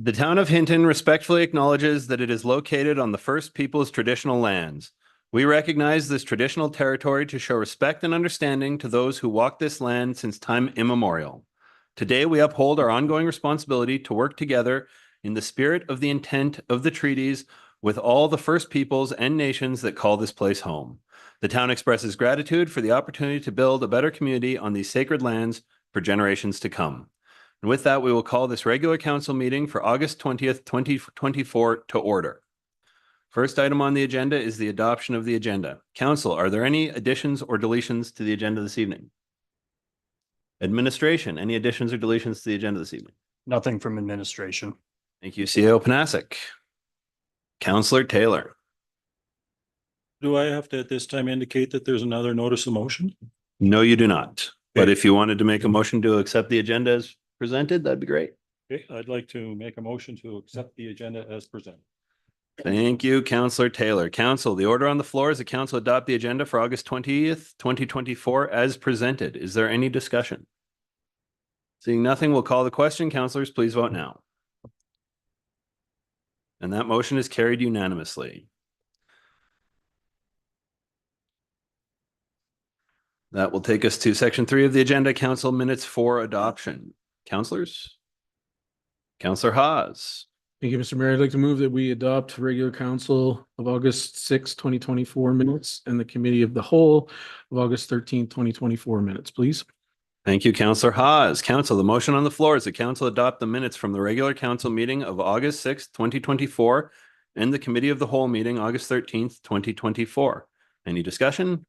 The town of Hinton respectfully acknowledges that it is located on the First Peoples traditional lands. We recognize this traditional territory to show respect and understanding to those who walk this land since time immemorial. Today, we uphold our ongoing responsibility to work together in the spirit of the intent of the treaties with all the First Peoples and nations that call this place home. The town expresses gratitude for the opportunity to build a better community on these sacred lands for generations to come. And with that, we will call this regular council meeting for August 20th, 2024 to order. First item on the agenda is the adoption of the agenda. Council, are there any additions or deletions to the agenda this evening? Administration, any additions or deletions to the agenda this evening? Nothing from administration. Thank you, CEO Panasic. Councillor Taylor. Do I have to at this time indicate that there's another notice of motion? No, you do not. But Okay. if you wanted to make a motion to accept the agenda as presented, that'd be great. Okay, I'd like to make a motion to accept the agenda as presented. Thank you, Councillor Taylor. Council, the order on the floor is the council adopt the agenda for August 20th, 2024 as presented. Is there any discussion? Seeing nothing, we'll call the question. Councillors, please vote now. And that motion is carried unanimously. That will take us to section 3 of the agenda, council minutes for adoption. Councillors? Councillor Haas. Thank you, Mr. Mayor. I'd like to move that we adopt regular council of August 6, 2024 minutes and the committee of the whole of August 13, 2024 minutes, please. Thank you, Councillor Haas. Council, the motion on the floor is the council adopt the minutes from the regular council meeting of August 6, 2024 and the committee of the whole meeting August 13th, 2024. Any discussion?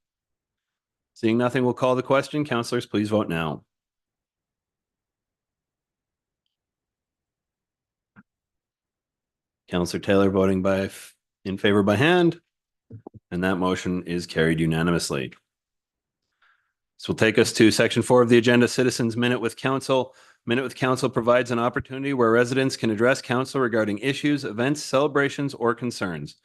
Seeing nothing, we'll call the question. Councillors, please vote now. Councillor Taylor voting in favor by hand, and that motion is carried unanimously. This will take us to section 4 of the agenda, Citizens Minute with Council. Minute with Council provides an opportunity where residents can address council regarding issues, events, celebrations, or concerns.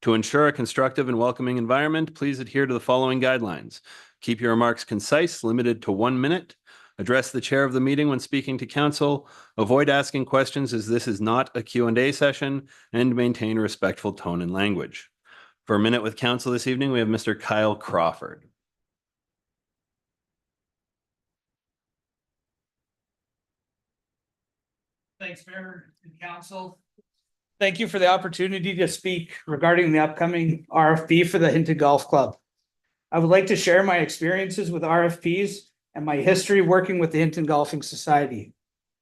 To ensure a constructive and welcoming environment, please adhere to the following guidelines. Keep your remarks concise, limited to 1 minute. Address the chair of the meeting when speaking to council. Avoid asking questions as this is not a Q&A session, and maintain a respectful tone and language. For a minute with council this evening, we have Mr. Kyle Crawford. Thanks, Mayor and Council. Thank you for the opportunity to speak regarding the upcoming RFP for the Hinton Golf Club. I would like to share my experiences with RFPs and my history working with the Hinton Golfing Society.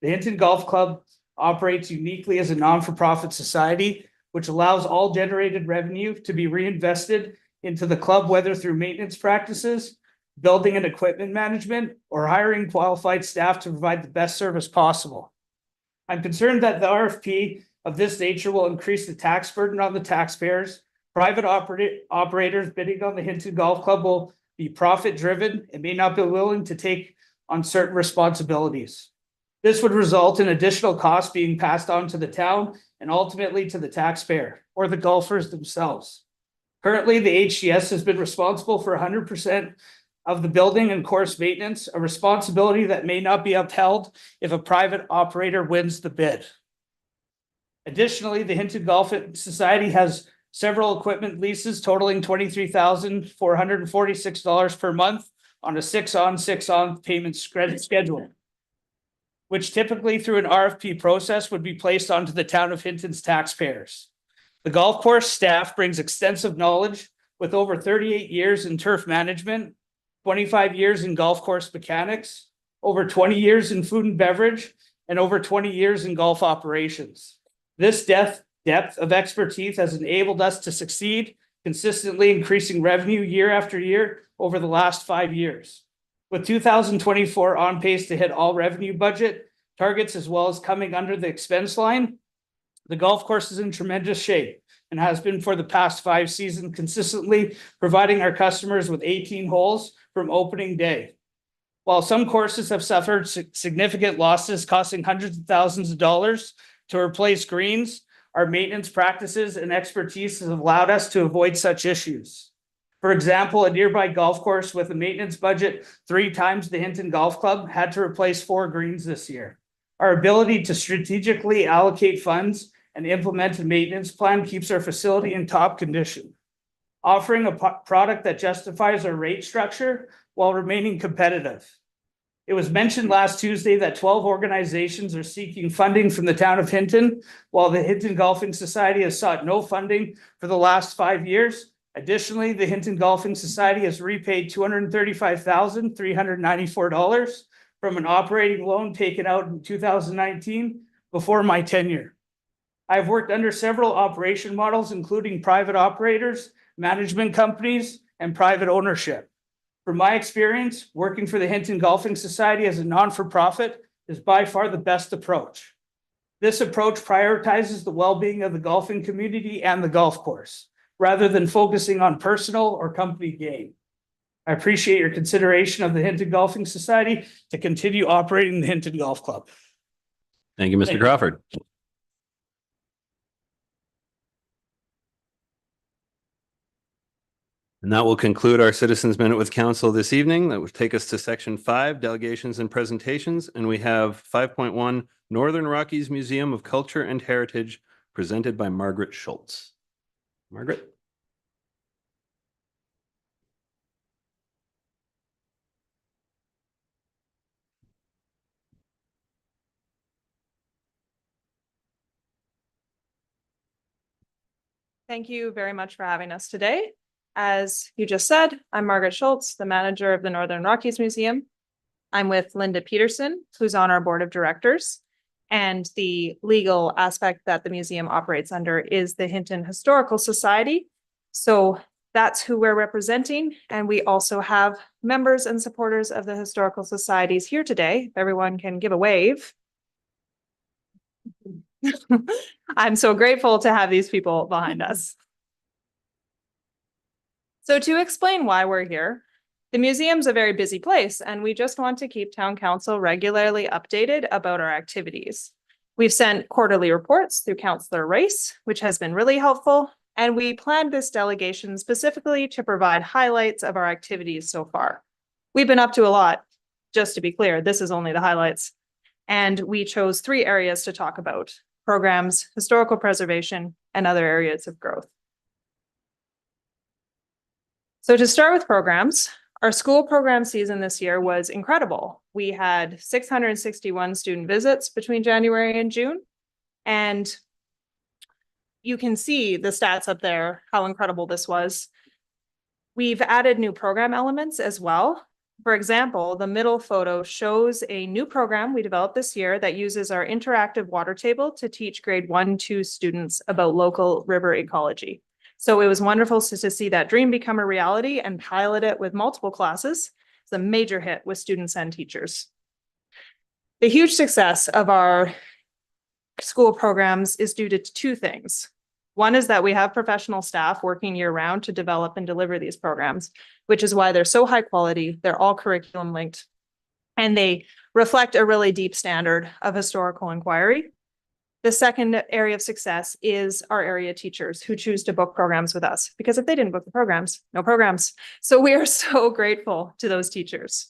The Hinton Golf Club operates uniquely as a non-for-profit society, which allows all generated revenue to be reinvested into the club, whether through maintenance practices, building and equipment management, or hiring qualified staff to provide the best service possible. I'm concerned that the RFP of this nature will increase the tax burden on the taxpayers. Private operators bidding on the Hinton Golf Club will be profit-driven and may not be willing to take on certain responsibilities. This would result in additional costs being passed on to the town and ultimately to the taxpayer or the golfers themselves. Currently, the HCS has been responsible for 100% of the building and course maintenance, a responsibility that may not be upheld if a private operator wins the bid. Additionally, the Hinton Golf Society has several equipment leases totaling $23,446 per month on a 6-on, 6-on payment schedule, which typically through an RFP process would be placed onto the town of Hinton's taxpayers. The golf course staff brings extensive knowledge with over 38 years in turf management, 25 years in golf course mechanics, over 20 years in food and beverage, and over 20 years in golf operations. This depth of expertise has enabled us to succeed, consistently increasing revenue year after year over the last 5 years. With 2024 on pace to hit all revenue budget targets as well as coming under the expense line, the golf course is in tremendous shape and has been for the past 5 seasons, consistently providing our customers with 18 holes from opening day. While some courses have suffered significant losses costing hundreds of thousands of dollars to replace greens, our maintenance practices and expertise has allowed us to avoid such issues. For example, a nearby golf course with a maintenance budget 3 times the Hinton Golf Club had to replace 4 greens this year. Our ability to strategically allocate funds and implement a maintenance plan keeps our facility in top condition, offering a product that justifies our rate structure while remaining competitive. It was mentioned last Tuesday that 12 organizations are seeking funding from the town of Hinton, while the Hinton Golfing Society has sought no funding for the last 5 years. Additionally, the Hinton Golfing Society has repaid $235,394 from an operating loan taken out in 2019 before my tenure. I've worked under several operation models, including private operators, management companies, and private ownership. From my experience, working for the Hinton Golfing Society as a non-for-profit is by far the best approach. This approach prioritizes the well-being of the golfing community and the golf course, rather than focusing on personal or company gain. I appreciate your consideration of the Hinton Golfing Society to continue operating the Hinton Golf Club. Thank you, Mr. Thank you. Crawford. And that will conclude our Citizens Minute with Council this evening. That would take us to section 5, delegations and presentations. And we have 5.1, Northern Rockies Museum of Culture and Heritage, presented by Margaret Schultz. Margaret? Thank you very much for having us today. As you just said, I'm Margaret Schultz, the manager of the Northern Rockies Museum. I'm with Linda Peterson, who's on our board of directors. And the legal aspect that the museum operates under is the Hinton Historical Society. So that's who we're representing. And we also have members and supporters of the historical societies here today. If everyone can give a wave. I'm so grateful to have these people behind us. So to explain why we're here, the museum's a very busy place, and we just want to keep town council regularly updated about our activities. We've sent quarterly reports through Councillor Race, which has been really helpful, and we planned this delegation specifically to provide highlights of our activities so far. We've been up to a lot. Just to be clear, this is only the highlights. And we chose 3 areas to talk about: programs, historical preservation, and other areas of growth. So to start with programs, our school program season this year was incredible. We had 661 student visits between January and June. And you can see the stats up there, how incredible this was. We've added new program elements as well. For example, the middle photo shows a new program we developed this year that uses our interactive water table to teach grade 1-2 students about local river ecology. So it was wonderful to see that dream become a reality and pilot it with multiple classes. It's a major hit with students and teachers. The huge success of our school programs is due to 2 things. One is that we have professional staff working year-round to develop and deliver these programs, which is why they're so high quality. They're all curriculum linked, and they reflect a really deep standard of historical inquiry. The second area of success is our area teachers who choose to book programs with us, because if they didn't book the programs, no programs. So we are so grateful to those teachers.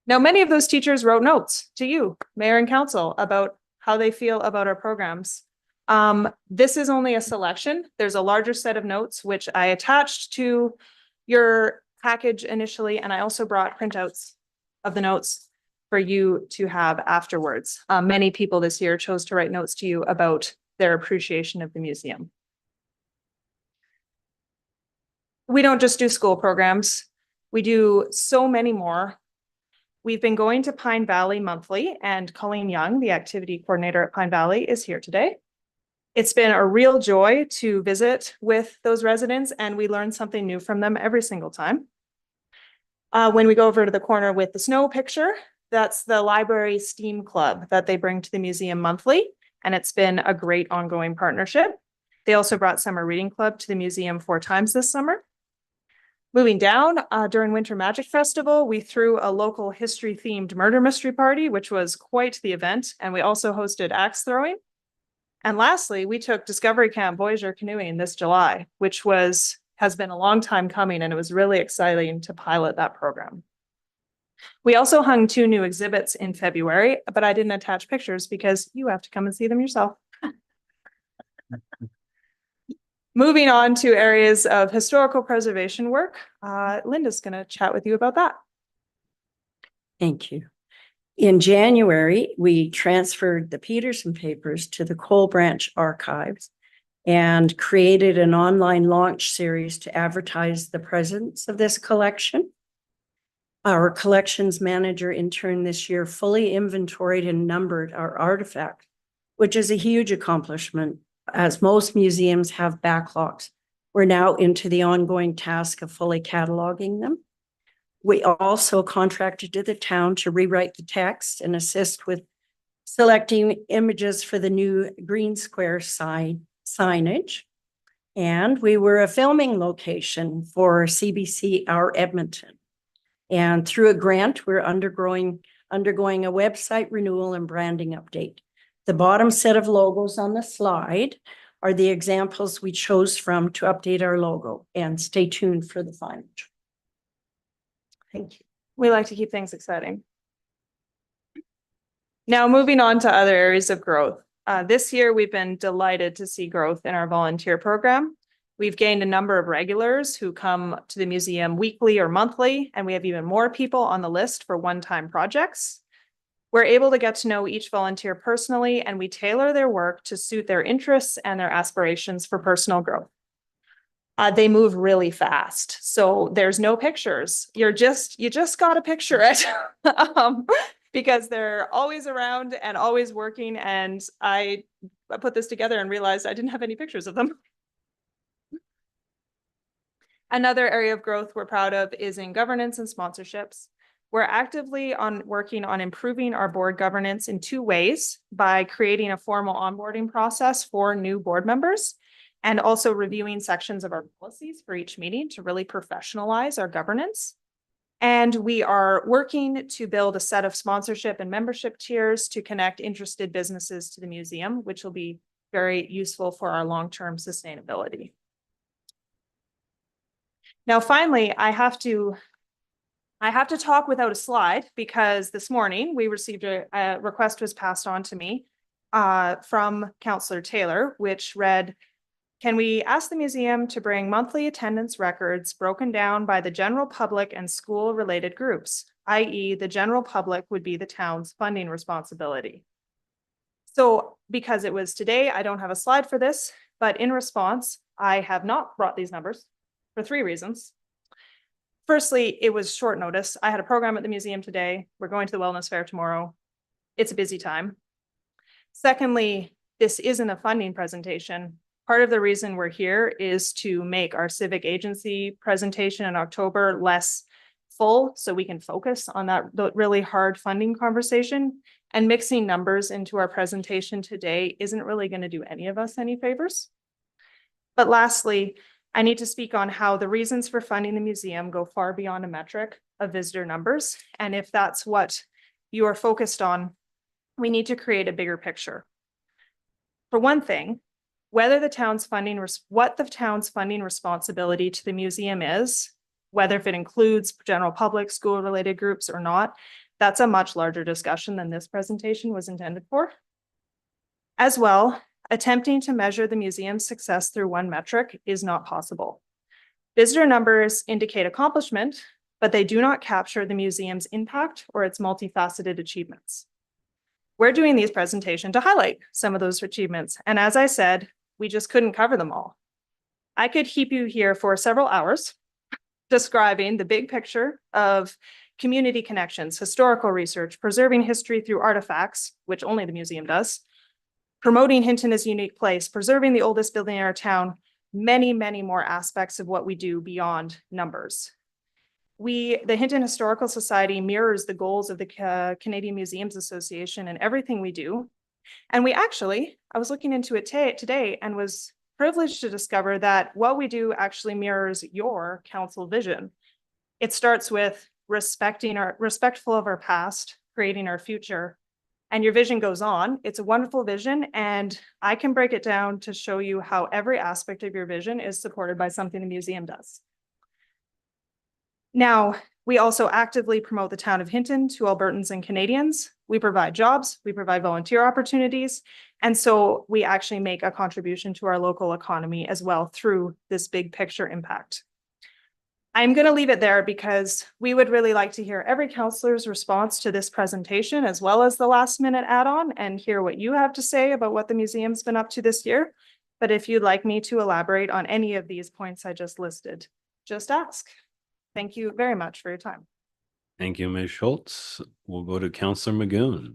Now, many of those teachers wrote notes to you, Mayor and Council, about how they feel about our programs. This is only a selection. There's a larger set of notes, which I attached to your package initially, and I also brought printouts of the notes for you to have afterwards. Many people this year chose to write notes to you about their appreciation of the museum. We don't just do school programs. We do so many more. We've been going to Pine Valley monthly, and Colleen Young, the activity coordinator at Pine Valley, is here today. It's been a real joy to visit with those residents, and we learn something new from them every single time. When we go over to the corner with the snow picture, that's the library STEAM club that they bring to the museum monthly, and it's been a great ongoing partnership. They also brought Summer Reading Club to the museum 4 times this summer. Moving down, during Winter Magic Festival, we threw a local history-themed murder mystery party, which was quite the event, and we also hosted axe throwing. And lastly, we took Discovery Camp Voyager canoeing this July, which has been a long time coming, and it was really exciting to pilot that program. We also hung 2 new exhibits in February, but I didn't attach pictures because you have to come and see them yourself. Moving on to areas of historical preservation work, Linda's going to chat with you about that. Thank you. In January, we transferred the Peterson papers to the Coal Branch Archives and created an online launch series to advertise the presence of this collection. Our collections manager intern this year fully inventoried and numbered our artifacts, which is a huge accomplishment, as most museums have backlogs. We're now into the ongoing task of fully cataloging them. We also contracted to the town to rewrite the text and assist with selecting images for the new Green Square signage. And we were a filming location for CBC Our Edmonton. And through a grant, we're undergoing a website renewal and branding update. The bottom set of logos on the slide are the examples we chose from to update our logo, and stay tuned for the final. Thank you. We like to keep things exciting. Now, moving on to other areas of growth. This year, we've been delighted to see growth in our volunteer program. We've gained a number of regulars who come to the museum weekly or monthly, and we have even more people on the list for one-time projects. We're able to get to know each volunteer personally, and we tailor their work to suit their interests and their aspirations for personal growth. They move really fast, so there's no pictures. You just gotta picture it because they're always around and always working. And I put this together and realized I didn't have any pictures of them. Another area of growth we're proud of is in governance and sponsorships. We're actively working on improving our board governance in 2 ways: by creating a formal onboarding process for new board members, and also reviewing sections of our policies for each meeting to really professionalize our governance. And we are working to build a set of sponsorship and membership tiers to connect interested businesses to the museum, which will be very useful for our long-term sustainability. Now, finally, I have to talk without a slide, because this morning we received a request was passed on to me from Councillor Taylor, which read, "Can we ask the museum to bring monthly attendance records broken down by the general public and school-related groups, i.e. the general public would be the town's funding responsibility?" So because it was today, I don't have a slide for this, but in response, I have not brought these numbers for 3 reasons. Firstly, it was short notice. I had a program at the museum today. We're going to the wellness fair tomorrow. It's a busy time. Secondly, this isn't a funding presentation. Part of the reason we're here is to make our civic agency presentation in October less full, so we can focus on that really hard funding conversation. And mixing numbers into our presentation today isn't really going to do any of us any favors. But lastly, I need to speak on how the reasons for funding the museum go far beyond a metric of visitor numbers. And if that's what you are focused on, we need to create a bigger picture. For one thing, what the town's funding responsibility to the museum is, whether if it includes general public, school-related groups or not, that's a much larger discussion than this presentation was intended for. As well, attempting to measure the museum's success through one metric is not possible. Visitor numbers indicate accomplishment, but they do not capture the museum's impact or its multifaceted achievements. We're doing these presentations to highlight some of those achievements. And as I said, we just couldn't cover them all. I could keep you here for several hours describing the big picture of community connections, historical research, preserving history through artifacts, which only the museum does, promoting Hinton as a unique place, preserving the oldest building in our town, many, many more aspects of what we do beyond numbers. The Hinton Historical Society mirrors the goals of the Canadian Museums Association in everything we do. And I was looking into it today and was privileged to discover that what we do actually mirrors your council vision. It starts with respectful of our past, creating our future, and your vision goes on. It's a wonderful vision, and I can break it down to show you how every aspect of your vision is supported by something the museum does. Now, We also actively promote the town of Hinton to Albertans and Canadians. We provide jobs, we provide volunteer opportunities. And so we actually make a contribution to our local economy as well through this big picture impact. I'm going to leave it there because we would really like to hear every counselor's response to this presentation, as well as the last minute add-on, and hear what you have to say about what the museum's been up to this year. But if you'd like me to elaborate on any of these points I just listed, just ask. Thank you very much for your time. Thank you, Ms. Schultz. We'll go to Counselor Magoon.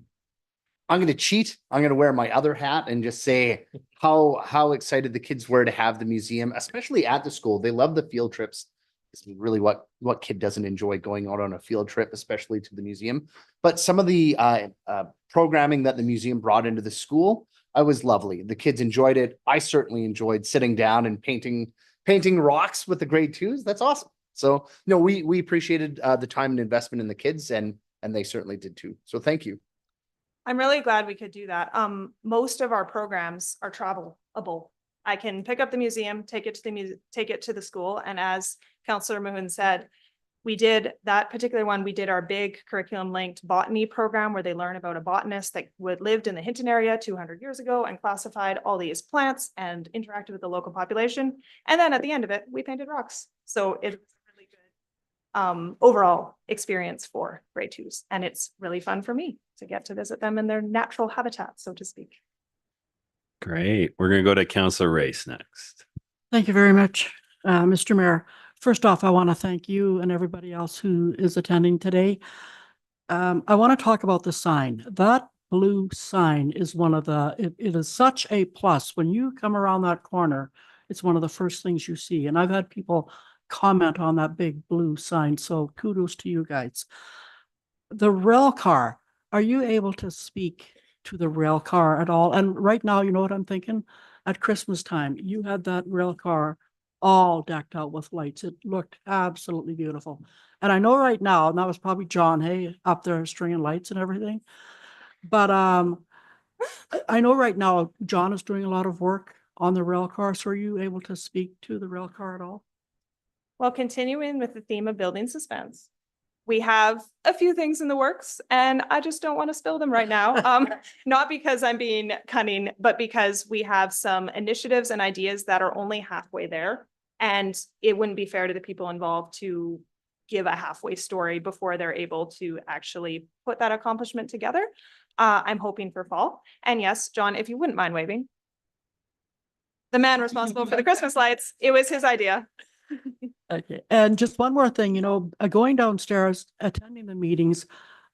I'm going to cheat. I'm going to wear my other hat and just say how excited the kids were to have the museum, especially at the school. They love the field trips. It's really what kid doesn't enjoy going out on a field trip, especially to the museum. But some of the programming that the museum brought into the school, was lovely. The kids enjoyed it. I certainly enjoyed sitting down and painting rocks with the grade 2s. That's awesome. So no, we appreciated the time and investment in the kids, and they certainly did too. So thank you. I'm really glad we could do that. Most of our programs are travelable. I can pick up the museum, take it to the school. And as Councillor Mahoon said, we did that particular one. We did our big curriculum linked botany program where they learn about a botanist that lived in the Hinton area 200 years ago and classified all these plants and interacted with the local population. And then at the end of it, we painted rocks. So it's a really good overall experience for grade 2s. And it's really fun for me to get to visit them in their natural habitat, so to speak. Great. We're going to go to Counselor Race next. Thank you very much, Mr. Mayor. First off, I want to thank you and everybody else who is attending today. I want to talk about the sign. That blue sign is one of it is such a plus. When you come around that corner, it's one of the first things you see. And I've had people comment on that big blue sign. So kudos to you guys. The rail car, are you able to speak to the rail car at all? And right now, you know what I'm thinking? At Christmas time, you had that rail car all decked out with lights. It looked absolutely beautiful. And I know right now, and that was probably John Hay up there stringing lights and everything. But I know right now, John is doing a lot of work on the rail car. So are you able to speak to the rail car at all? Well, continuing with the theme of building suspense, we have a few things in the works and I just don't want to spill them right now. Not because I'm being cunning, but because we have some initiatives and ideas that are only halfway there. And it wouldn't be fair to the people involved to give a halfway story before they're able to actually put that accomplishment together. I'm hoping for fall. And yes, John, if you wouldn't mind waving. The man responsible for the Christmas lights, it was his idea. Okay. And just one more thing, going downstairs, attending the meetings,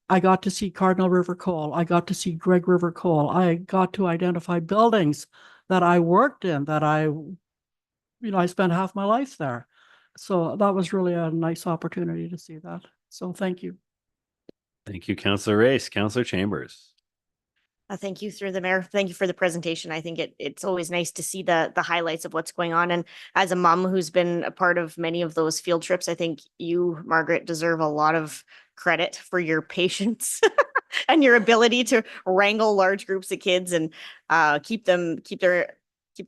I got to see Cardinal River Coal. I got to see Greg River Coal. I got to identify buildings that I worked in that I spent half my life there. So that was really a nice opportunity to see that. So thank you. Thank you, Counselor Race. Counselor Chambers. Thank you through the mayor. Thank you for the presentation. I think it's always nice to see the highlights of what's going on. And as a mom who's been a part of many of those field trips, I think you, Margaret, deserve a lot of credit for your patience and your ability to wrangle large groups of kids and keep them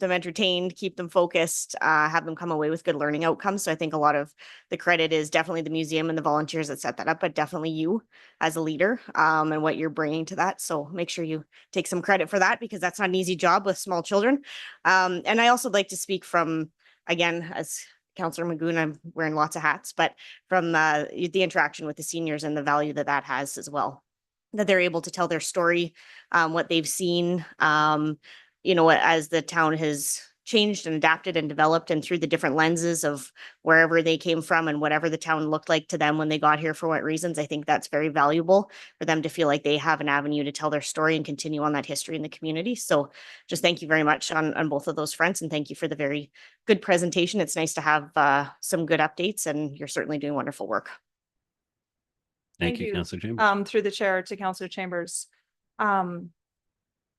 entertained, keep them focused, have them come away with good learning outcomes. So I think a lot of the credit is definitely the museum and the volunteers that set that up, but definitely you as a leader and what you're bringing to that. So make sure you take some credit for that because that's not an easy job with small children. And I also like to speak from, again, as Councillor Magoon, I'm wearing lots of hats, but from the interaction with the seniors and the value that has as well, that they're able to tell their story, what they've seen, as the town has changed and adapted and developed and through the different lenses of wherever they came from and whatever the town looked like to them when they got here for what reasons. I think that's very valuable for them to feel like they have an avenue to tell their story and continue on that history in the community. So just thank you very much on both of those fronts. And thank you for the very good presentation. It's nice to have some good updates and you're certainly doing wonderful work. Thank you, Counselor Chambers. Through the chair to Counselor Chambers.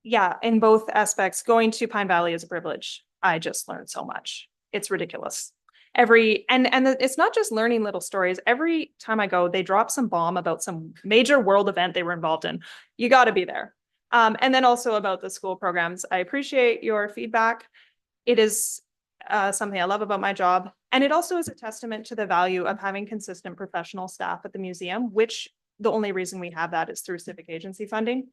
Yeah, in both aspects, going to Pine Valley is a privilege. I just learned so much. It's ridiculous. It's not just learning little stories. Every time I go, they drop some bomb about some major world event they were involved in. You got to be there. And then also about the school programs. I appreciate your feedback. It is something I love about my job. And it also is a testament to the value of having consistent professional staff at the museum, which the only reason we have that is through civic agency funding.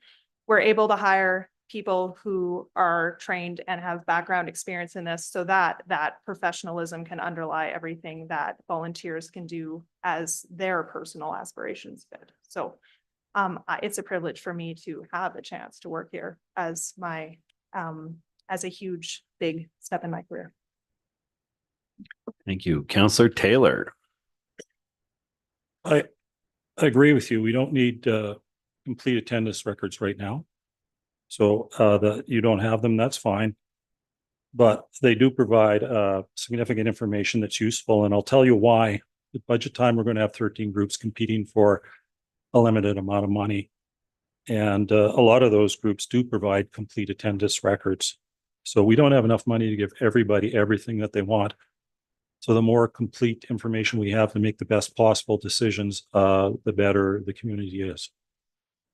We're able to hire people who are trained and have background experience in this so that that professionalism can underlie everything that volunteers can do as their personal aspirations fit. So it's a privilege for me to have a chance to work here as my as a huge, big step in my career. Thank you. Counselor Taylor. I agree with you. We don't need complete attendance records right now. So you don't have them, that's fine. But they do provide significant information that's useful, and I'll tell you why. At budget time, we're going to have 13 groups competing for a limited amount of money. And a lot of those groups do provide complete attendance records. So we don't have enough money to give everybody everything that they want. So the more complete information we have to make the best possible decisions, the better the community is.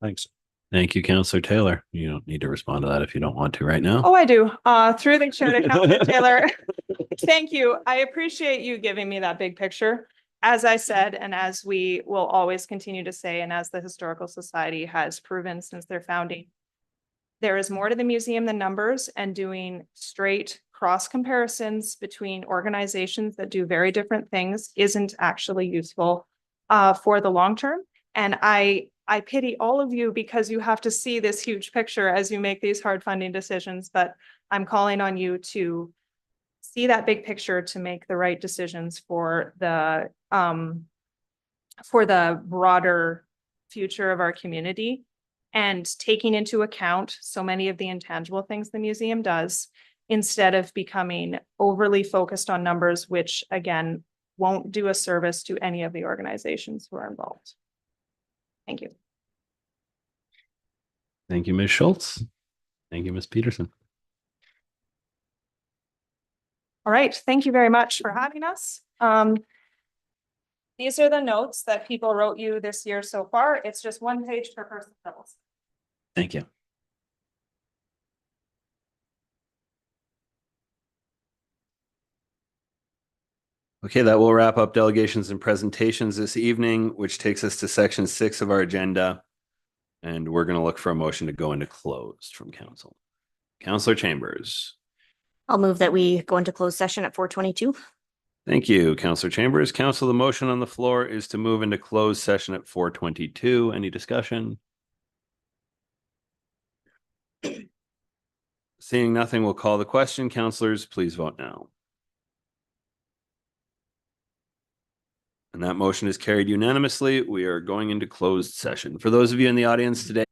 Thanks. Thank you, Counselor Taylor. You don't need to respond to that if you don't want to right now. Oh, I do. Through the chair to Counselor Taylor. Thank you. I appreciate you giving me that big picture. As I said, and as we will always continue to say, and as the Historical Society has proven since their founding, there is more to the museum than numbers, and doing straight cross comparisons between organizations that do very different things isn't actually useful for the long term. And I pity all of you because you have to see this huge picture as you make these hard funding decisions, but I'm calling on you to see that big picture to make the right decisions for the broader future of our community, and taking into account so many of the intangible things the museum does, instead of becoming overly focused on numbers, which again, won't do a service to any of the organizations who are involved. Thank you. Thank you, Ms. Schultz. Thank you, Ms. Peterson. All right, thank you very much for having us. These are the notes that people wrote you this year so far. It's just 1 page per person. Thank you. Okay, that will wrap up delegations and presentations this evening, which takes us to section 6 of our agenda. And we're going to look for a motion to go into closed from council. Counselor Chambers. I'll move that we go into closed session at 4:22. Thank you, Counselor Chambers. Council, the motion on the floor is to move into closed session at 4:22. Any discussion? Seeing nothing, we'll call the question. Councilors, please vote now. And that motion is carried unanimously. We are going into closed session. For those of you in the audience today,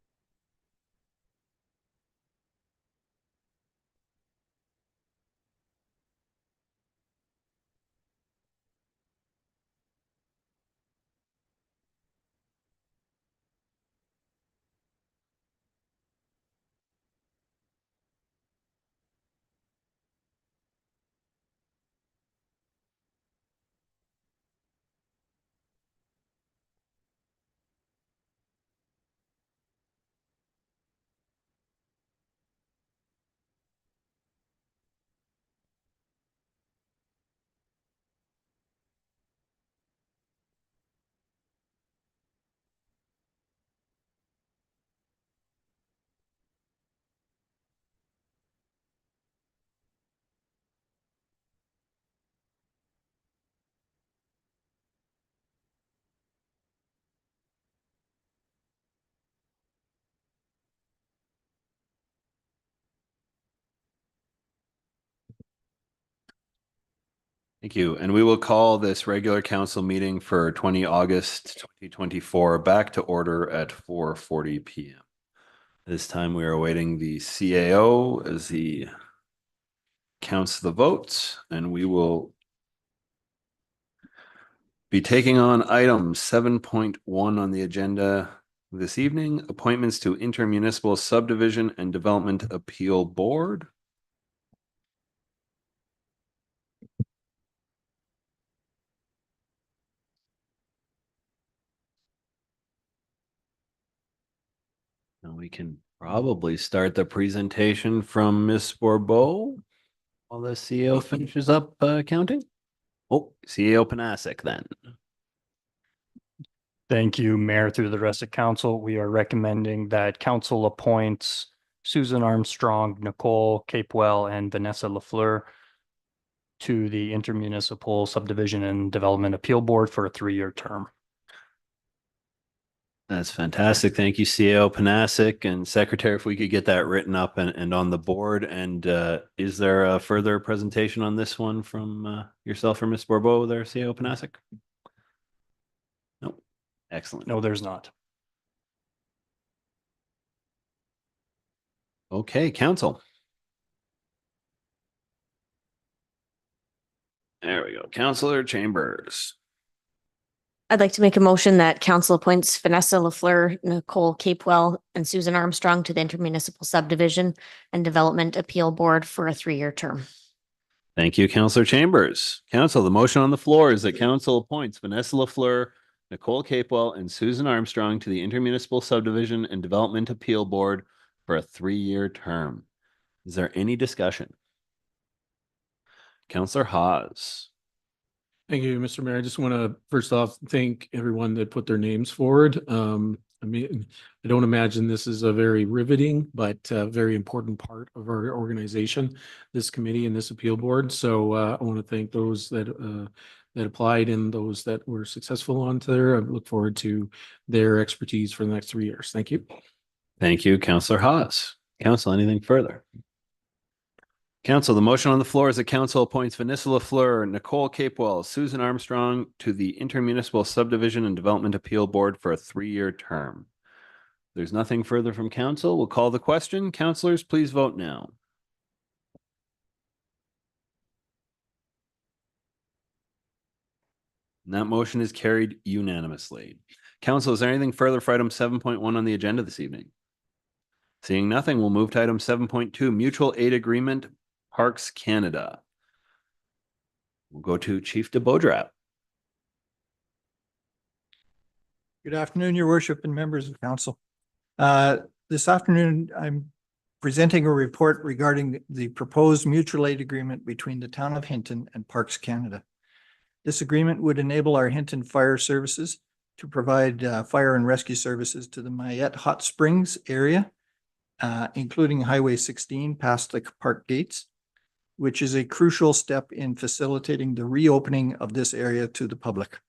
thank you. And we will call this regular council meeting for 20 August 2024 back to order at 4:40 p.m. This time we are awaiting the CAO as he counts the votes, and we will be taking on item 7.1 on the agenda this evening, appointments to Intermunicipal Subdivision and Development Appeal Board. Now we can probably start the presentation from Ms. Bourbeau. While the CEO finishes up counting. Oh, CEO Panasic then. Thank you, Mayor, through the rest of council. We are recommending that council appoints Susan Armstrong, Nicole Capewell, and Vanessa Lafleur to the Intermunicipal Subdivision and Development Appeal Board for a 3-year term. That's fantastic. Thank you, CEO Panasic and Secretary, if we could get that written up and on the board. And is there a further presentation on this one from yourself or Ms. Bourbeau there, CEO Panasic? Nope. Excellent. No, there's not. Okay, council. There we go. Councillor Chambers. I'd like to make a motion that council appoints Vanessa Lafleur, Nicole Capewell, and Susan Armstrong to the Intermunicipal Subdivision and Development Appeal Board for a 3-year term. Thank you, Councillor Chambers. Council, the motion on the floor is that council appoints Vanessa Lafleur, Nicole Capewell, and Susan Armstrong to the Intermunicipal Subdivision and Development Appeal Board for a 3-year term. Is there any discussion? Councillor Hawes. Thank you, Mr. Mayor. I just want to first off thank everyone that put their names forward. I mean, I don't imagine this is a very riveting, but very important part of our organization, this committee and this appeal board. So I want to thank those that applied and those that were successful on there. I look forward to their expertise for the next 3 years. Thank you. Thank you, Councillor Hawes. Council, anything further? Council, the motion on the floor is that council appoints Vanessa Lafleur, Nicole Capewell, Susan Armstrong to the Intermunicipal Subdivision and Development Appeal Board for a 3-year term. There's nothing further from council. We'll call the question. Councillors, please vote now. And that motion is carried unanimously. Council, is there anything further for item 7.1 on the agenda this evening? Seeing nothing, we'll move to item 7.2, Mutual Aid Agreement, Parks Canada. We'll go to Chief de Beaudrat. Good afternoon, Your Worship and members of council. This afternoon, I'm presenting a report regarding the proposed mutual aid agreement between the town of Hinton and Parks Canada. This agreement would enable our Hinton Fire Services to provide fire and rescue services to the Mayette Hot Springs area, including Highway 16 past the park gates, which is a crucial step in facilitating the reopening of this area to the public.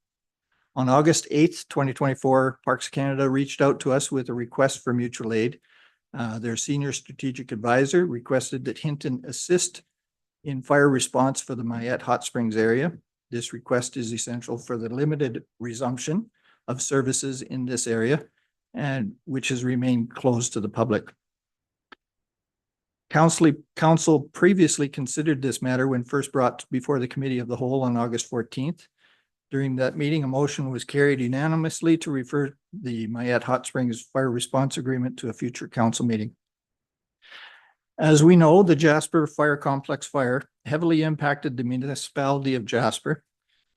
On August 8th, 2024, Parks Canada reached out to us with a request for mutual aid. Their senior strategic advisor requested that Hinton assist in fire response for the Mayette Hot Springs area. This request is essential for the limited resumption of services in this area, and which has remained closed to the public. Council previously considered this matter when first brought before the Committee of the Whole on August 14th. During that meeting, a motion was carried unanimously to refer the Mayette Hot Springs Fire Response Agreement to a future council meeting. As we know, the Jasper Fire Complex fire heavily impacted the municipality of Jasper,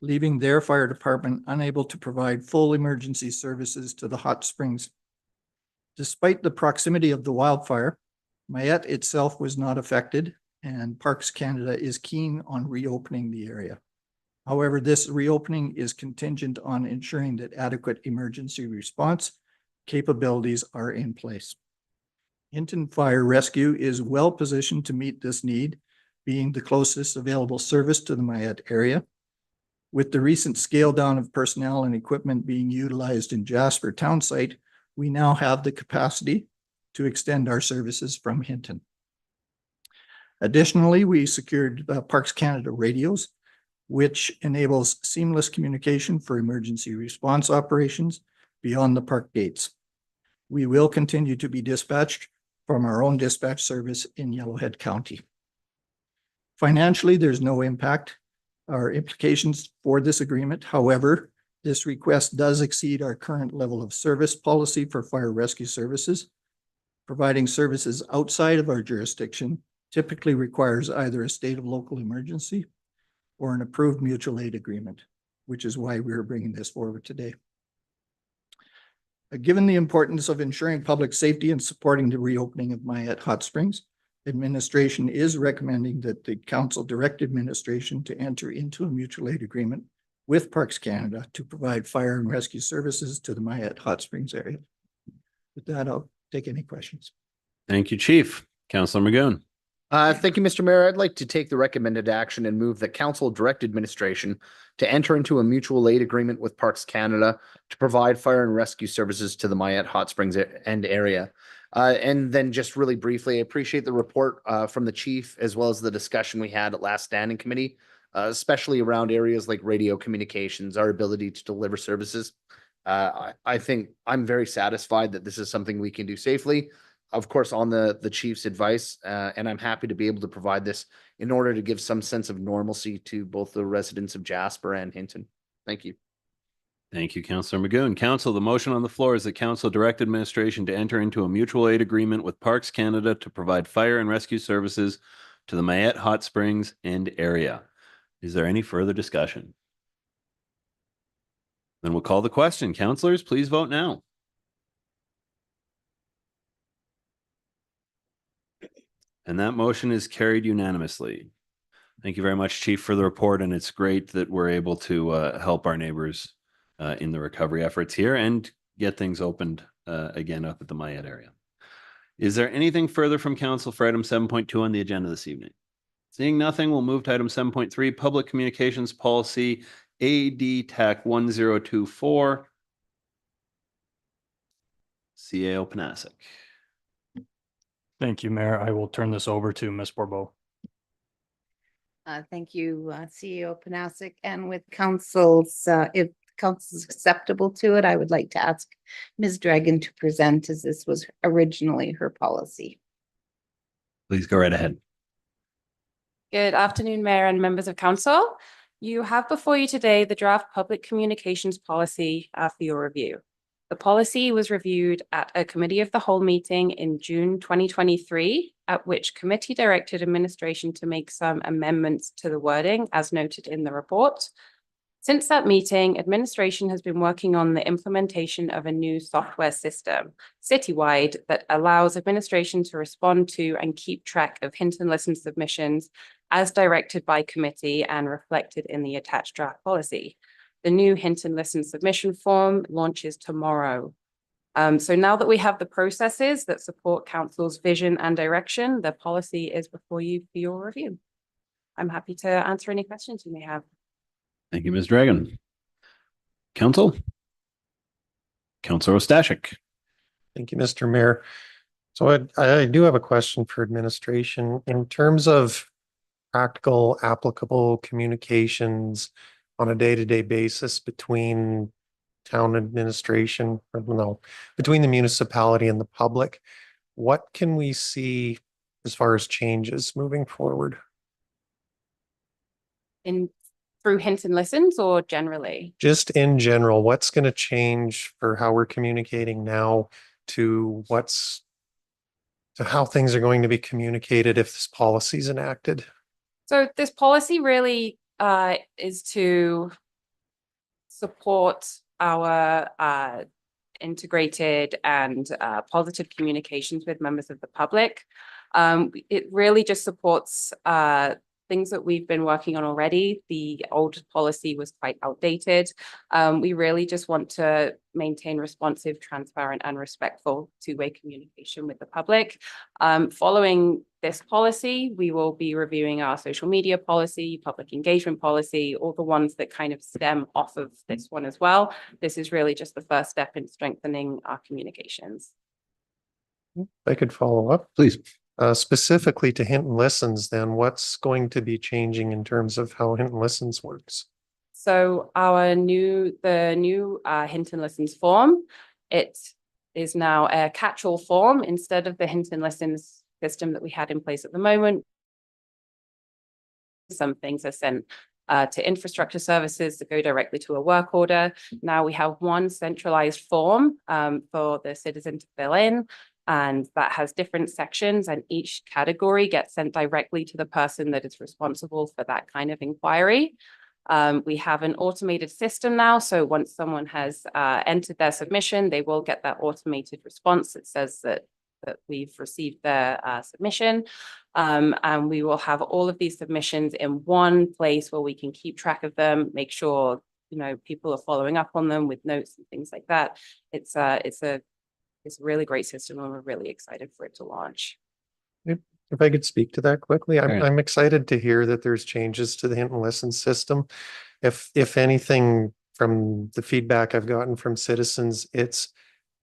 leaving their fire department unable to provide full emergency services to the hot springs. Despite the proximity of the wildfire, Mayette itself was not affected, and Parks Canada is keen on reopening the area. However, this reopening is contingent on ensuring that adequate emergency response capabilities are in place. Hinton Fire Rescue is well positioned to meet this need, being the closest available service to the Mayette area. With the recent scale down of personnel and equipment being utilized in Jasper town site, we now have the capacity to extend our services from Hinton. Additionally, we secured Parks Canada radios, which enables seamless communication for emergency response operations beyond the park gates. We will continue to be dispatched from our own dispatch service in Yellowhead County. Financially, there's no impact or implications for this agreement. However, this request does exceed our current level of service policy for fire rescue services. Providing services outside of our jurisdiction typically requires either a state of local emergency or an approved mutual aid agreement, which is why we're bringing this forward today. Given the importance of ensuring public safety and supporting the reopening of Mayette Hot Springs, Administration is recommending that the council direct administration to enter into a mutual aid agreement with Parks Canada to provide fire and rescue services to the Mayette Hot Springs area. With that, I'll take any questions. Thank you, Chief. Councillor Magoon. Thank you, Mr. Mayor. I'd like to take the recommended action and move that council direct administration to enter into a mutual aid agreement with Parks Canada to provide fire and rescue services to the Mayette Hot Springs end area. And then just really briefly, I appreciate the report from the chief as well as the discussion we had at last standing committee, especially around areas like radio communications, our ability to deliver services. I think I'm very satisfied that this is something we can do safely. Of course, on the chief's advice, and I'm happy to be able to provide this in order to give some sense of normalcy to both the residents of Jasper and Hinton. Thank you. Thank you, Councillor Magoon. Council, the motion on the floor is that council direct administration to enter into a mutual aid agreement with Parks Canada to provide fire and rescue services to the Mayette Hot Springs and area. Is there any further discussion? Then we'll call the question. Councillors, please vote now. And that motion is carried unanimously. Thank you very much, Chief, for the report. And it's great that we're able to help our neighbors in the recovery efforts here and get things opened again up at the Mayette area. Is there anything further from council for item 7.2 on the agenda this evening? Seeing nothing, we'll move to item 7.3, Public Communications Policy AD TAC 1024. CAO Panasic. Thank you, Mayor. I will turn this over to Ms. Borbeau. Thank you, CEO Panasic, and with council's, if council is acceptable to it, I would like to ask Ms. Dragon to present as this was originally her policy. Please go right ahead. Good afternoon, Mayor and members of council. You have before you today the draft public communications policy for your review. The policy was reviewed at a committee of the whole meeting in June 2023, at which committee directed administration to make some amendments to the wording as noted in the report. Since that meeting, administration has been working on the implementation of a new software system citywide that allows administration to respond to and keep track of Hinton Listen submissions as directed by committee and reflected in the attached draft policy. The new Hinton Listen submission form launches tomorrow. So now that we have the processes that support council's vision and direction, the policy is before you for your review. I'm happy to answer any questions you may have. Thank you, Ms. Dragon. Council? Councilor Ostashik. Thank you, Mr. Mayor. So I do have a question for administration. In terms of practical, applicable communications on a day-to-day basis between town administration, or no, between the municipality and the public, what can we see as far as changes moving forward? Through Hinton Listens or generally? Just in general, what's going to change for how we're communicating now to how things are going to be communicated if this policy is enacted? So this policy really is to support our integrated and positive communications with members of the public. It really just supports things that we've been working on already. The old policy was quite outdated. We really just want to maintain responsive, transparent, and respectful two-way communication with the public. Following this policy, we will be reviewing our social media policy, public engagement policy, all the ones that kind of stem off of this one as well. This is really just the first step in strengthening our communications. If I could follow up, please. Specifically to Hinton Listens, then what's going to be changing in terms of how Hinton Listens works? So the new Hinton Listens form, it is now a catch-all form instead of the Hinton Listens system that we had in place at the moment. Some things are sent to infrastructure services that go directly to a work order. Now we have one centralized form for the citizen to fill in, and that has different sections, and each category gets sent directly to the person that is responsible for that kind of inquiry. We have an automated system now, so once someone has entered their submission, they will get that automated response that says that that we've received their submission. And we will have all of these submissions in one place where we can keep track of them, make sure, you know, people are following up on them with notes and things like that. It's a really great system, and we're really excited for it to launch. If I could speak to that quickly, Right. I'm excited to hear that there's changes to the hint and listen system. If anything, from the feedback I've gotten from citizens, it's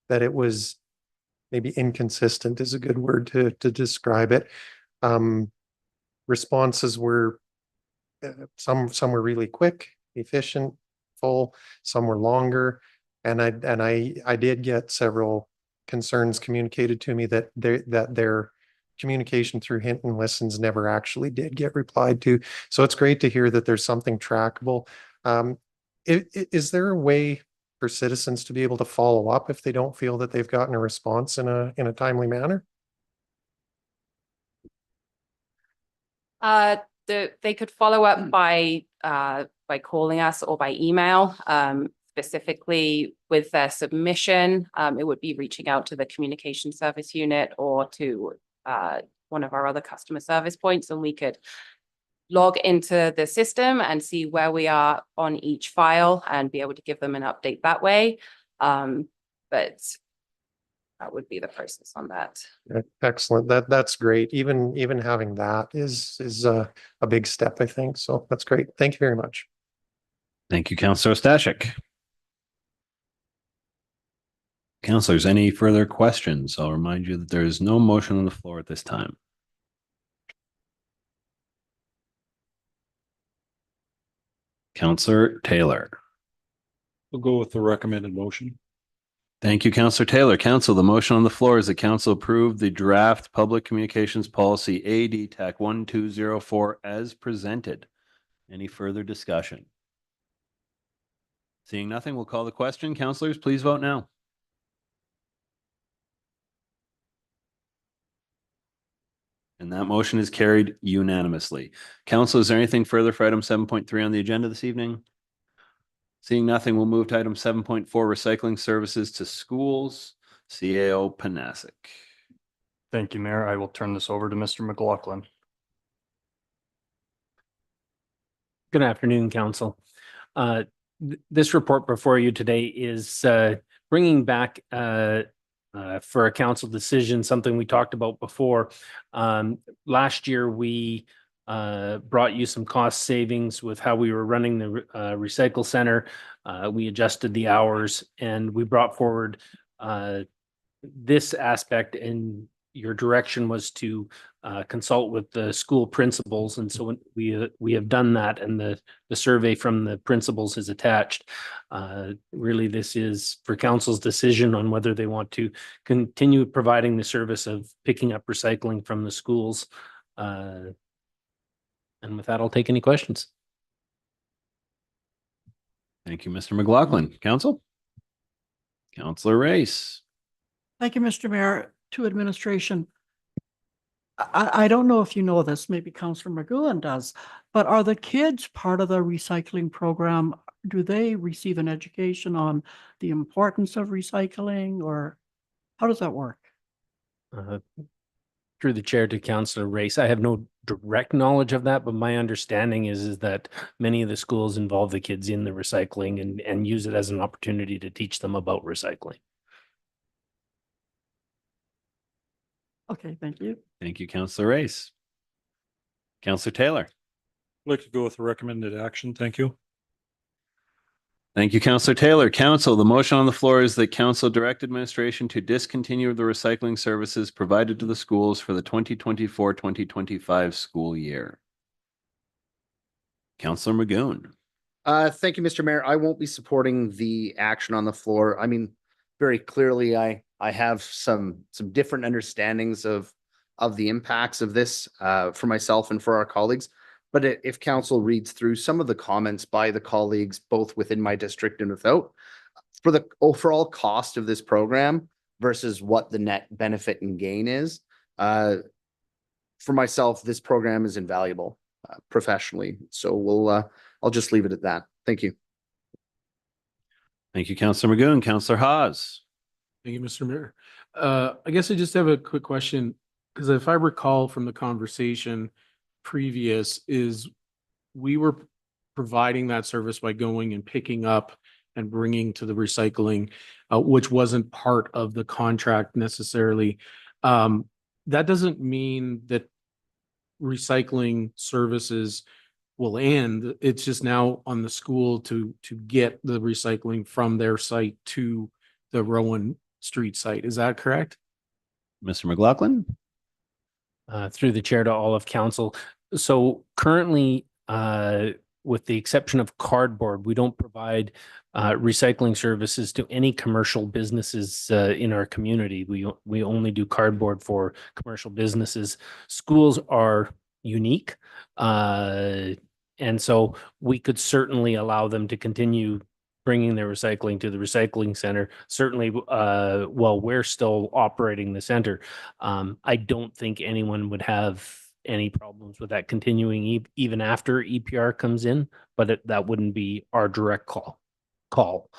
that it was maybe inconsistent is a good word to describe it. Responses were some were really quick, efficient, full, some were longer. And I did get several concerns communicated to me that their communication through hint and listens never actually did get replied to. So it's great to hear that there's something trackable. Is there a way for citizens to be able to follow up if they don't feel that they've gotten a response in a timely manner? They could follow up by calling us or by email. Specifically with their submission, it would be reaching out to the communication service unit or to one of our other customer service points, and we could log into the system and see where we are on each file and be able to give them an update that way. But that would be the process on that. Excellent. That's great. Even having that is a big step, I think. So that's great. Thank you very much. Thank you, Councillor Stashik. Councillors, any further questions? I'll remind you that there is no motion on the floor at this time. Councillor Taylor. We'll go with the recommended motion. Thank you, Councillor Taylor. Council, the motion on the floor is that council approve the draft public communications policy AD-TAC 1204 as presented. Any further discussion? Seeing nothing, we'll call the question. Councillors, please vote now. And that motion is carried unanimously. Council, is there anything further for item 7.3 on the agenda this evening? Seeing nothing, we'll move to item 7.4, recycling services to schools. CAO Panasic. Thank you, Mayor. I will turn this over to Mr. McLaughlin. Good afternoon, Council. This report before you today is bringing back for a council decision, something we talked about before. Last year, we brought you some cost savings with how we were running the recycle center. We adjusted the hours, and we brought forward this aspect, and your direction was to consult with the school principals. And so we have done that, and the survey from the principals is attached. Really, this is for council's decision on whether they want to continue providing the service of picking up recycling from the schools. And with that, I'll take any questions. Thank you, Mr. McLaughlin. Council? Councillor Race. Thank you, Mr. Mayor. To administration. I don't know if you know this, maybe Councillor McGowan does, but are the kids part of the recycling program? Do they receive an education on the importance of recycling, or how does that work? Through the chair to Councillor Race, I have no direct knowledge of that, but my understanding is that many of the schools involve the kids in the recycling and use it as an opportunity to teach them about recycling. Okay, thank you. Thank you, Councillor Race. Councillor Taylor. I'd like to go with the recommended action. Thank you. Thank you, Councillor Taylor. Council, the motion on the floor is that council direct administration to discontinue the recycling services provided to the schools for the 2024-2025 school year. Councillor Magoon. Thank you, Mr. Mayor. I won't be supporting the action on the floor. I mean, very clearly, I have some different understandings of the impacts of this for myself and for our colleagues. But if council reads through some of the comments by the colleagues, both within my district and without, for the overall cost of this program versus what the net benefit and gain is, for myself, this program is invaluable professionally. So I'll just leave it at that. Thank you. Thank you, Councillor Magoon. Councillor Haas. Thank you, Mr. Mayor. I guess I just have a quick question, because if I recall from the conversation previous is we were providing that service by going and picking up and bringing to the recycling, which wasn't part of the contract necessarily. That doesn't mean that recycling services will end. It's just now on the school to get the recycling from their site to the Rowan Street site. Is that correct? Mr. McLaughlin? Through the chair to all of council. So currently, with the exception of cardboard, we don't provide recycling services to any commercial businesses in our community. We only do cardboard for commercial businesses. Schools are unique. And so we could certainly allow them to continue bringing their recycling to the recycling center, certainly while we're still operating the center. I don't think anyone would have any problems with that continuing even after EPR comes in, but that wouldn't be our direct call.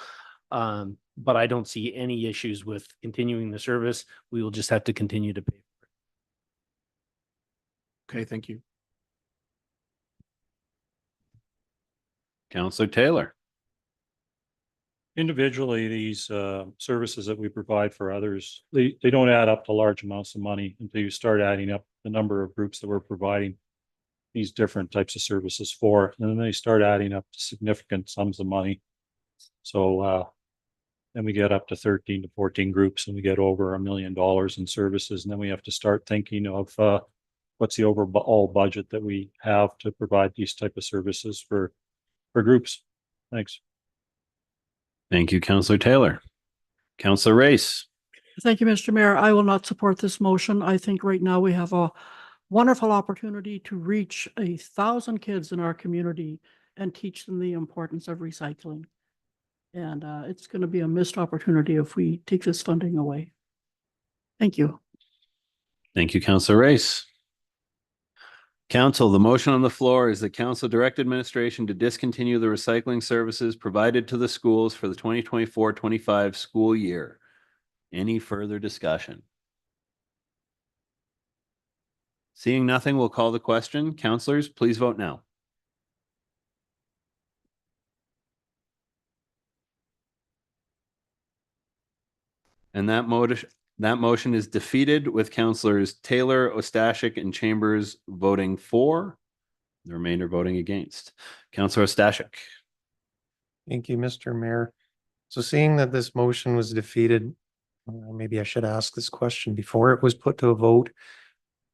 But I don't see any issues with continuing the service. We will just have to continue to pay for it. Okay, thank you. Counselor Taylor? Individually, these services that we provide for others, they don't add up to large amounts of money until you start adding up the number of groups that we're providing these different types of services for, and then they start adding up to significant sums of money. So then we get up to 13 to 14 groups and we get over $1 million in services, and then we have to start thinking of what's the overall budget that we have to provide these type of services for groups. Thanks. Thank you, Counselor Taylor. Counselor Race? Thank you, Mr. Mayor. I will not support this motion. I think right now we have a wonderful opportunity to reach 1,000 kids in our community and teach them the importance of recycling. And it's going to be a missed opportunity if we take this funding away. Thank you. Thank you, Counselor Race. Council, the motion on the floor is that council direct administration to discontinue the recycling services provided to the schools for the 2024-25 school year. Any further discussion? Seeing nothing, we'll call the question. Councilors, please vote now. And that motion is defeated with councilors Taylor, Ostashik, and Chambers voting for, the remainder voting against. Councilor Ostashik? Thank you, Mr. Mayor. So seeing that this motion was defeated, maybe I should ask this question before it was put to a vote.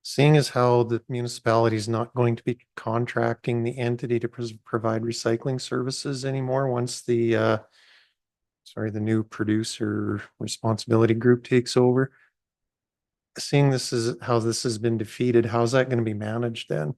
Seeing as how the municipality is not going to be contracting the entity to provide recycling services anymore once the new producer responsibility group takes over. Seeing this is how this has been defeated, how's that going to be managed then?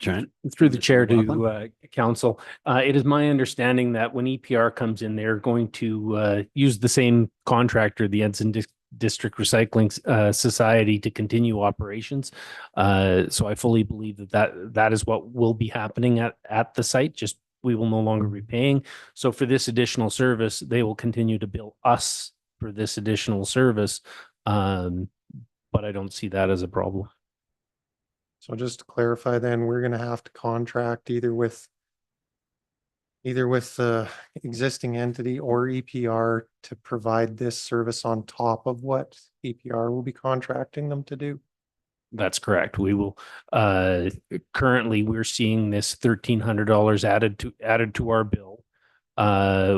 Through the chair to council, it is my understanding that when EPR comes in, they're going to use the same contractor, the Edson District Recycling Society, to continue operations. So I fully believe that is what will be happening at the site. Just we will no longer be paying. So for this additional service, they will continue to bill us for this additional service. But I don't see that as a problem. So just to clarify then, we're going to have to contract either with the existing entity or EPR to provide this service on top of what EPR will be contracting them to do. That's correct. We will, currently we're seeing this $1,300 added to our bill.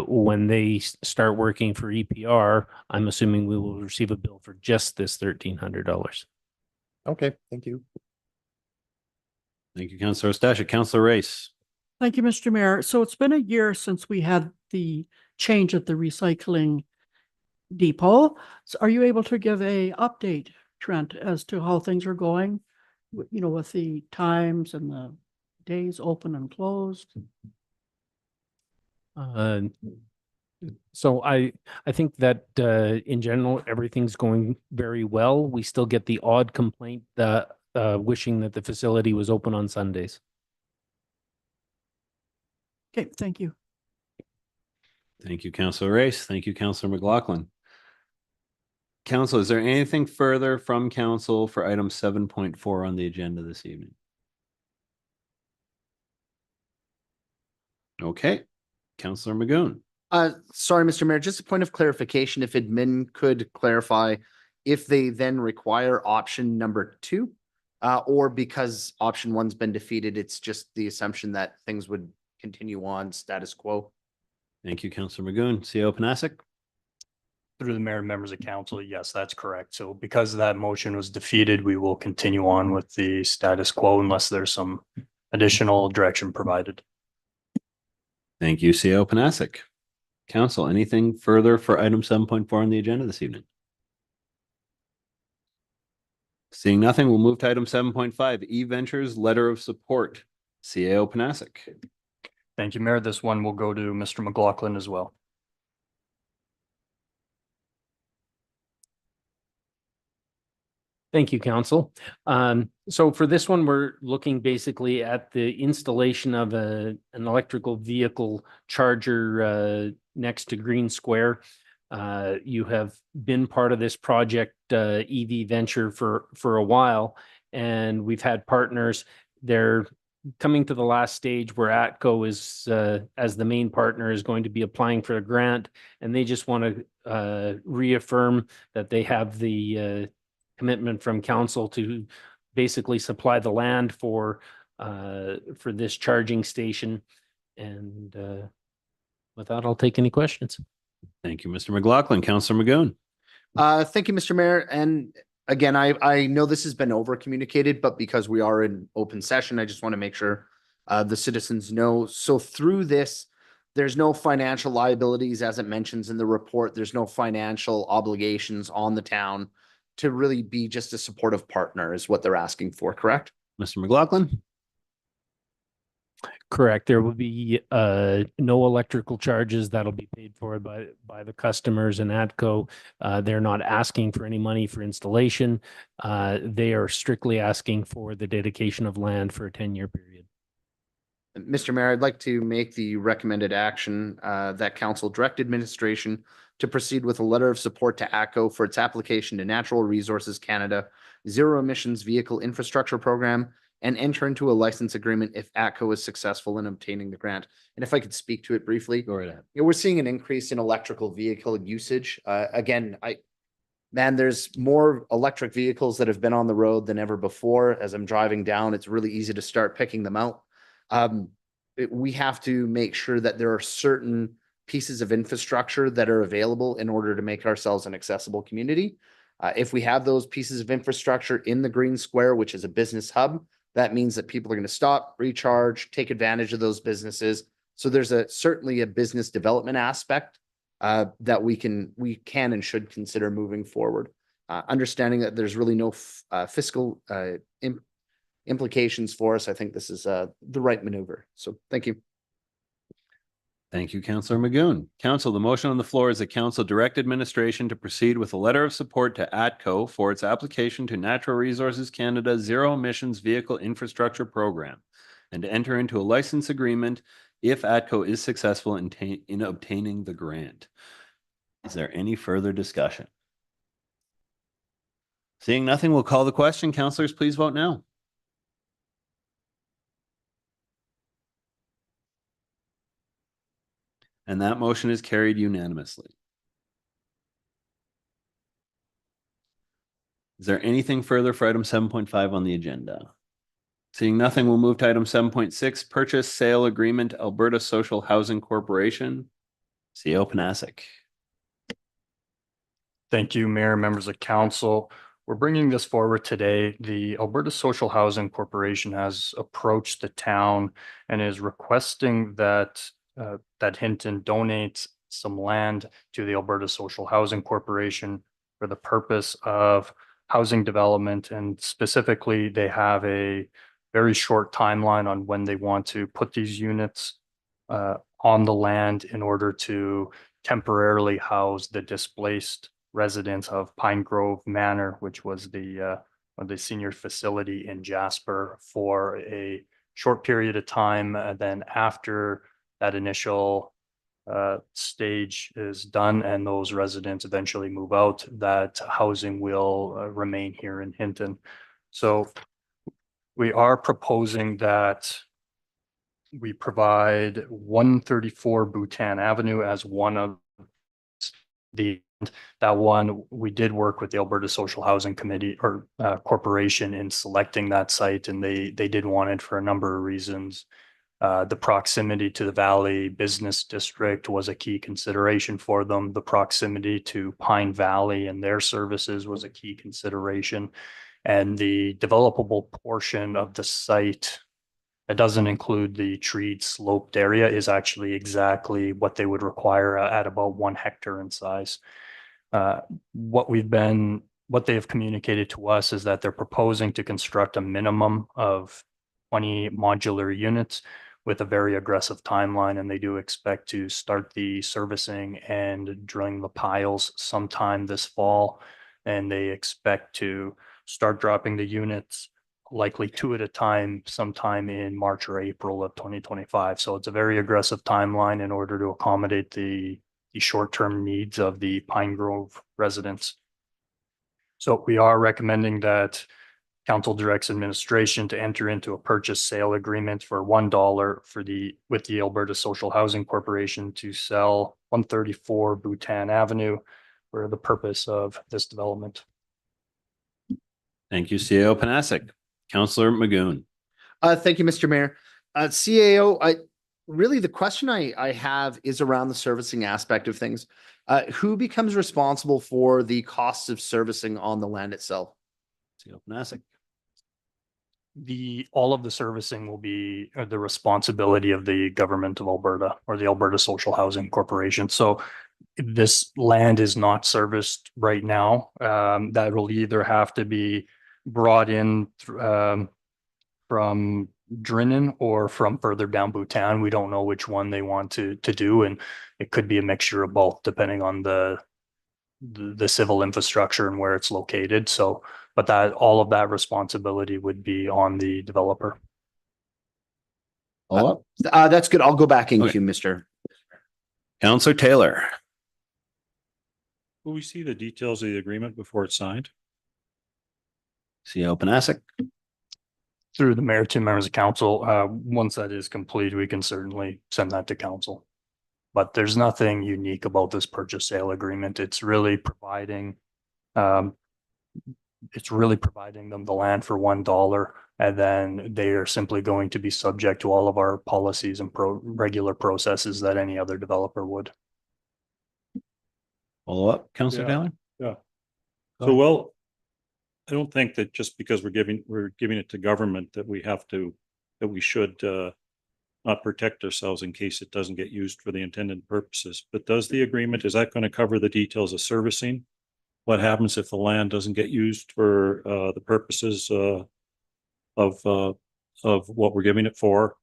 When they start working for EPR, I'm assuming we will receive a bill for just this $1,300. Okay, thank you. Thank you, Councilor Ostashik. Councilor Race? Thank you, Mr. Mayor. So it's been a year since we had the change at the recycling depot. So are you able to give a update, Trent, as to how things are going? You know, with the times and the days open and closed? So I think that in general, everything's going very well. We still get the odd complaint wishing that the facility was open on Sundays. Okay, thank you. Thank you, Councilor Race. Thank you, Councilor McLaughlin. Council, is there anything further from council for item 7.4 on the agenda this evening? Okay, Councillor Magoon. Sorry, Mr. Mayor, just a point of clarification, if admin could clarify if they then require option number 2, or because option 1's been defeated, it's just the assumption that things would continue on status quo. Thank you, Councillor Magoon. CEO Panasic. Through the mayor and members of council, yes, that's correct. So because that motion was defeated, we will continue on with the status quo unless there's some additional direction provided. Thank you, CEO Panasic. Council, anything further for item 7.4 on the agenda this evening? Seeing nothing, we'll move to item 7.5, E-Ventures Letter of Support. CEO Panasic. Thank you, Mayor. This one will go to Mr. McLaughlin as well. Thank you, Council. So for this one, we're looking basically at the installation of an electrical vehicle charger next to Green Square. You have been part of this project, EV Venture, for a while, and we've had partners. They're coming to the last stage where ATCO is, as the main partner, is going to be applying for a grant, and they just want to reaffirm that they have the commitment from council to basically supply the land for this charging station. And with that, I'll take any questions. Thank you, Mr. McLaughlin. Councillor Magoon. Thank you, Mr. Mayor. And again, I know this has been over communicated, but because we are in open session, I just want to make sure the citizens know. So through this, there's no financial liabilities, as it mentions in the report. There's no financial obligations on the town to really be just a supportive partner is what they're asking for, correct? Mr. McLaughlin. Correct. There will be no electrical charges that'll be paid for by the customers and ATCO. They're not asking for any money for installation. They are strictly asking for the dedication of land for a 10-year period. Mr. Mayor, I'd like to make the recommended action that council direct administration to proceed with a letter of support to ATCO for its application to Natural Resources Canada Zero Emissions Vehicle Infrastructure Program and enter into a license agreement if ATCO is successful in obtaining the grant. And if I could speak to it briefly. Go right ahead. We're seeing an increase in electrical vehicle usage. Again, there's more electric vehicles that have been on the road than ever before. As I'm driving down, it's really easy to start picking them out. We have to make sure that there are certain pieces of infrastructure that are available in order to make ourselves an accessible community. If we have those pieces of infrastructure in the Green Square, which is a business hub, that means that people are going to stop, recharge, take advantage of those businesses. So there's certainly a business development aspect that we can and should consider moving forward. Understanding that there's really no fiscal implications for us, I think this is the right maneuver. So thank you. Thank you, Councillor Magoon. Council, the motion on the floor is that council direct administration to proceed with a letter of support to ATCO for its application to Natural Resources Canada Zero Emissions Vehicle Infrastructure Program and to enter into a license agreement if ATCO is successful in obtaining the grant. Is there any further discussion? Seeing nothing, we'll call the question. Councillors, please vote now. And that motion is carried unanimously. Is there anything further for item 7.5 on the agenda? Seeing nothing, we'll move to item 7.6, Purchase Sale Agreement, Alberta Social Housing Corporation. CEO Panasic. Thank you, Mayor, members of council. We're bringing this forward today. The Alberta Social Housing Corporation has approached the town and is requesting that Hinton donates some land to the Alberta Social Housing Corporation for the purpose of housing development. And specifically, they have a very short timeline on when they want to put these units on the land in order to temporarily house the displaced residents of Pine Grove Manor, which was the senior facility in Jasper, for a short period of time. Then after that initial stage is done and those residents eventually move out, that housing will remain here in Hinton. So we are proposing that we provide 134 Bhutan Avenue as one of that one. We did work with the Alberta Social Housing Committee or Corporation in selecting that site, and they did want it for a number of reasons. The proximity to the Valley Business District was a key consideration for them. The proximity to Pine Valley and their services was a key consideration. And the developable portion of the site that doesn't include the treed sloped area is actually exactly what they would require at about 1 hectare in size. What they have communicated to us is that they're proposing to construct a minimum of 20 modular units with a very aggressive timeline, and they do expect to start the servicing and drilling the piles sometime this fall. And they expect to start dropping the units, likely 2 at a time, sometime in March or April of 2025. So it's a very aggressive timeline in order to accommodate the short-term needs of the Pine Grove residents. So we are recommending that council directs administration to enter into a purchase sale agreement for $1 with the Alberta Social Housing Corporation to sell 134 Bhutan Avenue for the purpose of this development. Thank you, CAO Panasic. Councillor Magoon. Thank you, Mr. Mayor. CAO, really the question I have is around the servicing aspect of things. Who becomes responsible for the costs of servicing on the land itself? CAO Panasic. All of the servicing will be the responsibility of the government of Alberta or the Alberta Social Housing Corporation. So this land is not serviced right now. That will either have to be brought in from Drinnan or from further down Bhutan. We don't know which one they want to do, and it could be a mixture of both depending on the civil infrastructure and where it's located. So, but that all of that responsibility would be on the developer. That's good. I'll go back in queue, Mr. Councillor Taylor. Will we see the details of the agreement before it's signed? CAO Panasic. Through the mayor to members of council, once that is complete, we can certainly send that to council. But there's nothing unique about this purchase sale agreement. It's really providing them the land for $1, and then they are simply going to be subject to all of our policies and regular processes that any other developer would. Follow up, Councillor Taylor? Yeah. So, well, I don't think that just because we're giving it to government that we should not protect ourselves in case it doesn't get used for the intended purposes. But is that going to cover the details of servicing? What happens if the land doesn't get used for the purposes of what we're giving it for?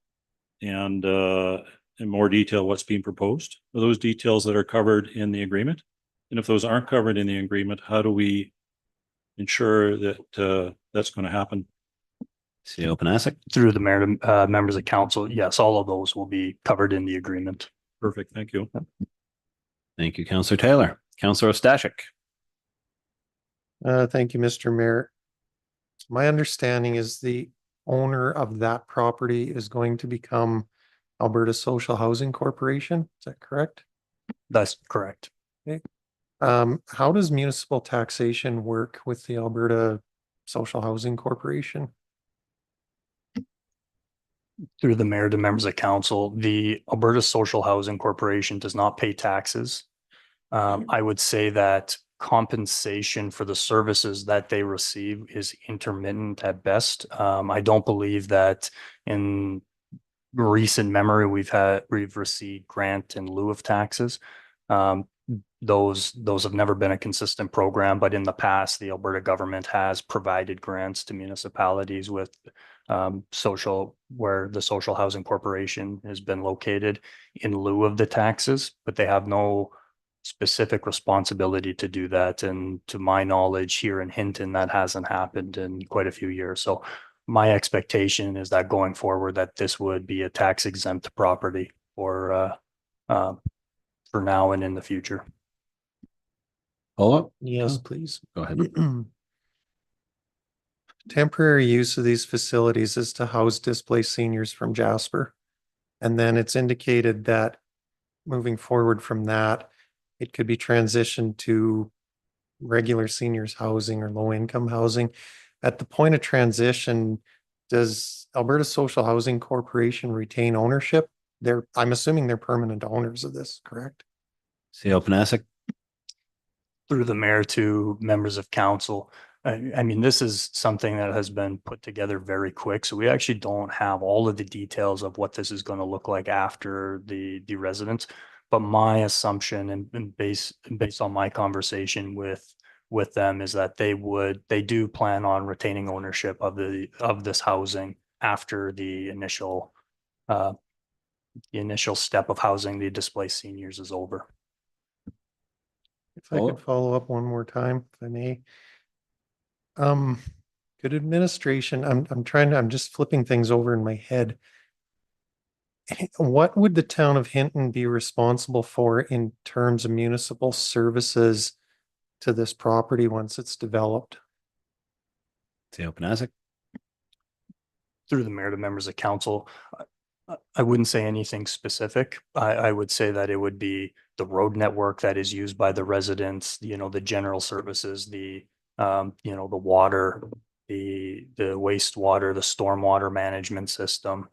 And in more detail, what's being proposed? Are those details that are covered in the agreement? And if those aren't covered in the agreement, how do we ensure that that's going to happen? CAO Panasic. Through the mayor to members of council, yes, all of those will be covered in the agreement. Perfect. Thank you. Thank you, Councillor Taylor. Councillor Ostashik. Thank you, Mr. Mayor. My understanding is the owner of that property is going to become Alberta Social Housing Corporation. Is that correct? That's correct. Okay. How does municipal taxation work with the Alberta Social Housing Corporation? Through the mayor to members of council, the Alberta Social Housing Corporation does not pay taxes. I would say that compensation for the services that they receive is intermittent at best. I don't believe that in recent memory we've received grant in lieu of taxes. Those have never been a consistent program, but in the past, the Alberta government has provided grants to municipalities with where the Social Housing Corporation has been located in lieu of the taxes, but they have no specific responsibility to do that. And to my knowledge, here in Hinton, that hasn't happened in quite a few years. So my expectation is that going forward, that this would be a tax exempt property for for now and in the future. Follow up? Yes, please. Go ahead. Temporary use of these facilities is to house displaced seniors from Jasper. And then it's indicated that moving forward from that, it could be transitioned to regular seniors housing or low income housing. At the point of transition, does Alberta Social Housing Corporation retain ownership? I'm assuming they're permanent owners of this, correct? CEO Panasic? Through the mayor to members of council. I mean, this is something that has been put together very quick, so we actually don't have all of the details of what this is going to look like after the residents. But my assumption and based on my conversation with them is that they do plan on retaining ownership of this housing after the initial step of housing the displaced seniors is over. If I could follow up one more time, if I may. Good administration, I'm just flipping things over in my head. What would the town of Hinton be responsible for in terms of municipal services to this property once it's developed? CEO Panasic? Through the mayor to members of council, I wouldn't say anything specific. I would say that it would be the road network that is used by the residents, the general services, the water, the wastewater, the stormwater management system,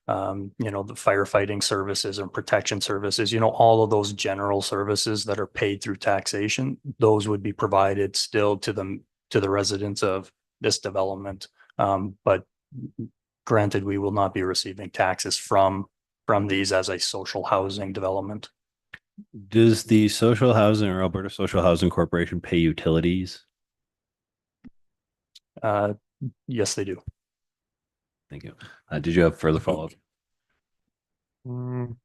the firefighting services and protection services, all of those general services that are paid through taxation, those would be provided still to the residents of this development. But granted, we will not be receiving taxes from these as a social housing development. Does the social housing or Alberta Social Housing Corporation pay utilities? Yes, they do. Thank you. Did you have further follow-up? I'm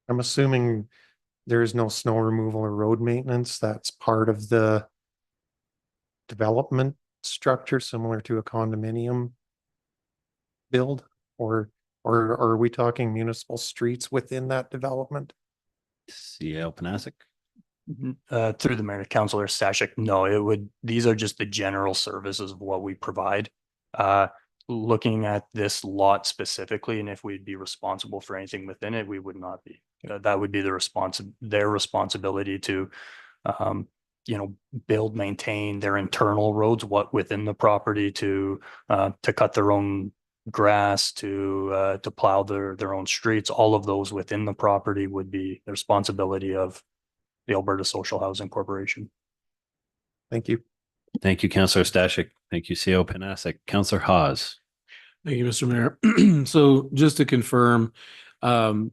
assuming there is no snow removal or road maintenance. That's part of the development structure, similar to a condominium build, or are we talking municipal streets within that development? CEO Panasic? Through the mayor, Councilor Stashik, no, these are just the general services of what we provide. Looking at this lot specifically, and if we'd be responsible for anything within it, we would not be. That would be their responsibility to, build, maintain their internal roads, what within the property to cut their own grass, to plow their own streets. All of those within the property would be the responsibility of the Alberta Social Housing Corporation. Thank you. Thank you, Councillor Stashik. Thank you, CEO Panasic. Councillor Hawes? Thank you, Mr. Mayor. So just to confirm, so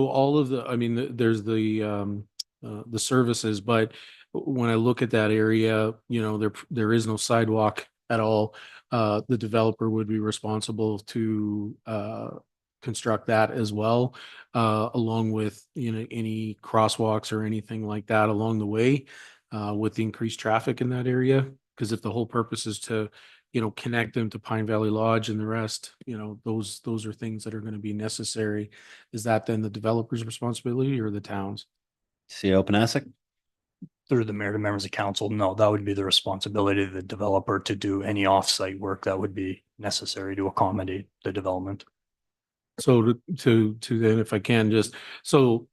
all of there's the services, but when I look at that area, there is no sidewalk at all. The developer would be responsible to construct that as well, along with any crosswalks or anything like that along the way, with the increased traffic in that area. Because if the whole purpose is to connect them to Pine Valley Lodge and the rest, those are things that are going to be necessary. Is that then the developer's responsibility or the town's? CEO Panasic? Through the mayor to members of council, no, that would be the responsibility of the developer to do any offsite work that would be necessary to accommodate the development. So to then, if I can just, so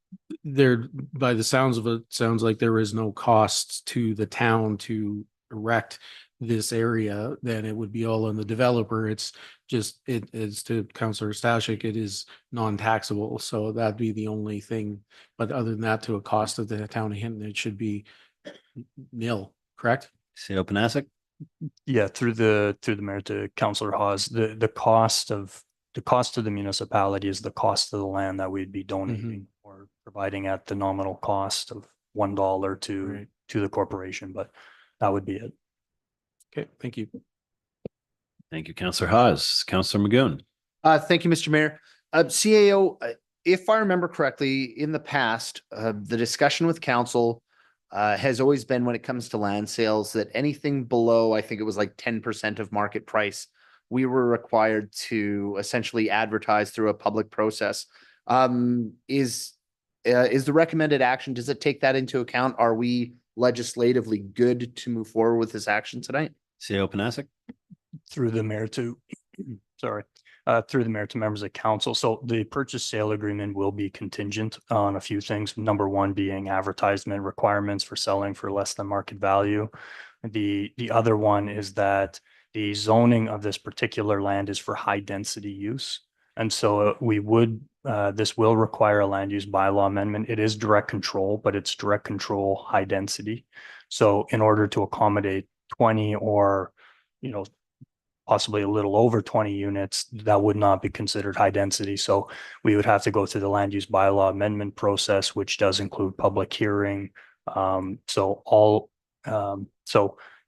there, by the sounds of it, sounds like there is no cost to the town to erect this area, then it would be all on the developer. It's just, it is to Councillor Stashik, it is non-taxable. So that'd be the only thing. But other than that, to a cost of the town of Hinton, it should be nil, correct? CEO Panasic? Yeah, through the mayor to Councillor Hawes, the cost of the municipality is the cost of the land that we'd be donating or providing at the nominal cost of $1 to the corporation, but that would be it. Okay, thank you. Thank you, Councillor Hawes. Councillor Magoon? Thank you, Mr. Mayor. CAO, if I remember correctly, in the past, the discussion with council has always been, when it comes to land sales, that anything below, I think it was like 10% of market price, we were required to essentially advertise through a public process. Is is the recommended action, does it take that into account? Are we legislatively good to move forward with this action tonight? CEO Panasic. Through the mayor to, sorry, through the mayor to members of council. So the purchase sale agreement will be contingent on a few things. Number one being advertisement requirements for selling for less than market value. The other one is that the zoning of this particular land is for high density use. And so we would, this will require a land use bylaw amendment. It is direct control, but it's direct control high density. So in order to accommodate 20 or, possibly a little over 20 units, that would not be considered high density. So we would have to go through the land use bylaw amendment process, which does include public hearing. So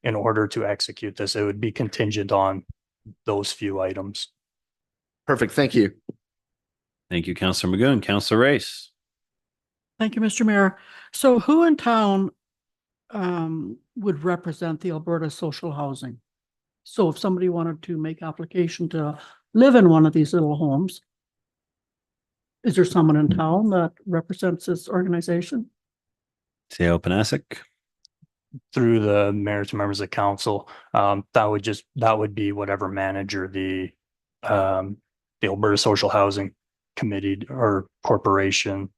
in order to execute this, it would be contingent on those few items. Perfect. Thank you. Thank you, Councillor Magoon. Councillor Race. Thank you, Mr. Mayor. So who in town would represent the Alberta social housing? So if somebody wanted to make application to live in one of these little homes, is there someone in town that represents this organization? CEO Panasic. Through the mayor to members of council, that would be whatever manager the Alberta Social Housing Committee or corporation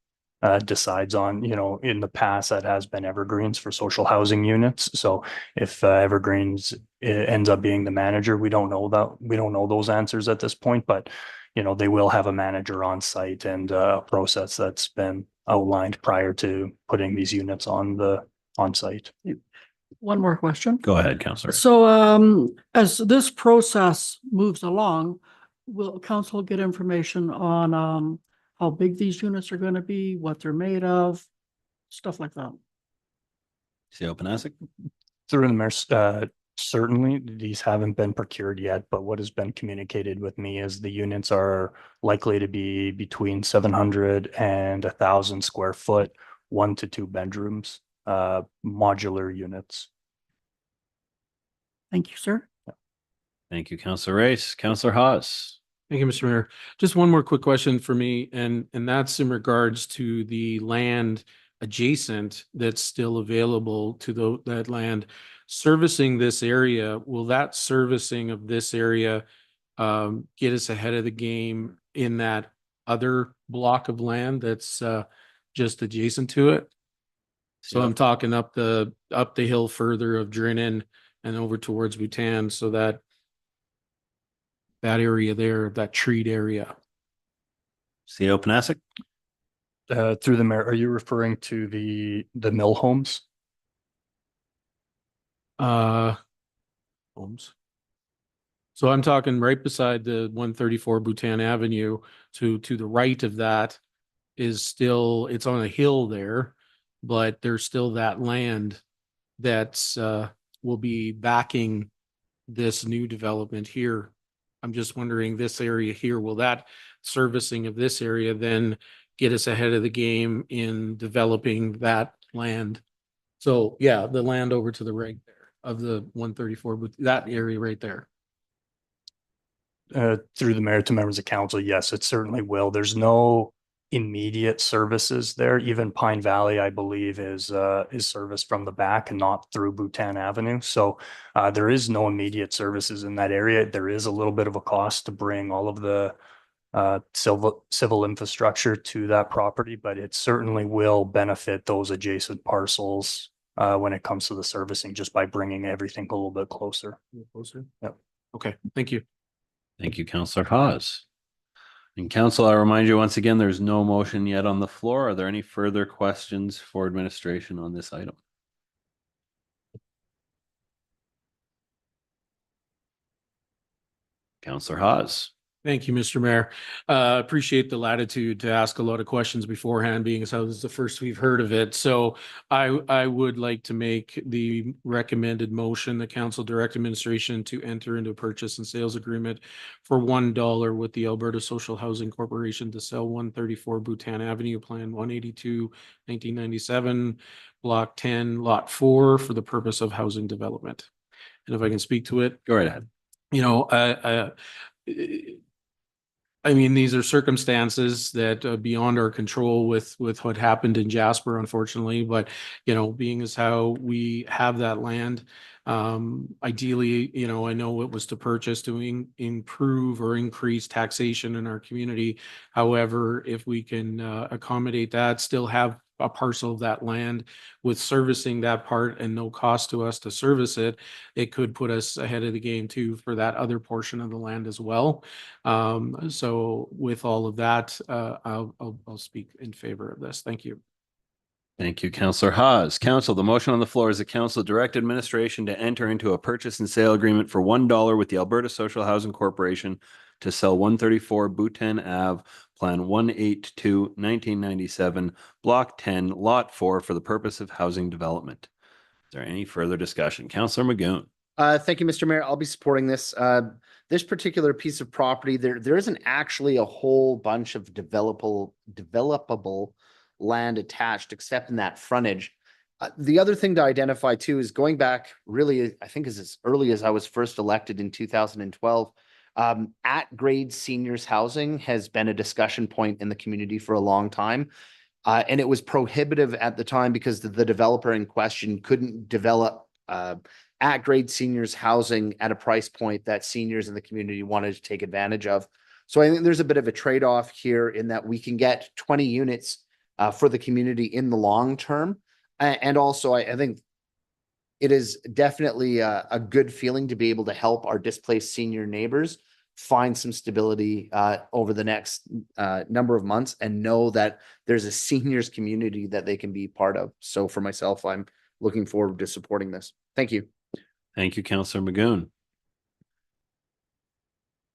decides on. In the past, that has been Evergreens for social housing units. So if Evergreens ends up being the manager, we don't know those answers at this point, but they will have a manager on site and a process that's been outlined prior to putting these units on site. One more question. Go ahead, Councillor. So as this process moves along, will council get information on how big these units are going to be, what they're made of, stuff like that? CEO Panasic. Through the mayor, certainly these haven't been procured yet, but what has been communicated with me is the units are likely to be between 700 and 1,000 square foot, 1 to 2 bedrooms, modular units. Thank you, sir. Thank you, Councillor Race. Councillor Haas. Thank you, Mr. Mayor. Just one more quick question for me, and that's in regards to the land adjacent that's still available to that land. Servicing this area, will that servicing of this area get us ahead of the game in that other block of land that's just adjacent to it? So I'm talking up the hill further of Drinnan and over towards Bhutan, so that area there, that treed area. CEO Panasic. Through the mayor, are you referring to the mill homes? Homes. So I'm talking right beside the 134 Bhutan Avenue. To the right of that is still, it's on a hill there, but there's still that land that's will be backing this new development here. I'm just wondering, this area here, will that servicing of this area then get us ahead of the game in developing that land? So yeah, the land over to the right there of the 134, but that area right there. Through the mayor to members of council, yes, it certainly will. There's no immediate services there. Even Pine Valley, I believe, is serviced from the back and not through Bhutan Avenue. So there is no immediate services in that area. There is a little bit of a cost to bring all of the civil infrastructure to that property, but it certainly will benefit those adjacent parcels when it comes to the servicing, just by bringing everything a little bit closer. Closer? Yep. Okay, thank you. Thank you, Councillor Haas. And council, I remind you once again, there's no motion yet on the floor. Are there any further questions for administration on this item? Councillor Haas. Thank you, Mr. Mayor. Appreciate the latitude to ask a lot of questions beforehand, being as how this is the first we've heard of it. So I would like to make the recommended motion, the council direct administration to enter into a purchase and sales agreement for $1 with the Alberta Social Housing Corporation to sell 134 Bhutan Avenue, Plan 182, 1997, Block 10, Lot 4 for the purpose of housing development. And if I can speak to it. Go right ahead. I mean, these are circumstances that beyond our control with what happened in Jasper, unfortunately, but you know, being as how we have that land, ideally, you know, I know it was to purchase to improve or increase taxation in our community. However, if we can accommodate that, still have a parcel of that land with servicing that part and no cost to us to service it, it could put us ahead of the game too for that other portion of the land as well. So with all of that, I'll speak in favor of this. Thank you. Thank you, Councillor Haas. Council, the motion on the floor is the council direct administration to enter into a purchase and sale agreement for $1 with the Alberta Social Housing Corporation to sell 134 Bhutan Ave, Plan 182, 1997, Block 10, Lot 4 for the purpose of housing development. Is there any further discussion? Councillor Magoon. Thank you, Mr. Mayor. I'll be supporting this. This particular piece of property, there isn't actually a whole bunch of developable land attached except in that frontage. The other thing to identify too is going back really, I think as early as I was first elected in 2012, at grade seniors housing has been a discussion point in the community for a long time. And it was prohibitive at the time because the developer in question couldn't develop at grade seniors housing at a price point that seniors in the community wanted to take advantage of. So I think there's a bit of a trade-off here in that we can get 20 units for the community in the long term. And also I think it is definitely a good feeling to be able to help our displaced senior neighbors find some stability over the next number of months and know that there's a seniors community that they can be part of. So for myself, I'm looking forward to supporting this. Thank you. Thank you, Councillor Magoon.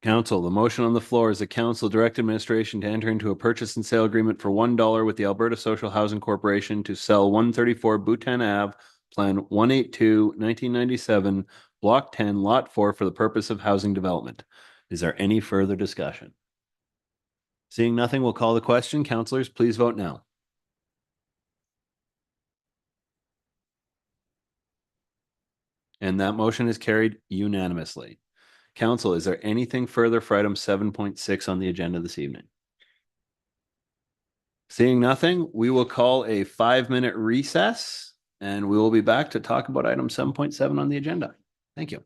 Council, the motion on the floor is the council direct administration to enter into a purchase and sale agreement for $1 with the Alberta Social Housing Corporation to sell 134 Bhutan Ave, Plan 182, 1997, Block 10, Lot 4 for the purpose of housing development. Is there any further discussion? Seeing nothing, we'll call the question. Councillors, please vote now. And that motion is carried unanimously. Council, is there anything further for item 7.6 on the agenda this evening? Seeing nothing, we will call a 5-minute recess and we will be back to talk about item 7.7 on the agenda. Thank you.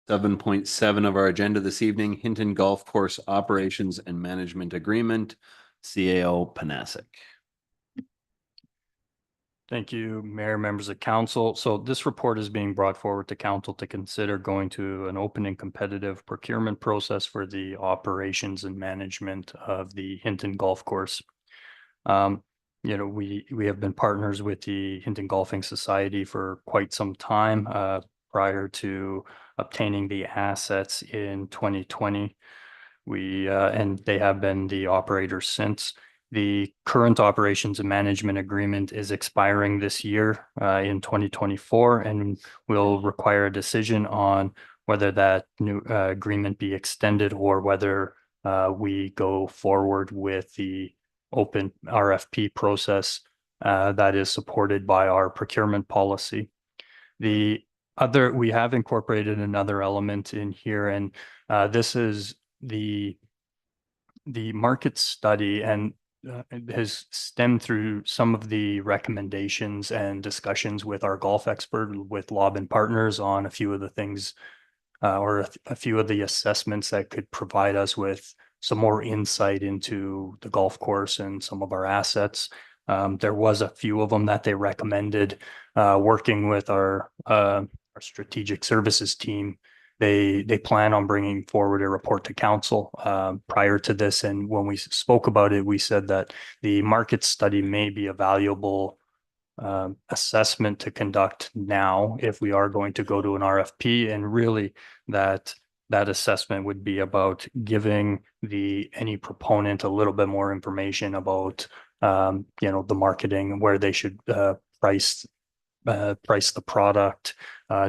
Seven point seven of our agenda this evening, Hinton Golf Course Operations and Management Agreement, CAO Panasic. Thank you, Mayor, members of council. So this report is being brought forward to council to consider going to an open and competitive procurement process for the operations and management of the Hinton Golf Course. You know, we have been partners with the Hinton Golfing Society for quite some time prior to obtaining the assets in 2020. And they have been the operators since. The current operations and management agreement is expiring this year in 2024 and will require a decision on whether that new agreement be extended or whether we go forward with the open RFP process that is supported by our procurement policy. We have incorporated another element in here, and this is the market study, and it has stemmed through some of the recommendations and discussions with our golf expert, with Lobb & Partners, on a few of the things or a few of the assessments that could provide us with some more insight into the golf course and some of our assets. There was a few of them that they recommended. Working with our strategic services team, they plan on bringing forward a report to council prior to this. And when we spoke about it, we said that the market study may be a valuable assessment to conduct now if we are going to go to an RFP, and really that assessment would be about giving any proponent a little bit more information about the marketing and where they should price the product,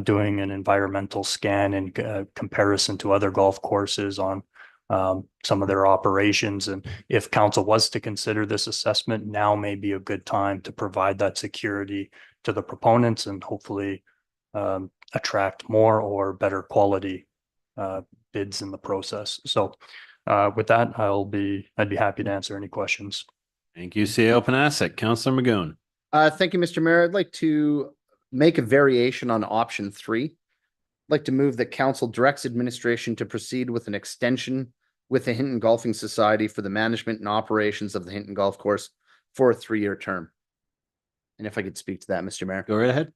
doing an environmental scan in comparison to other golf courses on some of their operations. And if council was to consider this assessment, now may be a good time to provide that security to the proponents and hopefully attract more or better quality bids in the process. So with that, I'd be happy to answer any questions. Thank you, CEO Panasic. Councillor Magoon. Thank you, Mr. Mayor. I'd like to make a variation on option 3. I'd like to move that council directs administration to proceed with an extension with the Hinton Golfing Society for the management and operations of the Hinton Golf Course for a 3-year term. And if I could speak to that, Mr. Mayor. Go right ahead.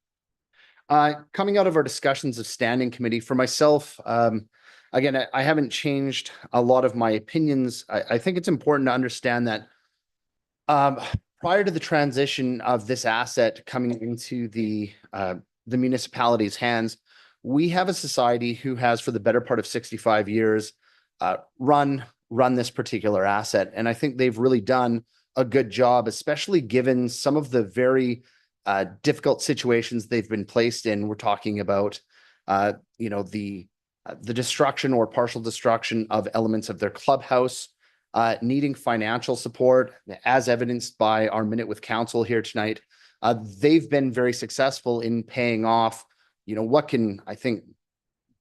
Coming out of our discussions of standing committee, for myself, again, I haven't changed a lot of my opinions. I think it's important to understand that prior to the transition of this asset coming into the municipality's hands, we have a society who has, for the better part of 65 years, run this particular asset. And I think they've really done a good job, especially given some of the very difficult situations they've been placed in. We're talking about, the destruction or partial destruction of elements of their clubhouse, needing financial support, as evidenced by our minute with council here tonight. They've been very successful in paying off, what can, I think,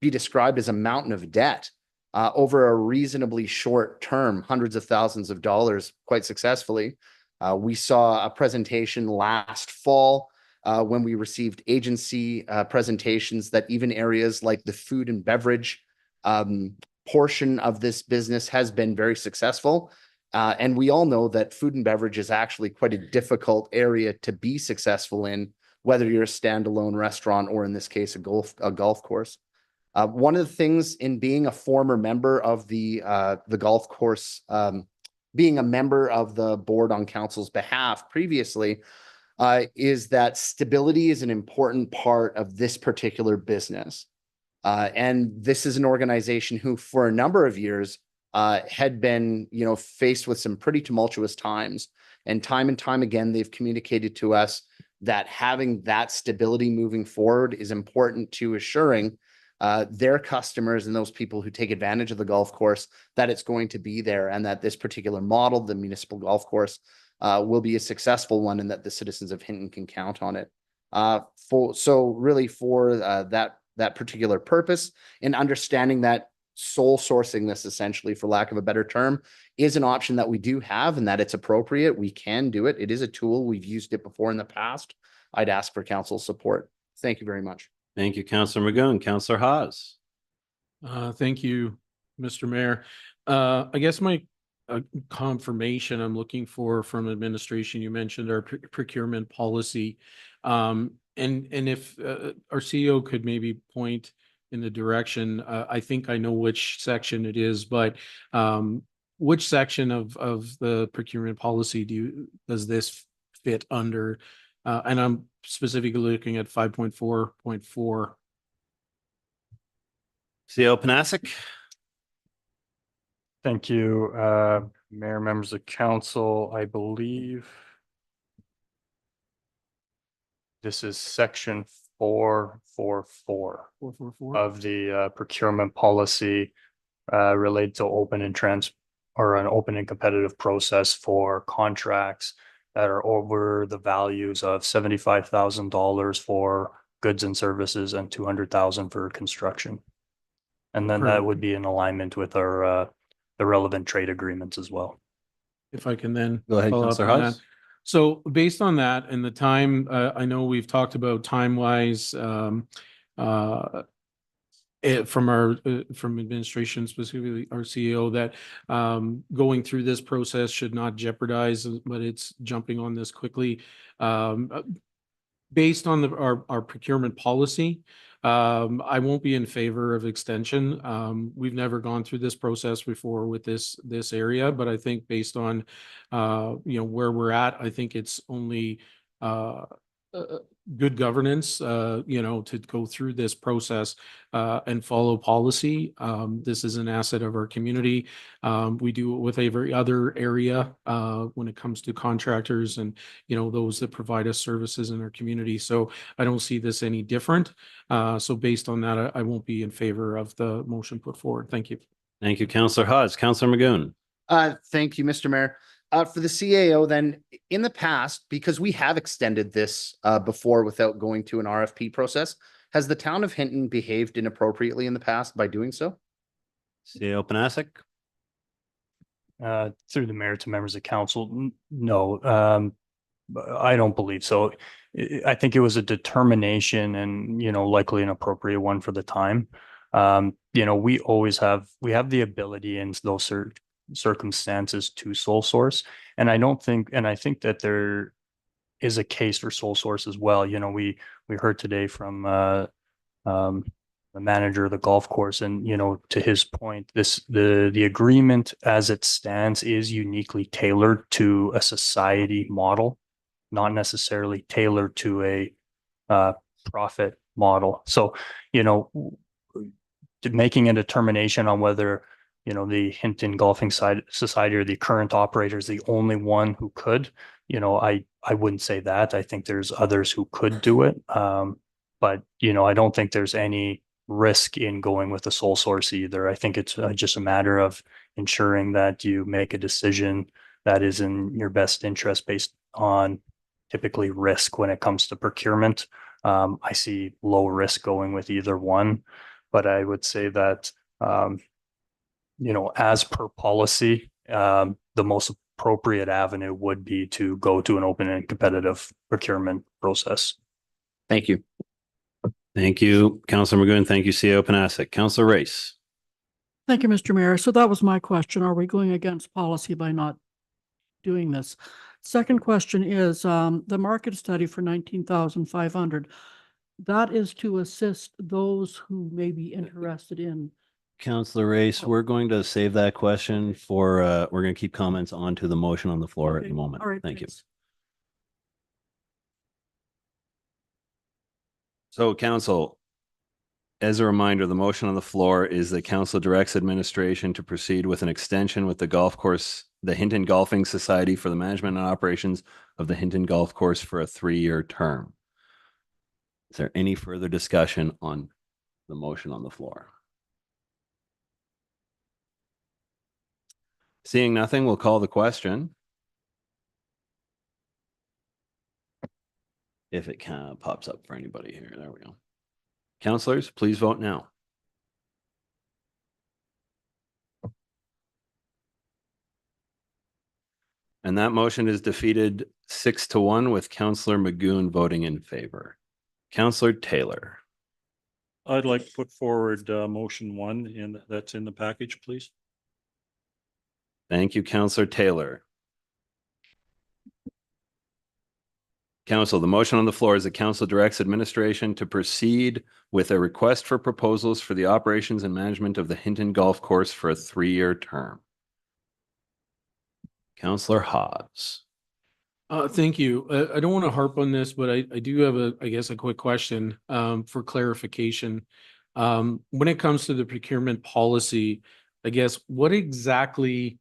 be described as a mountain of debt over a reasonably short term, hundreds of thousands of dollars, quite successfully. We saw a presentation last fall when we received agency presentations that even areas like the food and beverage portion of this business has been very successful. And we all know that food and beverage is actually quite a difficult area to be successful in, whether you're a standalone restaurant or, in this case, a golf course. One of the things in being a former member of the golf course, being a member of the board on council's behalf previously, is that stability is an important part of this particular business. And this is an organization who, for a number of years, had been, faced with some pretty tumultuous times. And time again, they've communicated to us that having that stability moving forward is important to assuring their customers and those people who take advantage of the golf course that it's going to be there, and that this particular model, the municipal golf course, will be a successful one, and that the citizens of Hinton can count on it. For that particular purpose, and understanding that sole sourcing this, essentially, for lack of a better term, is an option that we do have, and that it's appropriate. We can do it. It is a tool. We've used it before in the past. I'd ask for council support. Thank you very much. Thank you, Councillor Magoon. Councillor Haas. Thank you, Mr. Mayor. I guess my confirmation I'm looking for from administration, you mentioned our procurement policy. And if our CEO could maybe point in the direction, I think I know which section it is, but which section of the procurement policy does this fit under? And I'm specifically looking at 5.4.4. CEO Panasic. Thank you, Mayor, members of council. I believe this is section 444 of the procurement policy related to open and an open and competitive process for contracts that are over the values of $75,000 for goods and services and $200,000 for construction. And then that would be in alignment with our the relevant trade agreements as well. If I can then go ahead, Councillor Haas. So based on that and the time, I know we've talked about time-wise from administration, specifically our CEO, that going through this process should not jeopardize, but it's jumping on this quickly. Based on our procurement policy, I won't be in favor of extension. We've never gone through this process before with this area, but I think based on where we're at, I think it's only good governance, to go through this process and follow policy. This is an asset of our community. We do it with every other area when it comes to contractors and, those that provide us services in our community. So I don't see this any different. So based on that, I won't be in favor of the motion put forward. Thank you. Thank you, Councillor Hawes. Councillor Magoon. Thank you, Mr. Mayor. For the CAO, then, in the past, because we have extended this before without going to an RFP process, has the town of Hinton behaved inappropriately in the past by doing so? CAO Panasic. Through the mayor to members of council, no, I don't believe so. I think it was a determination and, likely an appropriate one for the time. We always have the ability in those circumstances to sole source. And I think that there is a case for sole source as well. We heard today from the manager of the golf course, and to his point, the agreement as it stands is uniquely tailored to a society model, not necessarily tailored to a profit model. So making a determination on whether the Hinton Golfing Society or the current operator is the only one who could, I wouldn't say that. I think there's others who could do it. But I don't think there's any risk in going with the sole source either. I think it's just a matter of ensuring that you make a decision that is in your best interest based on typically risk when it comes to procurement. I see low risk going with either one, but I would say that as per policy, the most appropriate avenue would be to go to an open and competitive procurement process. Thank you. Thank you, Councillor Magoon. Thank you, CAO Panasic. Councillor Race. Thank you, Mr. Mayor. So that was my question. Are we going against policy by not doing this? Second question is the market study for 19,500. That is to assist those who may be interested in. Councillor Race, we're going to save that question for, we're going to keep comments onto the motion on the floor at the moment. All right. Thank you. Thanks. So council, as a reminder, the motion on the floor is that council directs administration to proceed with an extension with the golf course, the Hinton Golfing Society, for the management and operations of the Hinton Golf Course for a 3-year term. Is there any further discussion on the motion on the floor? Seeing nothing, we'll call the question. If it kind of pops up for anybody here. There we go. Councillors, please vote now. And that motion is defeated 6-1 with Councillor Magoon voting in favor. Councillor Taylor. I'd like to put forward motion 1 that's in the package, please. Thank you, Councillor Taylor. Council, the motion on the floor is that council directs administration to proceed with a request for proposals for the operations and management of the Hinton Golf Course for a 3-year term. Councillor Hawes. Thank you. I don't want to harp on this, but I do have a quick question for clarification. When it comes to the procurement policy, I guess what exactly,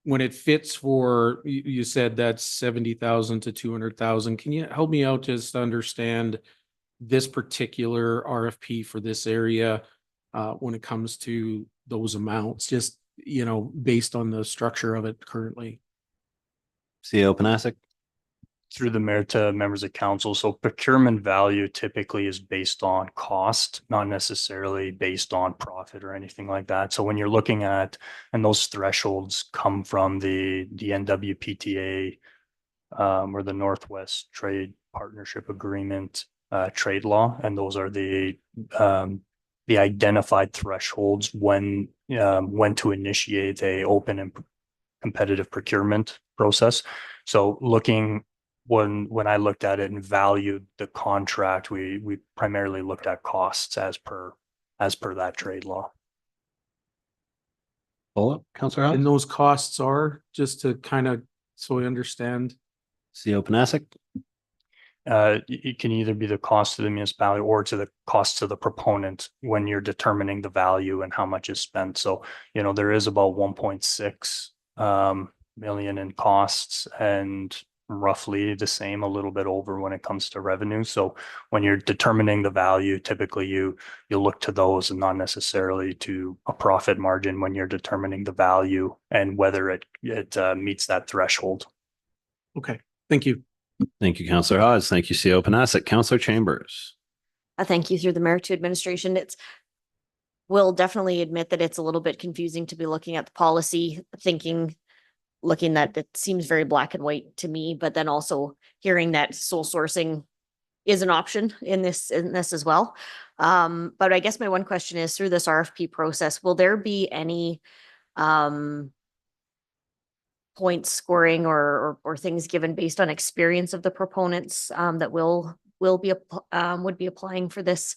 when it fits for, you said that's 70,000 to 200,000. Can you help me out just to understand this particular RFP for this area when it comes to those amounts, just, based on the structure of it currently? CAO Panasic. Through the mayor to members of council. So procurement value typically is based on cost, not necessarily based on profit or anything like that. So when you're looking at, and those thresholds come from the NWPTA or the Northwest Trade Partnership Agreement trade law, and those are the identified thresholds when to initiate a open and competitive procurement process. So when I looked at it and valued the contract, we primarily looked at costs as per that trade law. Follow-up, Councillor Hawes? And those costs are, just to kind of, so I understand. CAO Panasic. it can either be the cost to the municipality or to the cost to the proponent when you're determining the value and how much is spent. So, there is about 1.6 million in costs and roughly the same, a little bit over when it comes to revenue. So when you're determining the value, typically you look to those and not necessarily to a profit margin when you're determining the value and whether it meets that threshold. Okay, thank you. Thank you, Councillor Hawes. Thank you, CEO Panasic. Councillor Chambers. Thank you through the mayor to administration. We'll definitely admit that it's a little bit confusing to be looking at the policy, looking that it seems very black and white to me, but then also hearing that sole sourcing is an option in this as well. But I guess my one question is, through this RFP process, will there be any point scoring or things given based on experience of the proponents that would be applying for this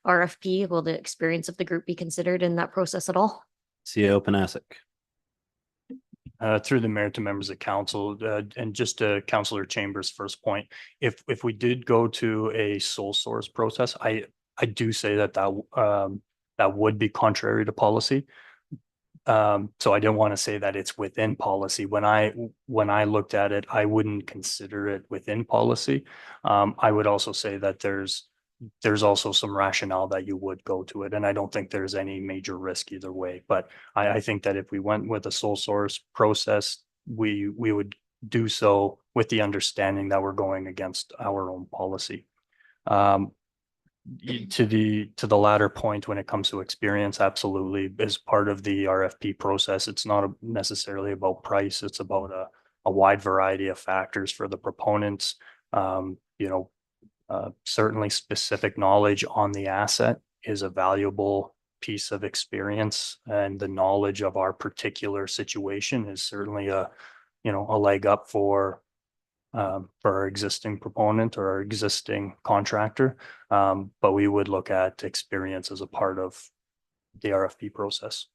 RFP? Will the experience of the group be considered in that process at all? CEO Panasic. Through the mayor to members of council, and just to Councillor Chambers' first point, if we did go to a sole source process, I do say that would be contrary to policy. So I didn't want to say that it's within policy. When I looked at it, I wouldn't consider it within policy. I would also say that there's also some rationale that you would go to it. And I don't think there's any major risk either way. But I think that if we went with a sole source process, we would do so with the understanding that we're going against our own policy. To the latter point, when it comes to experience, absolutely, as part of the RFP process, it's not necessarily about price. It's about a wide variety of factors for the proponents. Certainly specific knowledge on the asset is a valuable piece of experience, and the knowledge of our particular situation is certainly a leg up for our existing proponent or our existing contractor. But we would look at experience as a part of the RFP process.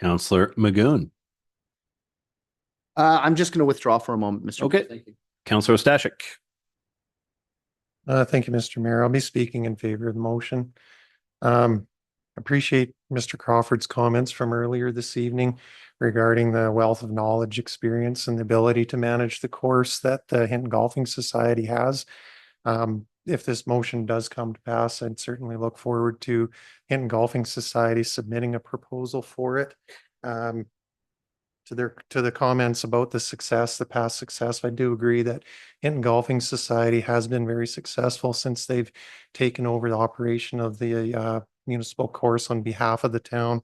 Councillor Magoon. I'm just going to withdraw for a moment, Mr. Okay. Mayor. Thank you. Councillor Stashik. Thank you, Mr. Mayor. I'll be speaking in favor of the motion. Appreciate Mr. Crawford's comments from earlier this evening regarding the wealth of knowledge, experience, and the ability to manage the course that the Hinton Golfing Society has. If this motion does come to pass, I'd certainly look forward to Hinton Golfing Society submitting a proposal for it. To the comments about the past success, I do agree that Hinton Golfing Society has been very successful since they've taken over the operation of the municipal course on behalf of the town.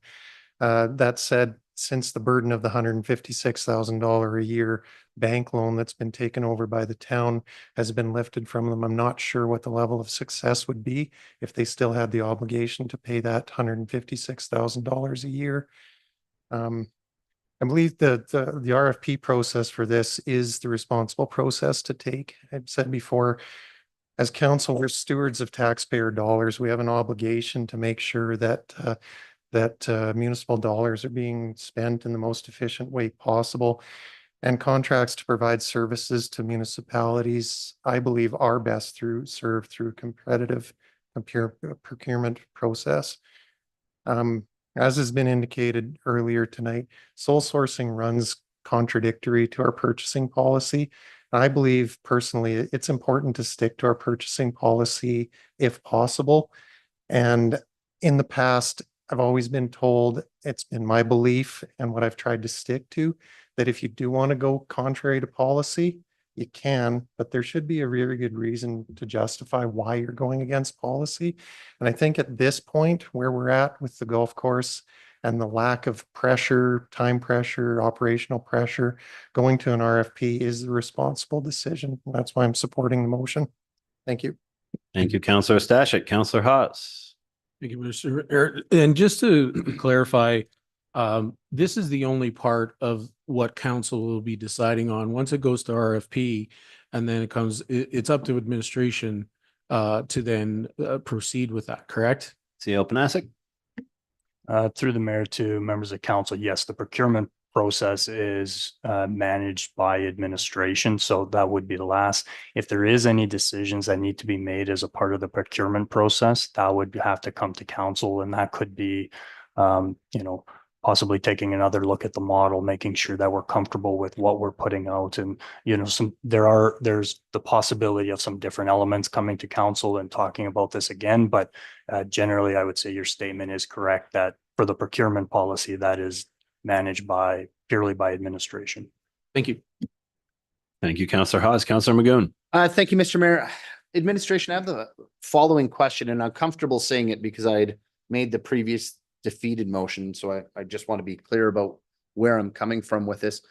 That said, since the burden of the $156,000 a year bank loan that's been taken over by the town has been lifted from them, I'm not sure what the level of success would be if they still had the obligation to pay that $156,000 a year. I believe that the RFP process for this is the responsible process to take. I've said before, as council, we're stewards of taxpayer dollars. We have an obligation to make sure that municipal dollars are being spent in the most efficient way possible. And contracts to provide services to municipalities, I believe, are best served through competitive procurement process. As has been indicated earlier tonight, sole sourcing runs contradictory to our purchasing policy. I believe personally, it's important to stick to our purchasing policy if possible. And in the past, I've always been told, it's been my belief and what I've tried to stick to, that if you do want to go contrary to policy, you can, but there should be a really good reason to justify why you're going against policy. And I think at this point where we're at with the golf course and the lack of pressure, time pressure, operational pressure, going to an RFP is the responsible decision. And that's why I'm supporting the motion. Thank you. Thank you, Councillor Stashik. Councillor Hawes. Thank you, Mr. Mayor. And just to clarify, this is the only part of what council will be deciding on. Once it goes to RFP and then it's up to administration to then proceed with that, correct? CEO Panasic. Through the mayor to members of council, yes, the procurement process is managed by administration. So that would be the last. If there is any decisions that need to be made as a part of the procurement process, that would have to come to council, and that could be, possibly taking another look at the model, making sure that we're comfortable with what we're putting out. And, there's the possibility of some different elements coming to council and talking about this again. But generally, I would say your statement is correct that for the procurement policy, that is managed purely by administration. Thank you. Thank you, Councillor Hawes. Councillor Magoon. Thank you, Mr. Mayor. Administration, I have the following question, and I'm comfortable saying it because I'd made the previous defeated motion. So I just want to be clear about where I'm coming from with this.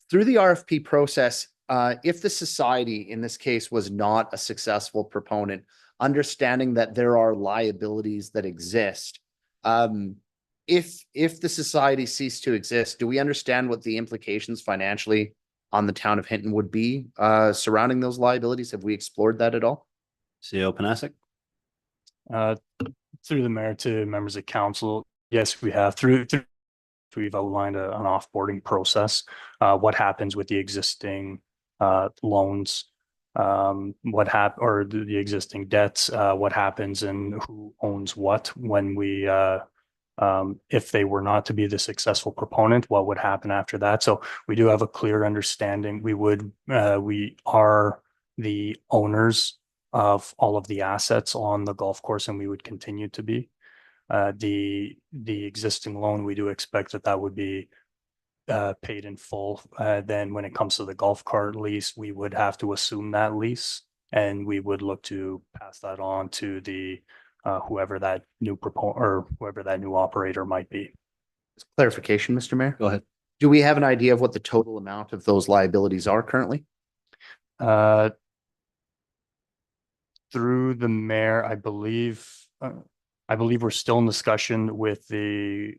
Through the RFP process, if the society in this case was not a successful proponent, understanding that there are liabilities that exist, if the society ceased to exist, do we understand what the implications financially on the town of Hinton would be surrounding those liabilities? Have we explored that at all? CEO Panasic. Through the mayor to members of council, yes, we have. We've outlined an offboarding process. What happens with the existing loans? Or the existing debts? What happens and who owns what when we if they were not to be the successful proponent, what would happen after that? So we do have a clear understanding. We are the owners of all of the assets on the golf course, and we would continue to be. The existing loan, we do expect that would be paid in full. Then when it comes to the golf cart lease, we would have to assume that lease, and we would look to pass that on to the whoever that new whoever that new operator might be. Clarification, Mr. Mayor. Go ahead. Do we have an idea of what the total amount of those liabilities are currently? Through the mayor, I believe we're still in discussion with the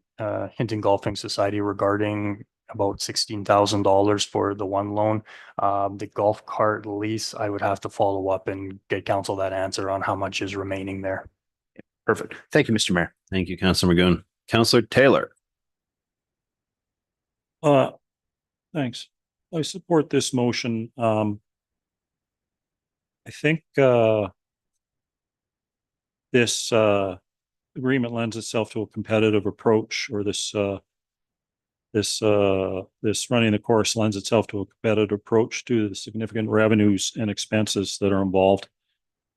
Hinton Golfing Society regarding about $16,000 for the one loan. The golf cart lease, I would have to follow up and get council that answer on how much is remaining there. Perfect. Thank you, Mr. Mayor. Thank you, Councillor Magoon. Councillor Taylor. Thanks. I support this motion. I think this agreement lends itself to a competitive approach, or this running the course lends itself to a competitive approach due to the significant revenues and expenses that are involved,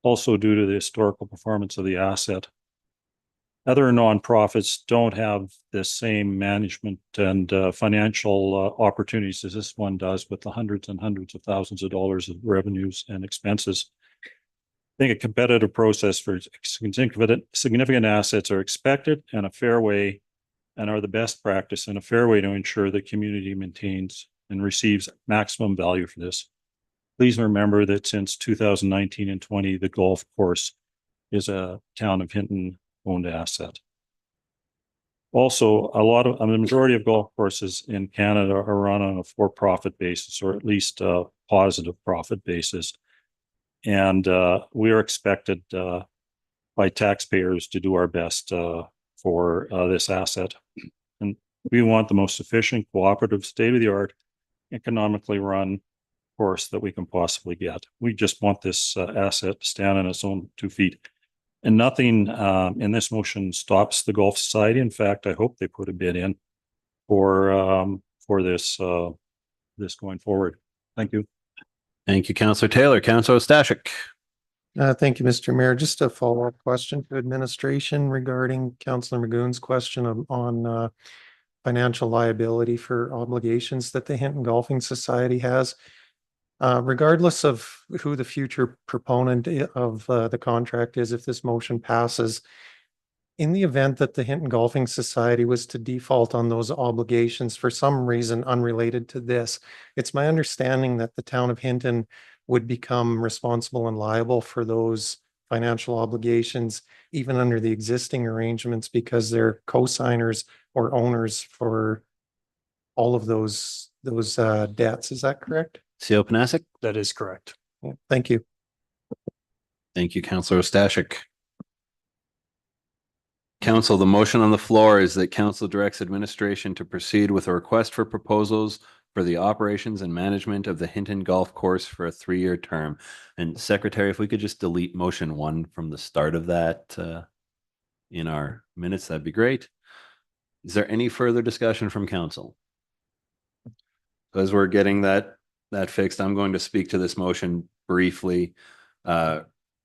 also due to the historical performance of the asset. Other nonprofits don't have the same management and financial opportunities as this one does, with the hundreds and hundreds of thousands of dollars of revenues and expenses. I think a competitive process for significant assets are expected, and a fair way, and are the best practice, and a fair way to ensure the community maintains and receives maximum value for this. Please remember that since 2019 and 20, the golf course is a town of Hinton owned asset. Also, the majority of golf courses in Canada are run on a for-profit basis, or at least a positive profit basis. And we are expected by taxpayers to do our best for this asset. And we want the most efficient, cooperative, state-of-the-art, economically run course that we can possibly get. We just want this asset to stand on its own 2 feet. And nothing in this motion stops the Golf Society. In fact, I hope they put a bid in for this going forward. Thank you. Thank you, Councillor Taylor. Councillor Stashik. Thank you, Mr. Mayor. Just a follow-up question to administration regarding Councillor Magoon's question on financial liability for obligations that the Hinton Golfing Society has. Regardless of who the future proponent of the contract is, if this motion passes, in the event that the Hinton Golfing Society was to default on those obligations for some reason unrelated to this, it's my understanding that the town of Hinton would become responsible and liable for those financial obligations, even under the existing arrangements, because they're co-signers or owners for all of those debts. Is that correct? CEO Panasic. That is correct. Yeah, thank you. Thank you, Councillor Stashik. Council, the motion on the floor is that council directs administration to proceed with a request for proposals for the operations and management of the Hinton Golf Course for a 3-year term. And Secretary, if we could just delete motion 1 from the start of that in our minutes, that'd be great. Is there any further discussion from council? As we're getting that fixed, I'm going to speak to this motion briefly.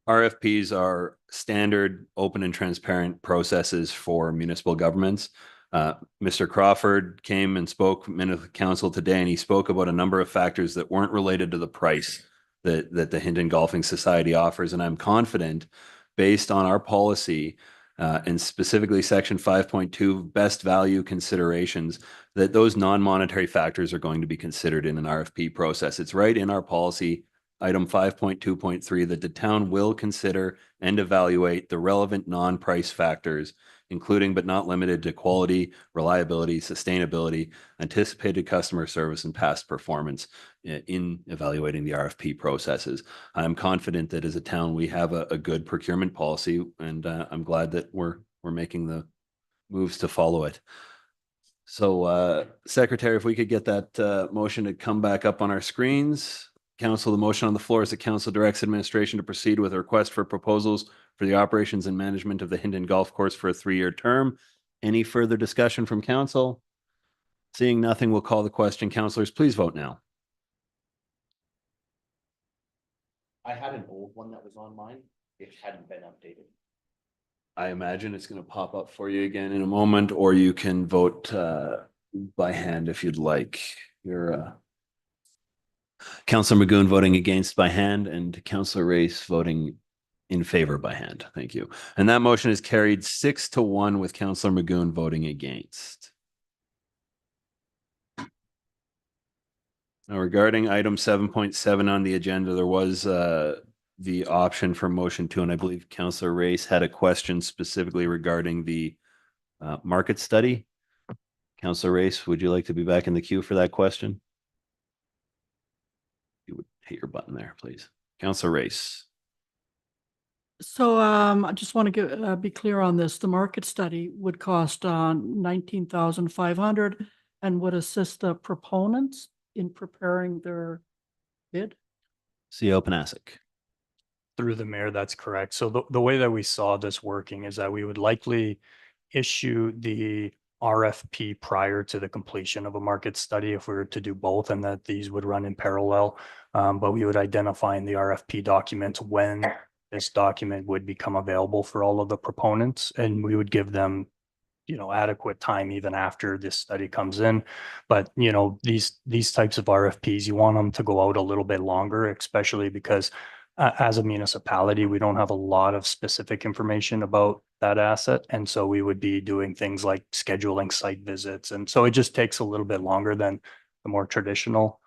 RFPs are standard, open and transparent processes for municipal governments. Mr. Crawford came and spoke with council today, and he spoke about a number of factors that weren't related to the price that the Hinton Golfing Society offers. And I'm confident, based on our policy, and specifically section 5.2 best value considerations, that those non-monetary factors are going to be considered in an RFP process. It's right in our policy, item 5.2.3, that the town will consider and evaluate the relevant non-price factors, including but not limited to quality, reliability, sustainability, anticipated customer service, and past performance in evaluating the RFP processes. I'm confident that as a town, we have a good procurement policy, and I'm glad that we're making the moves to follow it. So, Secretary, if we could get that motion to come back up on our screens. Council, the motion on the floor is that council directs administration to proceed with a request for proposals for the operations and management of the Hinton Golf Course for a 3-year term. Any further discussion from council? Seeing nothing, we'll call the question. Councilors, please vote now. I had an old one that was on mine. It hadn't been updated. I imagine it's going to pop up for you again in a moment, or you can vote by hand if you'd like. Your Councillor Magoon voting against by hand, and Councillor Race voting in favor by hand. Thank you. And that motion is carried 6-1 with Councillor Magoon voting against. Now, regarding item 7.7 on the agenda, there was the option for motion 2, and I believe Councillor Race had a question specifically regarding the market study. Councillor Race, would you like to be back in the queue for that question? You would hit your button there, please. Councillor Race. So I just want to be clear on this. The market study would cost 19,500 and would assist the proponents in preparing their bid. CEO Panasic. Through the mayor, that's correct. So the way that we saw this working is that we would likely issue the RFP prior to the completion of a market study if we were to do both, and that these would run in parallel. But we would identify in the RFP document when this document would become available for all of the proponents, and we would give them, adequate time even after this study comes in. But, these types of RFPs, you want them to go out a little bit longer, especially because as a municipality, we don't have a lot of specific information about that asset. And so we would be doing things like scheduling site visits. And so it just takes a little bit longer than the more traditional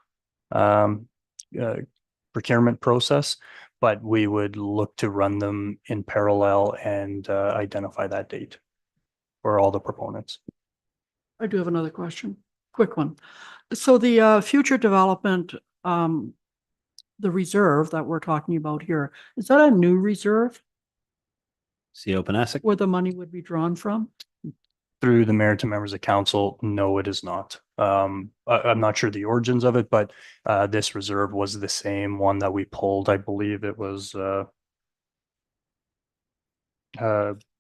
procurement process. But we would look to run them in parallel and identify that date for all the proponents. I do have another question, quick one. So the future development, the reserve that we're talking about here, is that a new reserve CEO Panasic. where the money would be drawn from? Through the mayor to members of council, no, it is not. I'm not sure the origins of it, but this reserve was the same one that we pulled. I believe it was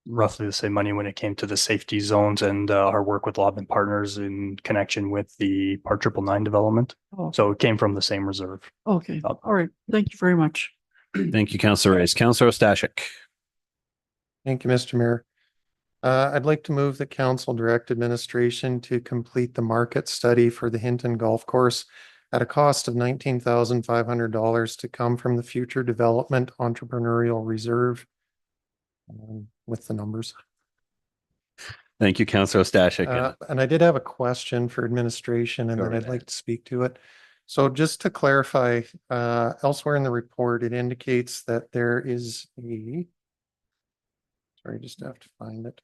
roughly the same money when it came to the safety zones and our work with Lobbin Partners in connection with the Part 999 development. Oh. So it came from the same reserve. Okay, all right. Thank you very much. Thank you, Councillor Race. Councillor Ostashik. Thank you, Mr. Mayor. I'd like to move that council direct administration to complete the market study for the Hinton Golf Course at a cost of $19,500 to come from the Future Development Entrepreneurial Reserve. With the numbers. Thank you, Councillor Ostashik. And I did have a question for administration, and Go then right I'd like to speak to it. So just to clarify, elsewhere in the report, it indicates that there is sorry, just have to find it.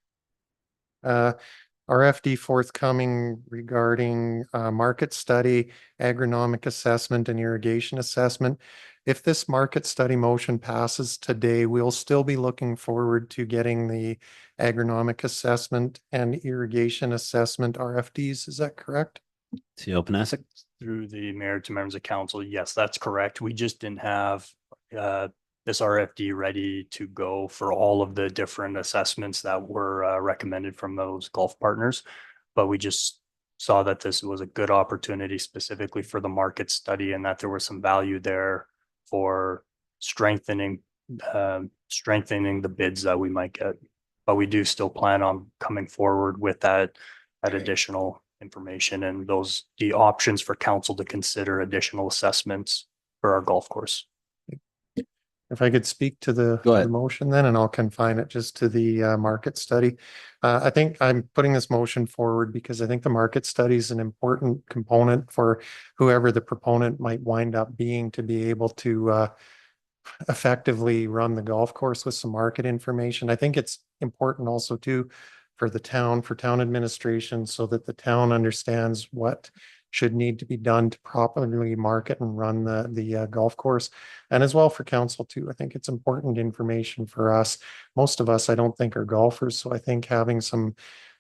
RFD forthcoming regarding market study, agronomic assessment, and irrigation assessment. if this market study motion passes today, we'll still be looking forward to getting the agronomic assessment and irrigation assessment RFDs. Is that correct? CEO Panasic. Through the mayor to members of council, yes, that's correct. We just didn't have this RFD ready to go for all of the different assessments that were recommended from those golf partners. But we just saw that this was a good opportunity specifically for the market study and that there was some value there for strengthening the bids that we might get. But we do still plan on coming forward with that additional information and the options for council to consider additional assessments for our golf course. If I could speak to the Go ahead. motion then, and I'll confine it just to the market study. I think I'm putting this motion forward because I think the market study is an important component for whoever the proponent might wind up being to be able to effectively run the golf course with some market information. I think it's important also too for town administration, so that the town understands what should need to be done to properly market and run the golf course. And as well for council too. I think it's important information for us. Most of us, I don't think, are golfers. So I think having some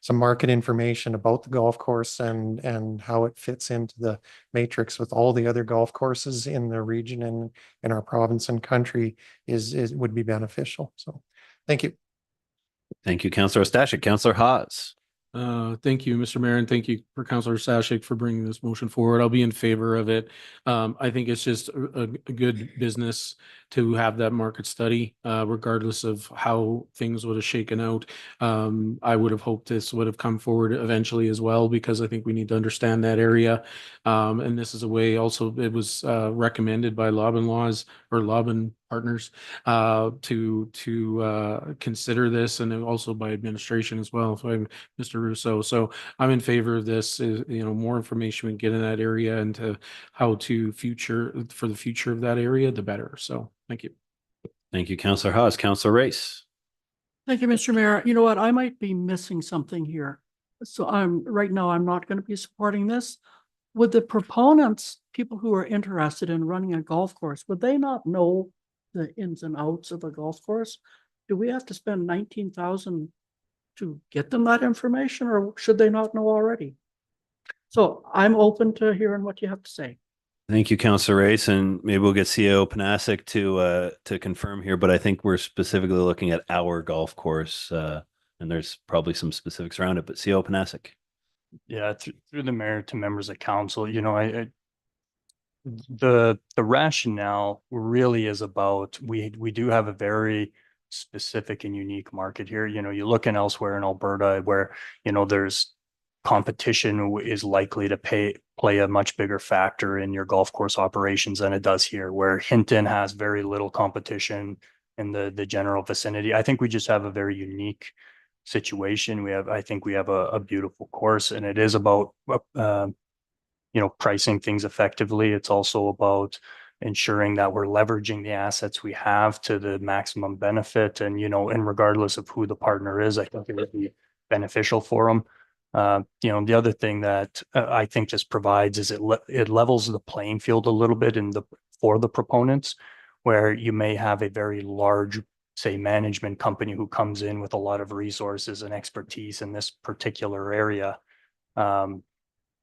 market information about the golf course and how it fits into the matrix with all the other golf courses in the region and in our province and country would be beneficial. So thank you. Thank you, Councillor Stashik. Councillor Haas. Thank you, Mr. Mayor, and thank you for Councillor Stashik for bringing this motion forward. I'll be in favor of it. I think it's just a good business to have that market study, regardless of how things would have shaken out. I would have hoped this would have come forward eventually as well, because I think we need to understand that area. And this is a way also, it was recommended by Lobbin Laws or Lobbin Partners to consider this, and then also by administration as well. So I'm Mr. Russo. So I'm in favor of this. More information we can get in that area and to how to for the future of that area, the better. So thank you. Thank you, Councillor Haas. Councillor Race. Thank you, Mr. Mayor. You know what? I might be missing something here. So right now, I'm not going to be supporting this. Would the proponents, people who are interested in running a golf course, would they not know the ins and outs of a golf course? Do we have to spend 19,000 to get them that information, or should they not know already? So I'm open to hearing what you have to say. Thank you, Councillor Race, and maybe we'll get CEO Panasic to confirm here, but I think we're specifically looking at our golf course, and there's probably some specifics around it, but CEO Panasic. Yeah, through the mayor to members of council, the rationale really is about, we do have a very specific and unique market here. You're looking elsewhere in Alberta where, there's competition is likely to play a much bigger factor in your golf course operations than it does here, where Hinton has very little competition in the general vicinity. I think we just have a very unique situation. I think we have a beautiful course, and it is about pricing things effectively. It's also about ensuring that we're leveraging the assets we have to the maximum benefit. And, and regardless of who the partner is, I think it would be beneficial for them. The other thing that I think this provides is it levels the playing field a little bit for the proponents, where you may have a very large, say, management company who comes in with a lot of resources and expertise in this particular area,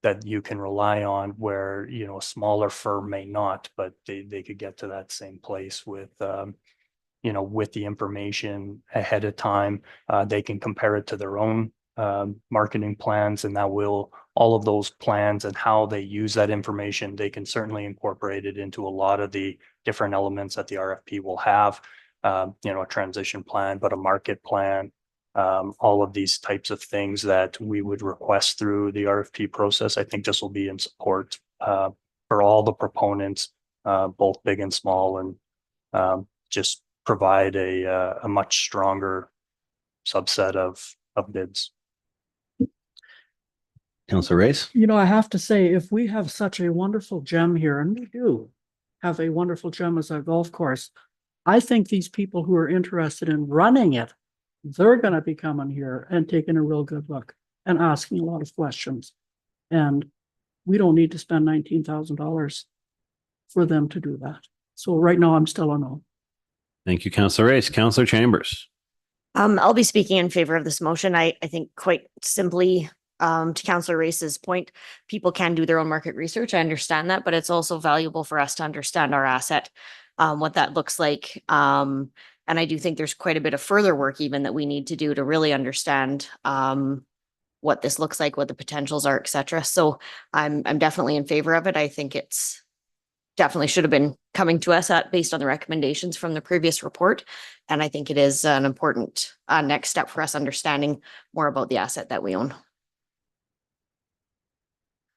that you can rely on, where, a smaller firm may not, but they could get to that same place with, with the information ahead of time. They can compare it to their own marketing plans, and all of those plans and how they use that information, they can certainly incorporate it into a lot of the different elements that the RFP will have. A transition plan, but a market plan, all of these types of things that we would request through the RFP process. I think this will be in support for all the proponents, both big and small, and just provide a much stronger subset of bids. Councillor Race. I have to say, if we have such a wonderful gem here, and we do have a wonderful gem as a golf course, I think these people who are interested in running it, they're going to be coming here and taking a real good look and asking a lot of questions. And we don't need to spend $19,000 for them to do that. So right now I'm still a no. Thank you, Councillor Race. Councillor Chambers. I'll be speaking in favor of this motion. I think quite simply, to Councillor Race's point, people can do their own market research. I understand that, but it's also valuable for us to understand our asset, what that looks like. And I do think there's quite a bit of further work even that we need to do to really understand what this looks like, what the potentials are, et cetera. So I'm definitely in favor of it. I think it's definitely should have been coming to us based on the recommendations from the previous report. And I think it is an important next step for us understanding more about the asset that we own.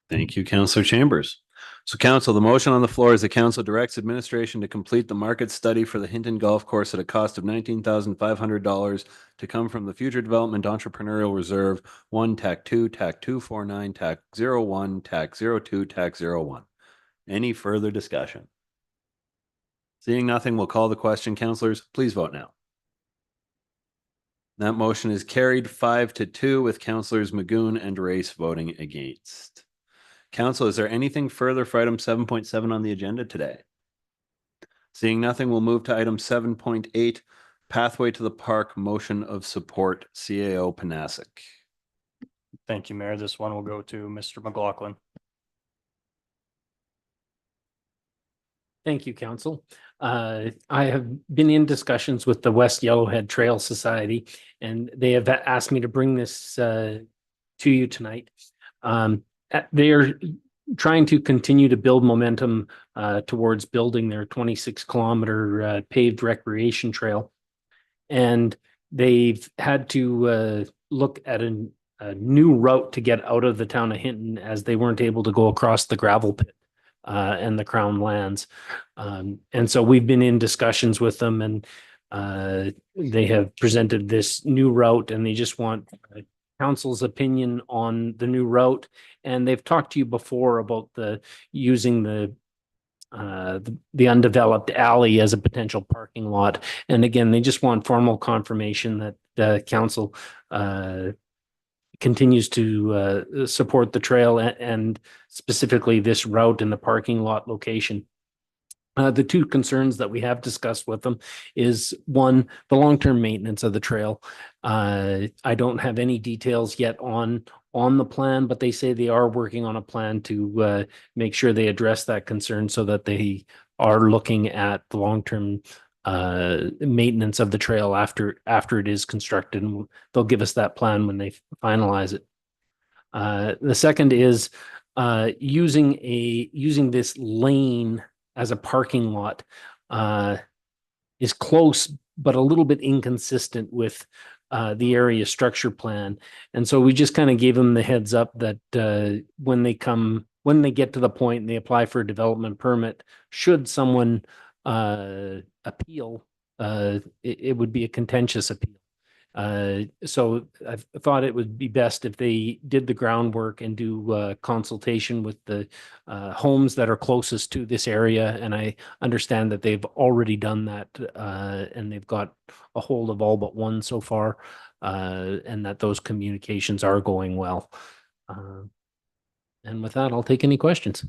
Thank you, Councillor Chambers. So council, the motion on the floor is the council directs administration to complete the market study for the Hinton Golf Course at a cost of $19,500 to come from the Future Development Entrepreneurial Reserve 1 TAC 2 TAC 249 TAC 01 TAC 02 TAC 01. Any further discussion? Seeing nothing, we'll call the question. Councillors, please vote now. That motion is carried 5-2 with Councillors Magoon and Race voting against. Council, is there anything further for item 7.7 on the agenda today? Seeing nothing, we'll move to item 7.8, Pathway to the Park Motion of Support, CAO Panasic. Thank you, Mayor. This one will go to Mr. McLaughlin. Thank you, Council. I have been in discussions with the West Yellowhead Trail Society, and they have asked me to bring this to you tonight. They are trying to continue to build momentum towards building their 26-kilometer paved recreation trail. And they've had to look at a new route to get out of the town of Hinton, as they weren't able to go across the gravel pit and the Crown lands. And so we've been in discussions with them, and they have presented this new route, and they just want council's opinion on the new route. And they've talked to you before about using the undeveloped alley as a potential parking lot. And again, they just want formal confirmation that the council continues to support the trail and specifically this route and the parking lot location. The two concerns that we have discussed with them is, one, the long-term maintenance of the trail. I don't have any details yet on the plan, but they say they are working on a plan to make sure they address that concern, so that they are looking at the long-term maintenance of the trail after it is constructed, and they'll give us that plan when they finalize it. The second is using this lane as a parking lot is close, but a little bit inconsistent with the area structure plan. And so we just kind of gave them the heads up that when they get to the point and they apply for a development permit, should someone appeal, it would be a contentious appeal. So I thought it would be best if they did the groundwork and do consultation with the homes that are closest to this area. And I understand that they've already done that, and they've got a hold of all but one so far, and that those communications are going well. And with that, I'll take any questions.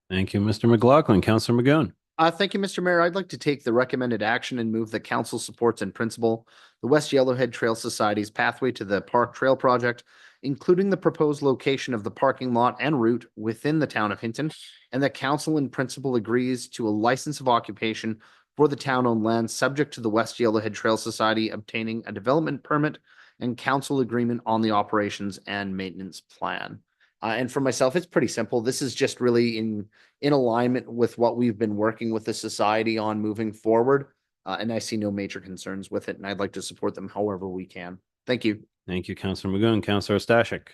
Thank you, Mr. McLaughlin. Councillor Magoon. Thank you, Mr. Mayor. I'd like to take the recommended action and move that council supports in principle the West Yellowhead Trail Society's Pathway to the Park Trail project, including the proposed location of the parking lot and route within the town of Hinton, and that council in principle agrees to a license of occupation for the town-owned land, subject to the West Yellowhead Trail Society obtaining a development permit and council agreement on the operations and maintenance plan. And for myself, it's pretty simple. This is just really in alignment with what we've been working with the society on moving forward. And I see no major concerns with it, and I'd like to support them however we can. Thank you. Thank you, Councillor Magoon. Councillor Stashik.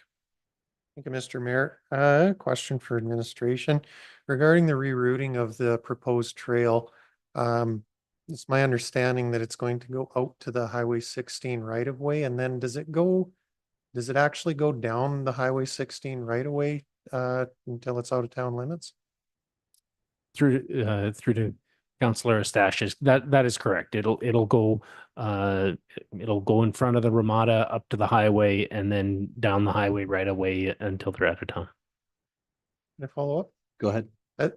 Thank you, Mr. Mayor. Question for administration regarding the rerouting of the proposed trail. It's my understanding that it's going to go out to the Highway 16 right of way, and then does it actually go down the Highway 16 right away until it's out of town limits? Through to Councillor Stashik, that is correct. It'll go in front of the Ramada up to the highway and then down the highway right away until they're out of town. Can I follow up? Go ahead.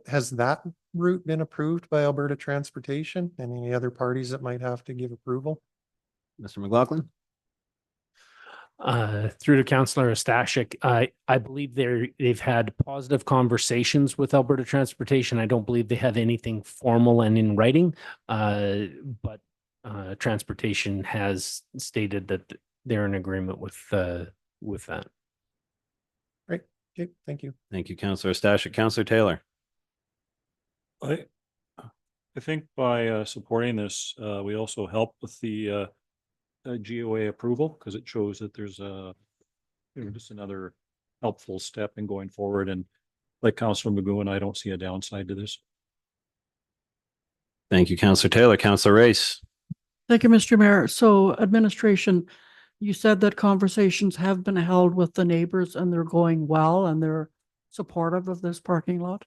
Has that route been approved by Alberta Transportation? Any other parties that might have to give approval? Mr. McLaughlin? Through to Councillor Stashik, I believe they've had positive conversations with Alberta Transportation. I don't believe they have anything formal and in writing. But Transportation has stated that they're in agreement with that. Right. Okay, thank you. Thank you, Councillor Stashik. Councillor Taylor? I think by supporting this, we also help with the GOA approval because it shows that there's just another helpful step in going forward. And like Councillor Magoo, I don't see a downside to this. Thank you, Councillor Taylor. Councillor Race? Thank you, Mr. Mayor. So administration, you said that conversations have been held with the neighbors and they're going well and they're supportive of this parking lot?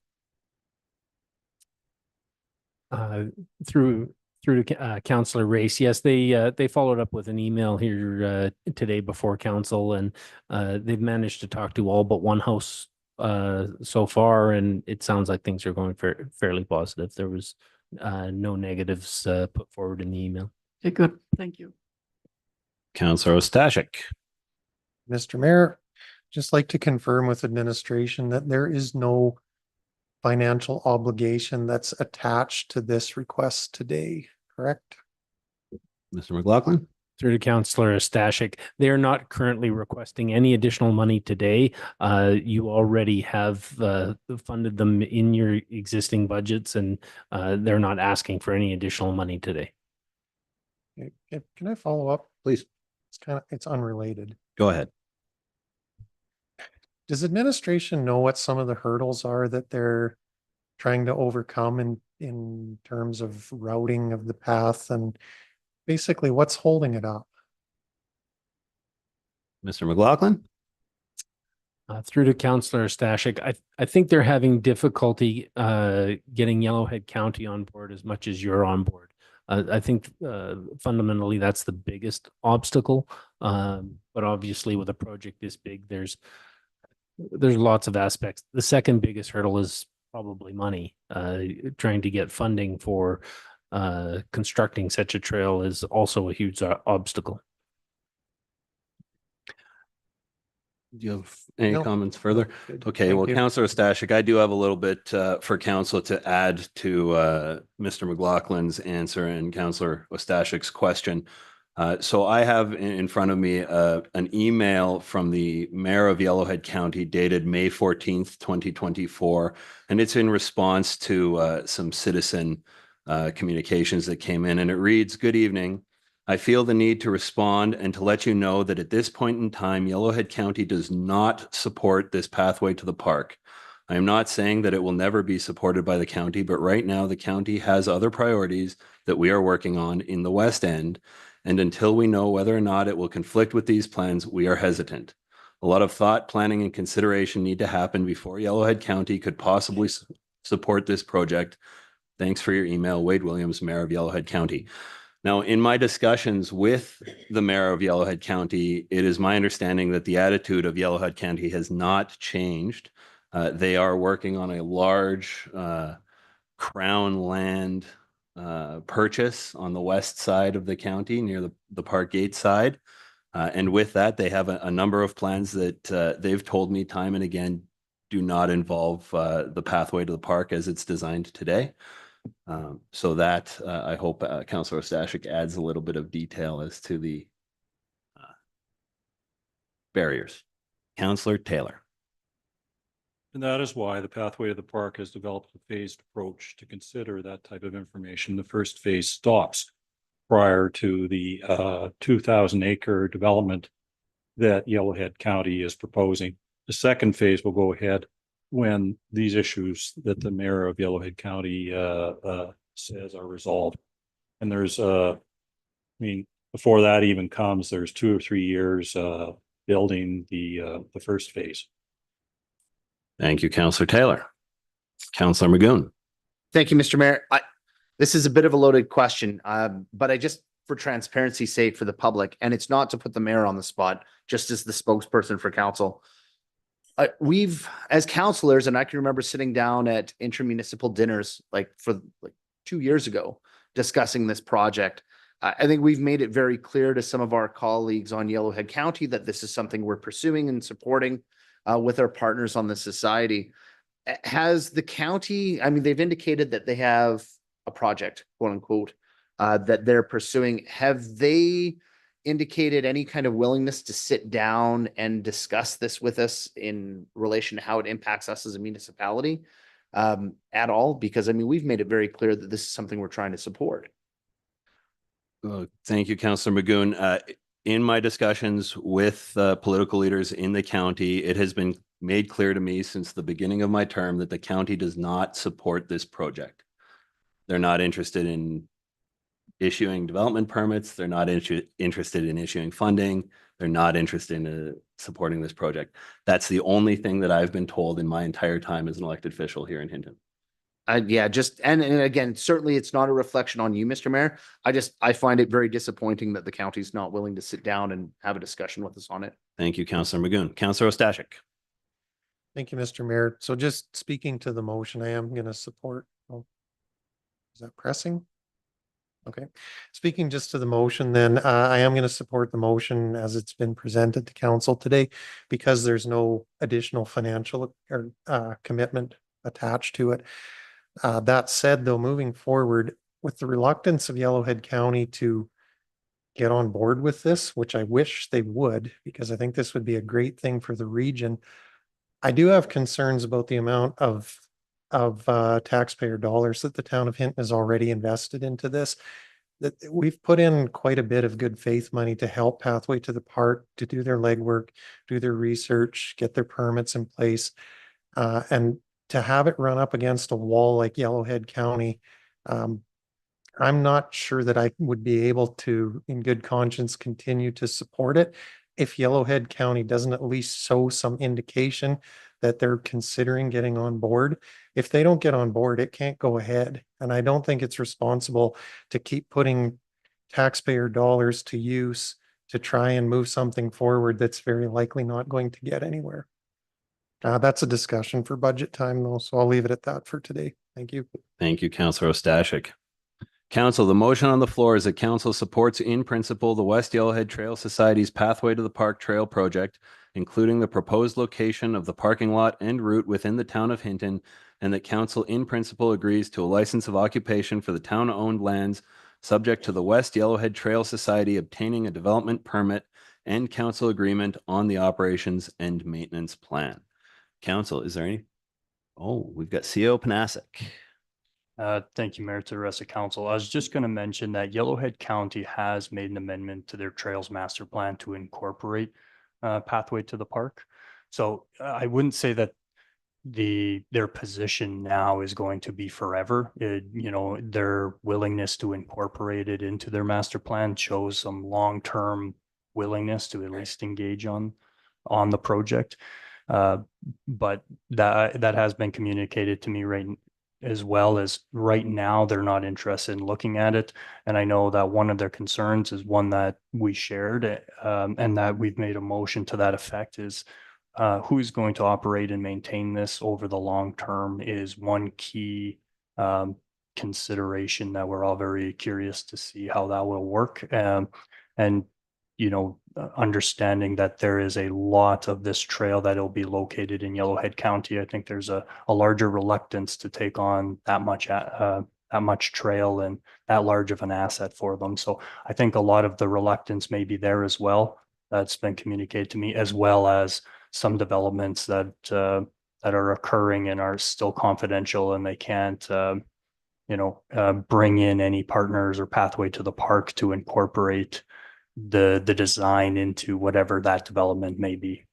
Through to Councillor Race, yes, they followed up with an email here today before council, and they've managed to talk to all but one house so far, and it sounds like things are going fairly positive. There was no negatives put forward in the email. Okay, good. Thank you. Councillor Stashik? Mr. Mayor, just like to confirm with administration that there is no financial obligation that's attached to this request today, correct? Mr. McLaughlin? Through to Councillor Stashik, they are not currently requesting any additional money today. You already have funded them in your existing budgets, and they're not asking for any additional money today. Okay, can I follow up? Please. It's unrelated. Go ahead. Does administration know what some of the hurdles are that they're trying to overcome in terms of routing of the path, and basically what's holding it up? Mr. McLaughlin? Through to Councillor Stashik, I think they're having difficulty getting Yellowhead County on board as much as you're on board. I think fundamentally that's the biggest obstacle. But obviously with a project this big, there's lots of aspects. The second biggest hurdle is probably money. Trying to get funding for constructing such a trail is also a huge obstacle. Do you have any No. comments further? Good. Okay, Thank well, you. Councillor Stashik, I do have a little bit for council to add to Mr. McLaughlin's answer and Councillor Ostashik's question. So I have in front of me an email from the Mayor of Yellowhead County dated May 14th, 2024, and it's in response to some citizen communications that came in, and it reads, "Good evening. I feel the need to respond and to let you know that at this point in time, Yellowhead County does not support this pathway to the park. I am not saying that it will never be supported by the county, but right now the county has other priorities that we are working on in the West End. And until we know whether or not it will conflict with these plans, we are hesitant. A lot of thought, planning, and consideration need to happen before Yellowhead County could possibly support this project. Thanks for your email, Wade Williams, Mayor of Yellowhead County." Now, in my discussions with the Mayor of Yellowhead County, it is my understanding that the attitude of Yellowhead County has not changed. They are working on a large crown land purchase on the west side of the county near the park gate side. And with that, they have a number of plans that they've told me time and again do not involve the pathway to the park as it's designed today. So that I hope Councillor Stashik adds a little bit of detail as to the barriers. Councillor Taylor. And that is why the pathway to the park has developed a phased approach to consider that type of information. The first phase stops prior to the 2,000 acre development that Yellowhead County is proposing. The second phase will go ahead when these issues that the Mayor of Yellowhead County says are resolved. And there's before that even comes, there's 2 or 3 years building the first phase. Thank you, Councillor Taylor. Councillor Magoon. Thank you, Mr. Mayor. This is a bit of a loaded question, but I just, for transparency's sake for the public, and it's not to put the mayor on the spot, just as the spokesperson for council. We've, as counselors, and I can remember sitting down at intermunicipal dinners like 2 years ago, discussing this project. I think we've made it very clear to some of our colleagues on Yellowhead County that this is something we're pursuing and supporting with our partners on the society. Has the county, I mean, they've indicated that they have a project, quote unquote, that they're pursuing. Have they indicated any kind of willingness to sit down and discuss this with us in relation to how it impacts us as a municipality at all? Because I mean, we've made it very clear that this is something we're trying to support. Thank you, Councillor Magoon. In my discussions with political leaders in the county, it has been made clear to me since the beginning of my term that the county does not support this project. They're not interested in issuing development permits. They're not interested in issuing funding. They're not interested in supporting this project. That's the only thing that I've been told in my entire time as an elected official here in Hinton. Yeah, just, and again, certainly it's not a reflection on you, Mr. Mayor. I find it very disappointing that the county's not willing to sit down and have a discussion with us on it. Thank you, Councillor Magoon. Councillor Ostashik. Thank you, Mr. Mayor. So just speaking to the motion, I am going to support. Oh, is that pressing? Okay. Speaking just to the motion, then I am going to support the motion as it's been presented to council today because there's no additional financial or commitment attached to it. That said, though, moving forward with the reluctance of Yellowhead County to get on board with this, which I wish they would, because I think this would be a great thing for the region. I do have concerns about the amount of taxpayer dollars that the town of Hinton has already invested into this. That we've put in quite a bit of good faith money to help Pathway to the Park to do their legwork, do their research, get their permits in place, and to have it run up against a wall like Yellowhead County, I'm not sure that I would be able to, in good conscience, continue to support it if Yellowhead County doesn't at least show some indication that they're considering getting on board. If they don't get on board, it can't go ahead. And I don't think it's responsible to keep putting taxpayer dollars to use to try and move something forward that's very likely not going to get anywhere. That's a discussion for budget time though, so I'll leave it at that for today. Thank you. Thank you, Councillor Ostashik. Council, the motion on the floor is that council supports in principle the West Yellowhead Trail Society's Pathway to the Park Trail project, including the proposed location of the parking lot and route within the town of Hinton, and that council in principle agrees to a license of occupation for the town-owned lands subject to the West Yellowhead Trail Society obtaining a development permit and council agreement on the operations and maintenance plan. Council, is there any? Oh, we've got CO Panasic. Thank you, Mayor, to the rest of council. I was just going to mention that Yellowhead County has made an amendment to their Trails Master Plan to incorporate Pathway to the Park. So I wouldn't say that their position now is going to be forever. Their willingness to incorporate it into their master plan shows some long-term willingness to at least engage on the project. But that has been communicated to me as well as right now they're not interested in looking at it. And I know that one of their concerns is one that we shared and that we've made a motion to that effect is who's going to operate and maintain this over the long term is one key consideration that we're all very curious to see how that will work. And understanding that there is a lot of this trail that will be located in Yellowhead County. I think there's a larger reluctance to take on that much trail and that large of an asset for them. So I think a lot of the reluctance may be there as well. That's been communicated to me, as well as some developments that are occurring and are still confidential, and they can't bring in any partners or Pathway to the Park to incorporate the design into whatever that development may be.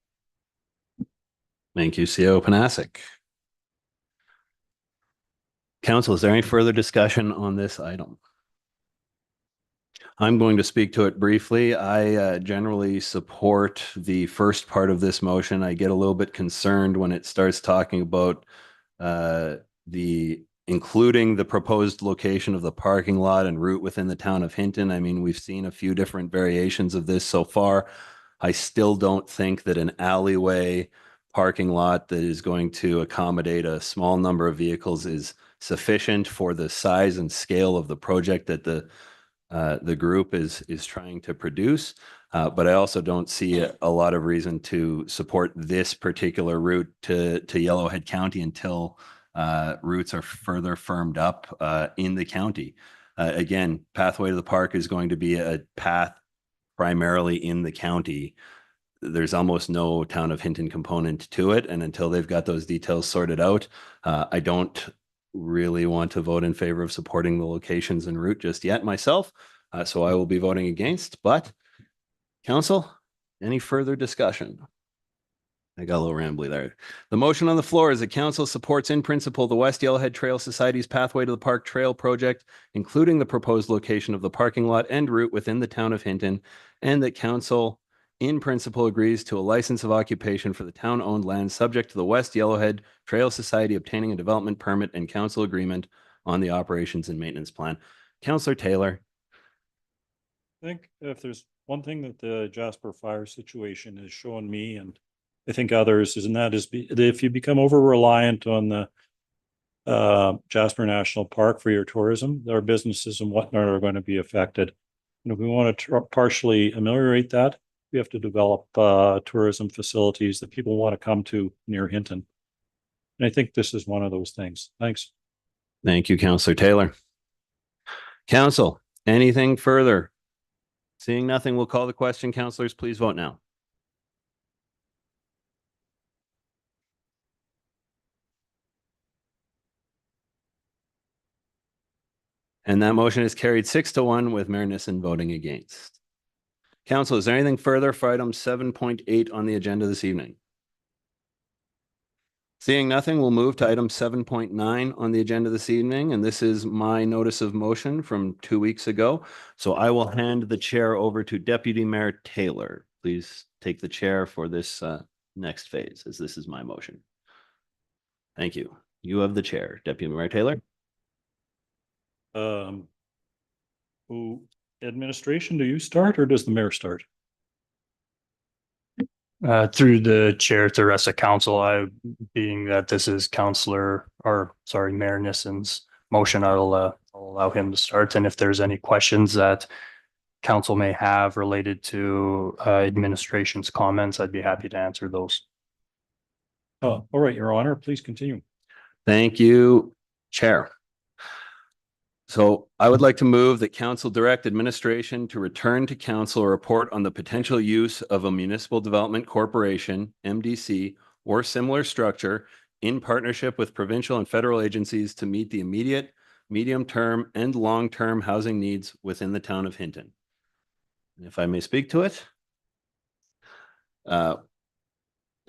Thank you, CO Panasic. Council, is there any further discussion on this item? I'm going to speak to it briefly. I generally support the first part of this motion. I get a little bit concerned when it starts talking about including the proposed location of the parking lot and route within the town of Hinton. I mean, we've seen a few different variations of this so far. I still don't think that an alleyway parking lot that is going to accommodate a small number of vehicles is sufficient for the size and scale of the project that the group is trying to produce. But I also don't see a lot of reason to support this particular route to Yellowhead County until routes are further firmed up in the county. Again, Pathway to the Park is going to be a path primarily in the county. There's almost no Town of Hinton component to it. And until they've got those details sorted out, I don't really want to vote in favor of supporting the locations and route just yet myself. So I will be voting against, but council, any further discussion? I got a little rambly there. The motion on the floor is that council supports in principle the West Yellowhead Trail Society's Pathway to the Park Trail project, including the proposed location of the parking lot and route within the Town of Hinton, and that council in principle agrees to a license of occupation for the town-owned land subject to the West Yellowhead Trail Society obtaining a development permit and council agreement on the operations and maintenance plan. Councillor Taylor. I think if there's one thing that the Jasper fire situation has shown me, and I think others, is, and that is if you become over reliant on the Jasper National Park for your tourism, our businesses and whatnot are going to be affected. And if we want to partially ameliorate that, we have to develop tourism facilities that people want to come to near Hinton. And I think this is one of those things. Thanks. Thank you, Councillor Taylor. Council, anything further? Seeing nothing, we'll call the question. Councillors, please vote now. And that motion is carried 6-1 with Mayor Nissen voting against. Council, is there anything further for item 7.8 on the agenda this evening? Seeing nothing, we'll move to item 7.9 on the agenda this evening, and this is my notice of motion from 2 weeks ago. So I will hand the chair over to Deputy Mayor Taylor. Please take the chair for this next phase, as this is my motion. Thank you. You have the chair, Deputy Mayor Taylor. Who administration, do you start or does the mayor start? Through the chair to rest of council, being that this is Mayor Nissen's motion, I'll allow him to start. And if there's any questions that council may have related to administration's comments, I'd be happy to answer those. All right, Your Honor, please continue. Thank you, Chair. So I would like to move that council direct administration to return to council a report on the potential use of a municipal development corporation, MDC, or similar structure in partnership with provincial and federal agencies to meet the immediate, medium-term, and long-term housing needs within the Town of Hinton. And if I may speak to it,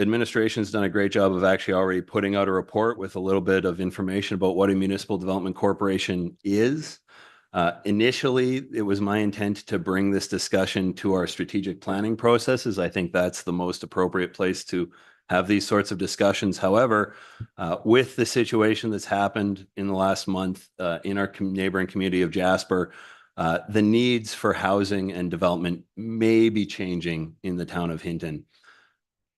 administration's done a great job of actually already putting out a report with a little bit of information about what a municipal development corporation is. Initially, it was my intent to bring this discussion to our strategic planning processes. I think that's the most appropriate place to have these sorts of discussions. However, with the situation that's happened in the last month in our neighboring community of Jasper, the needs for housing and development may be changing in the Town of Hinton.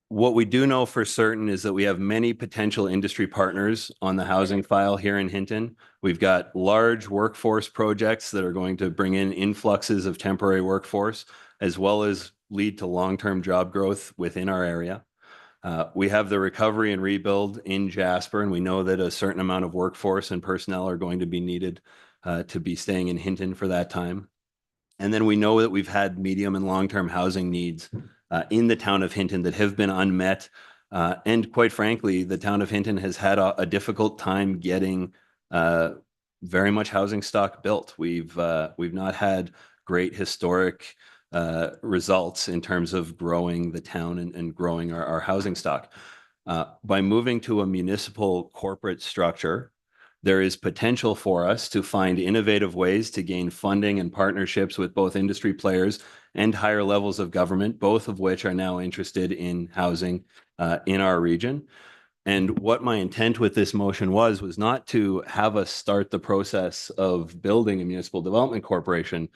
What we do know for certain is that we have many potential industry partners on the housing file here in Hinton. We've got large workforce projects that are going to bring in influxes of temporary workforce, as well as lead to long-term job growth within our area. We have the recovery and rebuild in Jasper, and we know that a certain amount of workforce and personnel are going to be needed to be staying in Hinton for that time. And then we know that we've had medium and long-term housing needs in the Town of Hinton that have been unmet. And quite frankly, the Town of Hinton has had a difficult time getting very much housing stock built. We've not had great historic results in terms of growing the town and growing our housing stock. By moving to a municipal corporate structure, there is potential for us to find innovative ways to gain funding and partnerships with both industry players and higher levels of government, both of which are now interested in housing in our region. And what my intent with this motion was not to have us start the process of building a municipal development corporation,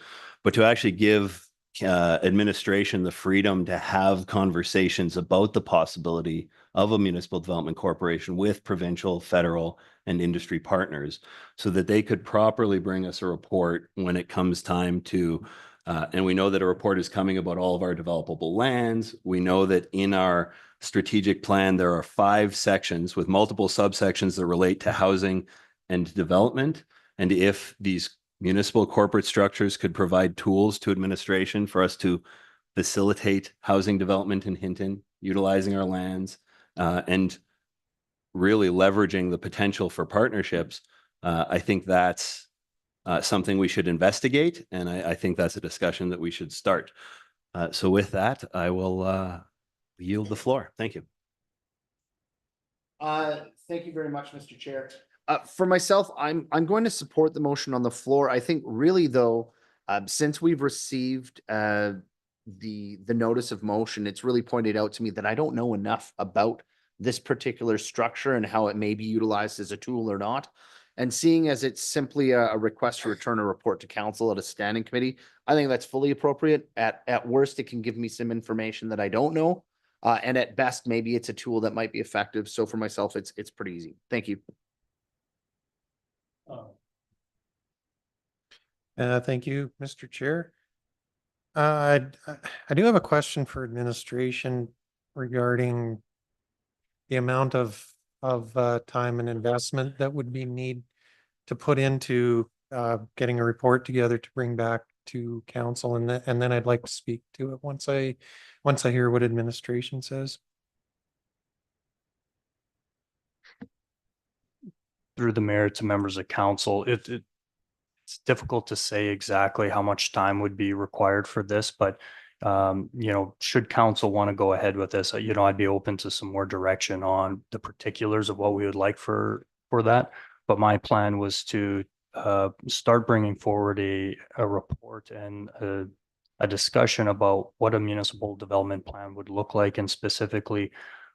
but to actually give administration the freedom to have conversations about the possibility of a municipal development corporation with provincial, federal, and industry partners so that they could properly bring us a report when it comes time to, and we know that a report is coming about all of our developable lands. We know that in our strategic plan, there are 5 sections with multiple subsections that relate to housing and development. And if these municipal corporate structures could provide tools to administration for us to facilitate housing development in Hinton, utilizing our lands, and really leveraging the potential for partnerships, I think that's something we should investigate. And I think that's a discussion that we should start. So with that, I will yield the floor. Thank you. Thank you very much, Mr. Chair. For myself, I'm going to support the motion on the floor. I think really though, since we've received the notice of motion, it's really pointed out to me that I don't know enough about this particular structure and how it may be utilized as a tool or not. And seeing as it's simply a request to return a report to council at a standing committee, I think that's fully appropriate. At worst, it can give me some information that I don't know. And at best, maybe it's a tool that might be effective. So for myself, it's pretty easy. Thank you. Thank you, Mr. Chair. I do have a question for administration regarding the amount of time and investment that would be need to put into getting a report together to bring back to council, and then I'd like to speak to it once I hear what administration says. Through the mayor to members of council, it's difficult to say exactly how much time would be required for this, but should council want to go ahead with this, I'd be open to some more direction on the particulars of what we would like for that. But my plan was to start bringing forward a report and a discussion about what a municipal development plan would look like, and specifically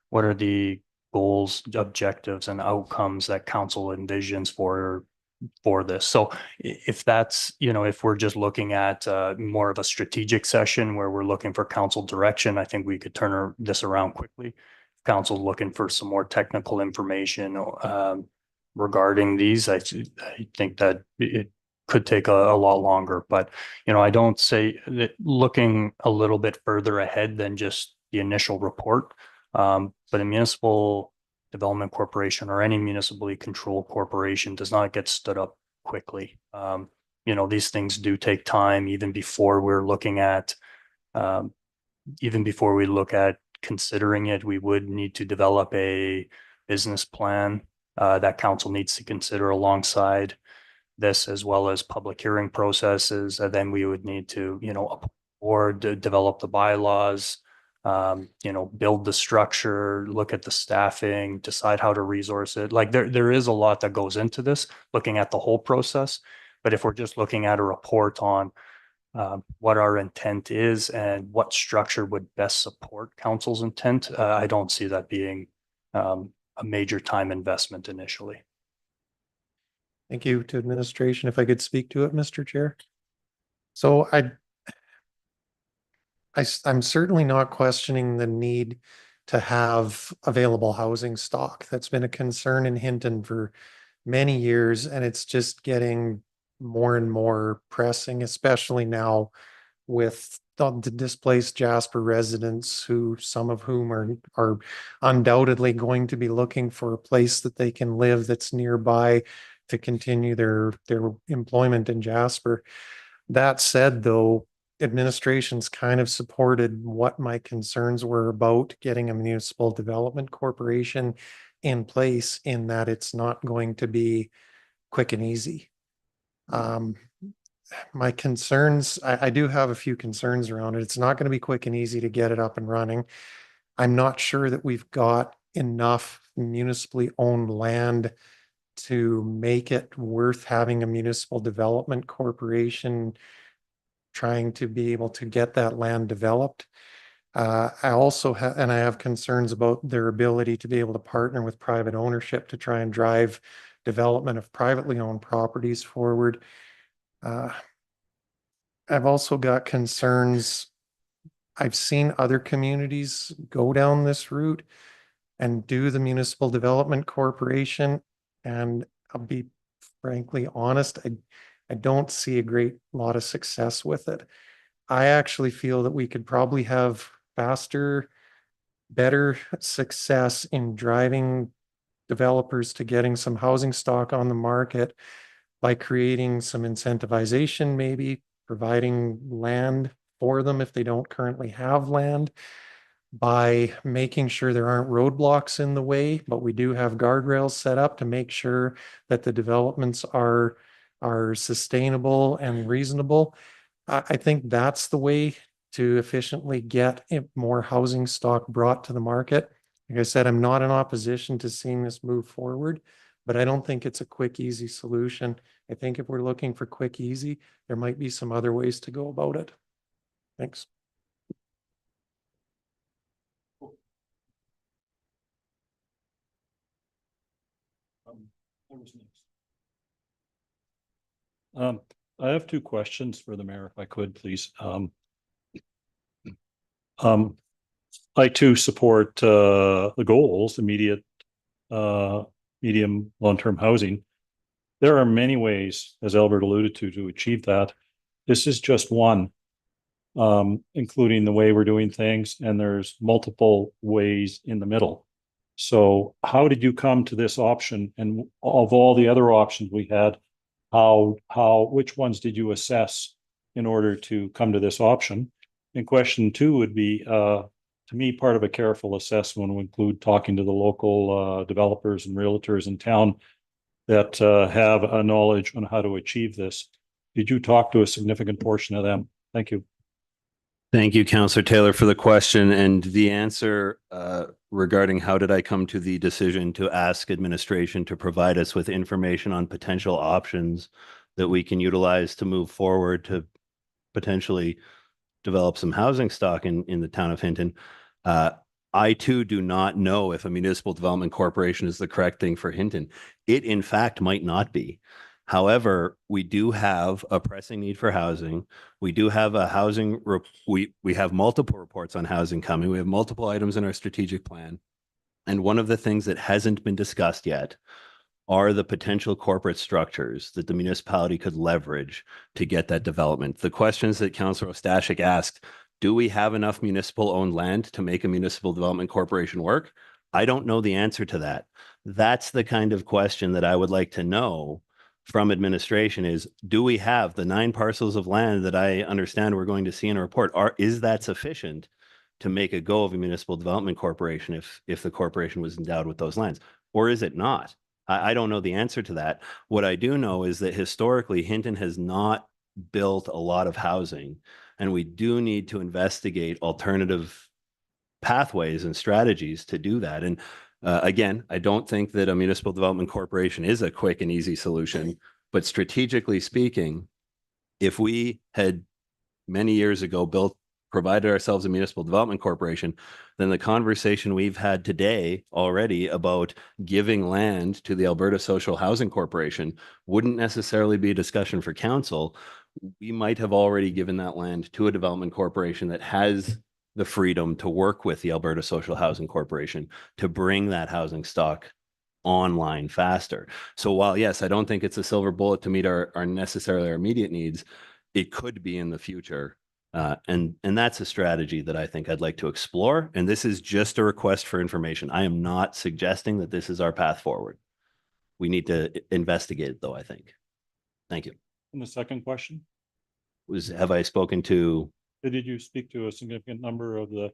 what are the goals, objectives, and outcomes that council envisions for this. So if that's, if we're just looking at more of a strategic session where we're looking for council direction, I think we could turn this around quickly. If council's looking for some more technical information regarding these, I think that it could take a lot longer. But, I don't say that looking a little bit further ahead than just the initial report. But a municipal development corporation or any municipally controlled corporation does not get stood up quickly. These things do take time, even before we're looking at, even before we look at considering it, we would need to develop a business plan that council needs to consider alongside this, as well as public hearing processes. And then we would need to, or develop the bylaws, build the structure, look at the staffing, decide how to resource it. Like there is a lot that goes into this, looking at the whole process. But if we're just looking at a report on what our intent is and what structure would best support council's intent, I don't see that being a major time investment initially. Thank you to administration. If I could speak to it, Mr. Chair. So I'm certainly not questioning the need to have available housing stock. That's been a concern in Hinton for many years, and it's just getting more and more pressing, especially now with the displaced Jasper residents, who some of whom are undoubtedly going to be looking for a place that they can live that's nearby to continue their employment in Jasper. That said, though, administration's kind of supported what my concerns were about getting a municipal development corporation in place, in that it's not going to be quick and easy. My concerns, I do have a few concerns around it. It's not going to be quick and easy to get it up and running. I'm not sure that we've got enough municipally owned land to make it worth having a municipal development corporation trying to be able to get that land developed. I also have concerns about their ability to be able to partner with private ownership to try and drive development of privately owned properties forward. I've also got concerns. I've seen other communities go down this route and do the municipal development corporation. And I'll be frankly honest, I don't see a great lot of success with it. I actually feel that we could probably have faster, better success in driving developers to getting some housing stock on the market by creating some incentivization, maybe providing land for them if they don't currently have land, by making sure there aren't roadblocks in the way, but we do have guardrails set up to make sure that the developments are sustainable and reasonable. I think that's the way to efficiently get more housing stock brought to the market. Like I said, I'm not in opposition to seeing this move forward, but I don't think it's a quick, easy solution. I think if we're looking for quick, easy, there might be some other ways to go about it. Thanks. I have two questions for the mayor, if I could, please. I too support the goals, immediate, medium, long-term housing. There are many ways, as Albert alluded to achieve that. This is just one, including the way we're doing things, and there's multiple ways in the middle. So how did you come to this option? And of all the other options we had, which ones did you assess in order to come to this option? And question two would be, to me, part of a careful assessment would include talking to the local developers and realtors in town that have a knowledge on how to achieve this. Did you talk to a significant portion of them? Thank you. Thank you, Councillor Taylor, for the question. And the answer regarding how did I come to the decision to ask administration to provide us with information on potential options that we can utilize to move forward to potentially develop some housing stock in the town of Hinton. I too do not know if a municipal development corporation is the correct thing for Hinton. It in fact might not be. However, we do have a pressing need for housing. We do have a housing, we have multiple reports on housing coming. We have multiple items in our strategic plan. And one of the things that hasn't been discussed yet are the potential corporate structures that the municipality could leverage to get that development. The questions that Councillor Ostashik asked, do we have enough municipal owned land to make a municipal development corporation work? I don't know the answer to that. That's the kind of question that I would like to know from administration is, do we have the 9 parcels of land that I understand we're going to see in a report? Is that sufficient to make a go of a municipal development corporation if the corporation was endowed with those lands? Or is it not? I don't know the answer to that. What I do know is that historically, Hinton has not built a lot of housing, and we do need to investigate alternative pathways and strategies to do that. And again, I don't think that a municipal development corporation is a quick and easy solution, but strategically speaking, if we had many years ago provided ourselves a municipal development corporation, then the conversation we've had today already about giving land to the Alberta Social Housing Corporation wouldn't necessarily be a discussion for council. We might have already given that land to a development corporation that has the freedom to work with the Alberta Social Housing Corporation to bring that housing stock online faster. So while, yes, I don't think it's a silver bullet to meet our necessarily our immediate needs, it could be in the future. And that's a strategy that I think I'd like to explore. And this is just a request for information. I am not suggesting that this is our path forward. We need to investigate it though, I think. Thank you. And the second question? Have I spoken to? Did you speak to a significant number of the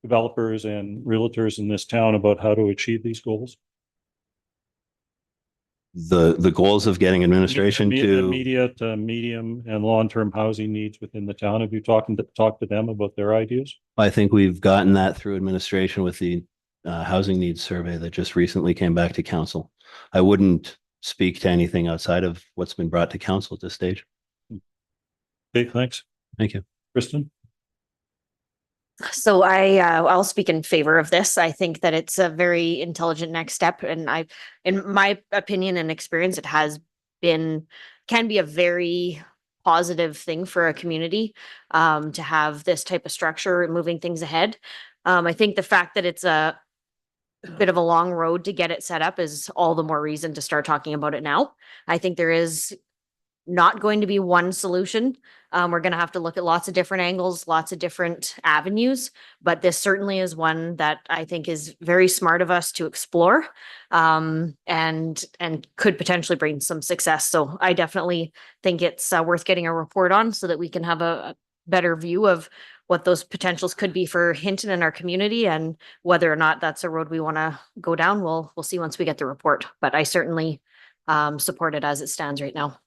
developers and realtors in this town about how to achieve these goals? The goals of getting administration to immediate, medium and long-term housing needs within the town. Have you talked to them about their ideas? I think we've gotten that through administration with the housing needs survey that just recently came back to council. I wouldn't speak to anything outside of what's been brought to council at this stage. Okay, thanks. Thank you. Kristen? So I'll speak in favor of this. I think that it's a very intelligent next step. And in my opinion and experience, it can be a very positive thing for a community to have this type of structure moving things ahead. I think the fact that it's a bit of a long road to get it set up is all the more reason to start talking about it now. I think there is not going to be one solution. We're going to have to look at lots of different angles, lots of different avenues, but this certainly is one that I think is very smart of us to explore, and could potentially bring some success. So I definitely think it's worth getting a report on so that we can have a better view of what those potentials could be for Hinton and our community, and whether or not that's a road we want to go down. We'll see once we get the report, but I certainly support it as it stands right now.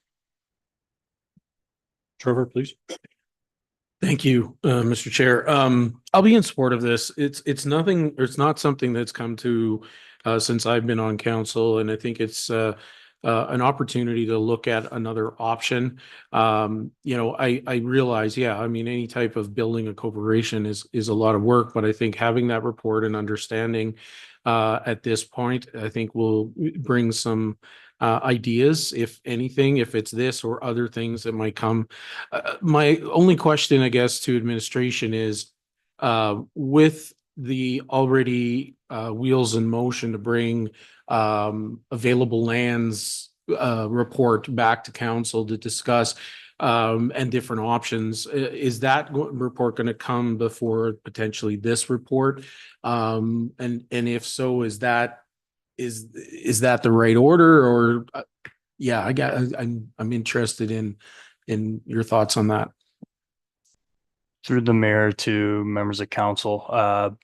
Trevor, please. Thank you, Mr. Chair. I'll be in support of this. It's nothing, or it's not something that's come to since I've been on council, and I think it's an opportunity to look at another option. I realize, I mean, any type of building a corporation is a lot of work, but I think having that report and understanding at this point, I think will bring some ideas, if anything, if it's this or other things that might come. My only question, I guess, to administration is, with the already wheels in motion to bring available lands report back to council to discuss and different options, is that report going to come before potentially this report? And if so, is that the right order? Or I'm interested in your thoughts on that. Through the mayor to members of council,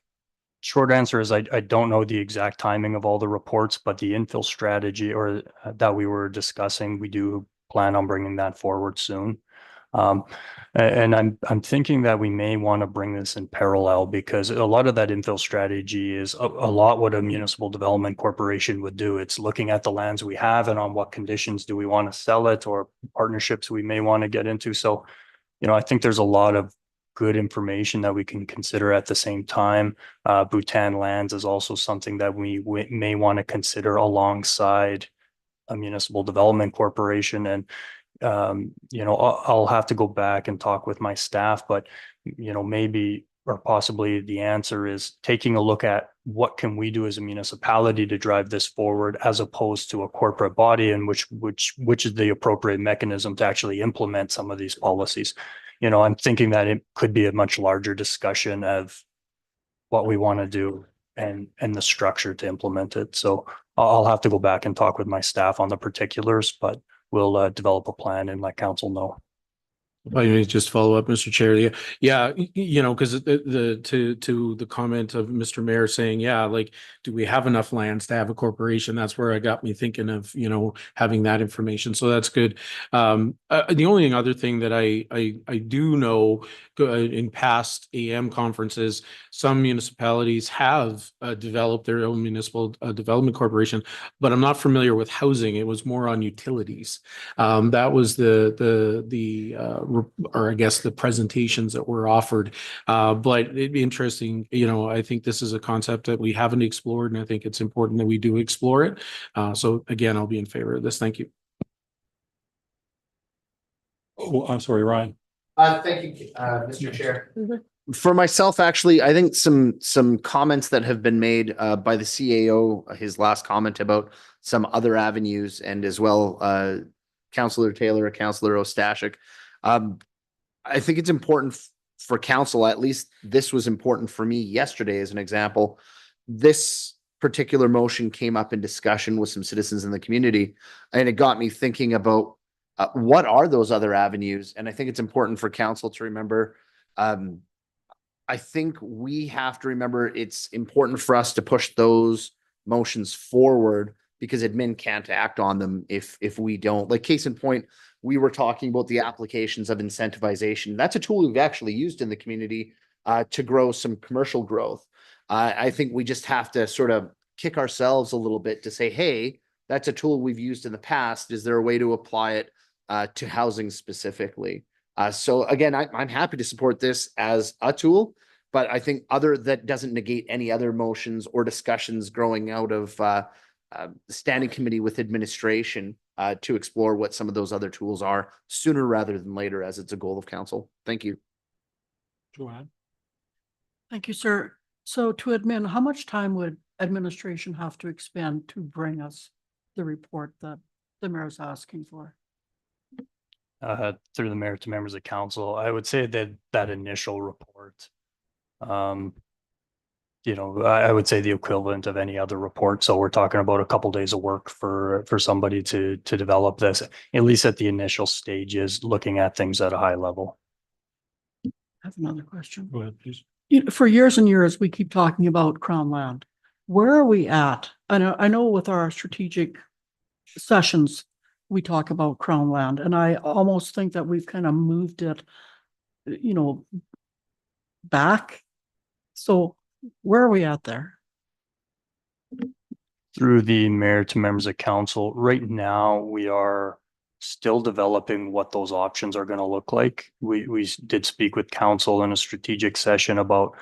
short answer is I don't know the exact timing of all the reports, but the infill strategy or that we were discussing, we do plan on bringing that forward soon. And I'm thinking that we may want to bring this in parallel, because a lot of that infill strategy is a lot what a municipal development corporation would do. It's looking at the lands we have and on what conditions do we want to sell it, or partnerships we may want to get into. So, I think there's a lot of good information that we can consider at the same time. Bhutan lands is also something that we may want to consider alongside a municipal development corporation. And I'll have to go back and talk with my staff, but maybe or possibly the answer is taking a look at what can we do as a municipality to drive this forward, as opposed to a corporate body, and which is the appropriate mechanism to actually implement some of these policies. I'm thinking that it could be a much larger discussion of what we want to do and the structure to implement it. So I'll have to go back and talk with my staff on the particulars, but we'll develop a plan and let council know. If I may just follow up, Mr. Chair. Because to the comment of Mr. Mayor saying, do we have enough lands to have a corporation? That's where I got me thinking of, having that information. So that's good. The only other thing that I do know in past AM conferences, some municipalities have developed their own municipal development corporation, but I'm not familiar with housing. It was more on utilities. That was or I guess the presentations that were offered. But it'd be interesting, I think this is a concept that we haven't explored, and I think it's important that we do explore it. So again, I'll be in favor of this. Thank you. Oh, I'm sorry, Ryan. Thank you, Mr. Chair. For myself, actually, I think some comments that have been made by the CAO, his last comment about some other avenues, and as well, Councillor Taylor, Councillor Ostashik. I think it's important for council, at least this was important for me yesterday as an example. This particular motion came up in discussion with some citizens in the community, and it got me thinking about what are those other avenues? And I think it's important for council to remember. I think we have to remember it's important for us to push those motions forward, because admin can't act on them if we don't. Like, case in point, we were talking about the applications of incentivization. That's a tool we've actually used in the community to grow some commercial growth. I think we just have to sort of kick ourselves a little bit to say, hey, that's a tool we've used in the past. Is there a way to apply it to housing specifically? So again, I'm happy to support this as a tool, but I think that doesn't negate any other motions or discussions growing out of the standing committee with administration to explore what some of those other tools are sooner rather than later, as it's a goal of council. Thank you. Joanne? Thank you, sir. So to admin, how much time would administration have to expend to bring us the report that the mayor is asking for? Through the mayor to members of council, I would say that that initial report, I would say the equivalent of any other report. So we're talking about a couple days of work for somebody to develop this, at least at the initial stages, looking at things at a high level. I have another question. Go ahead, please. For years and years, we keep talking about Crown land. Where are we at? I know with our strategic sessions, we talk about Crown land, and I almost think that we've kind of moved it, back. So where are we at there? Through the mayor to members of council, right now, we are still developing what those options are going to look like. We did speak with council in a strategic session about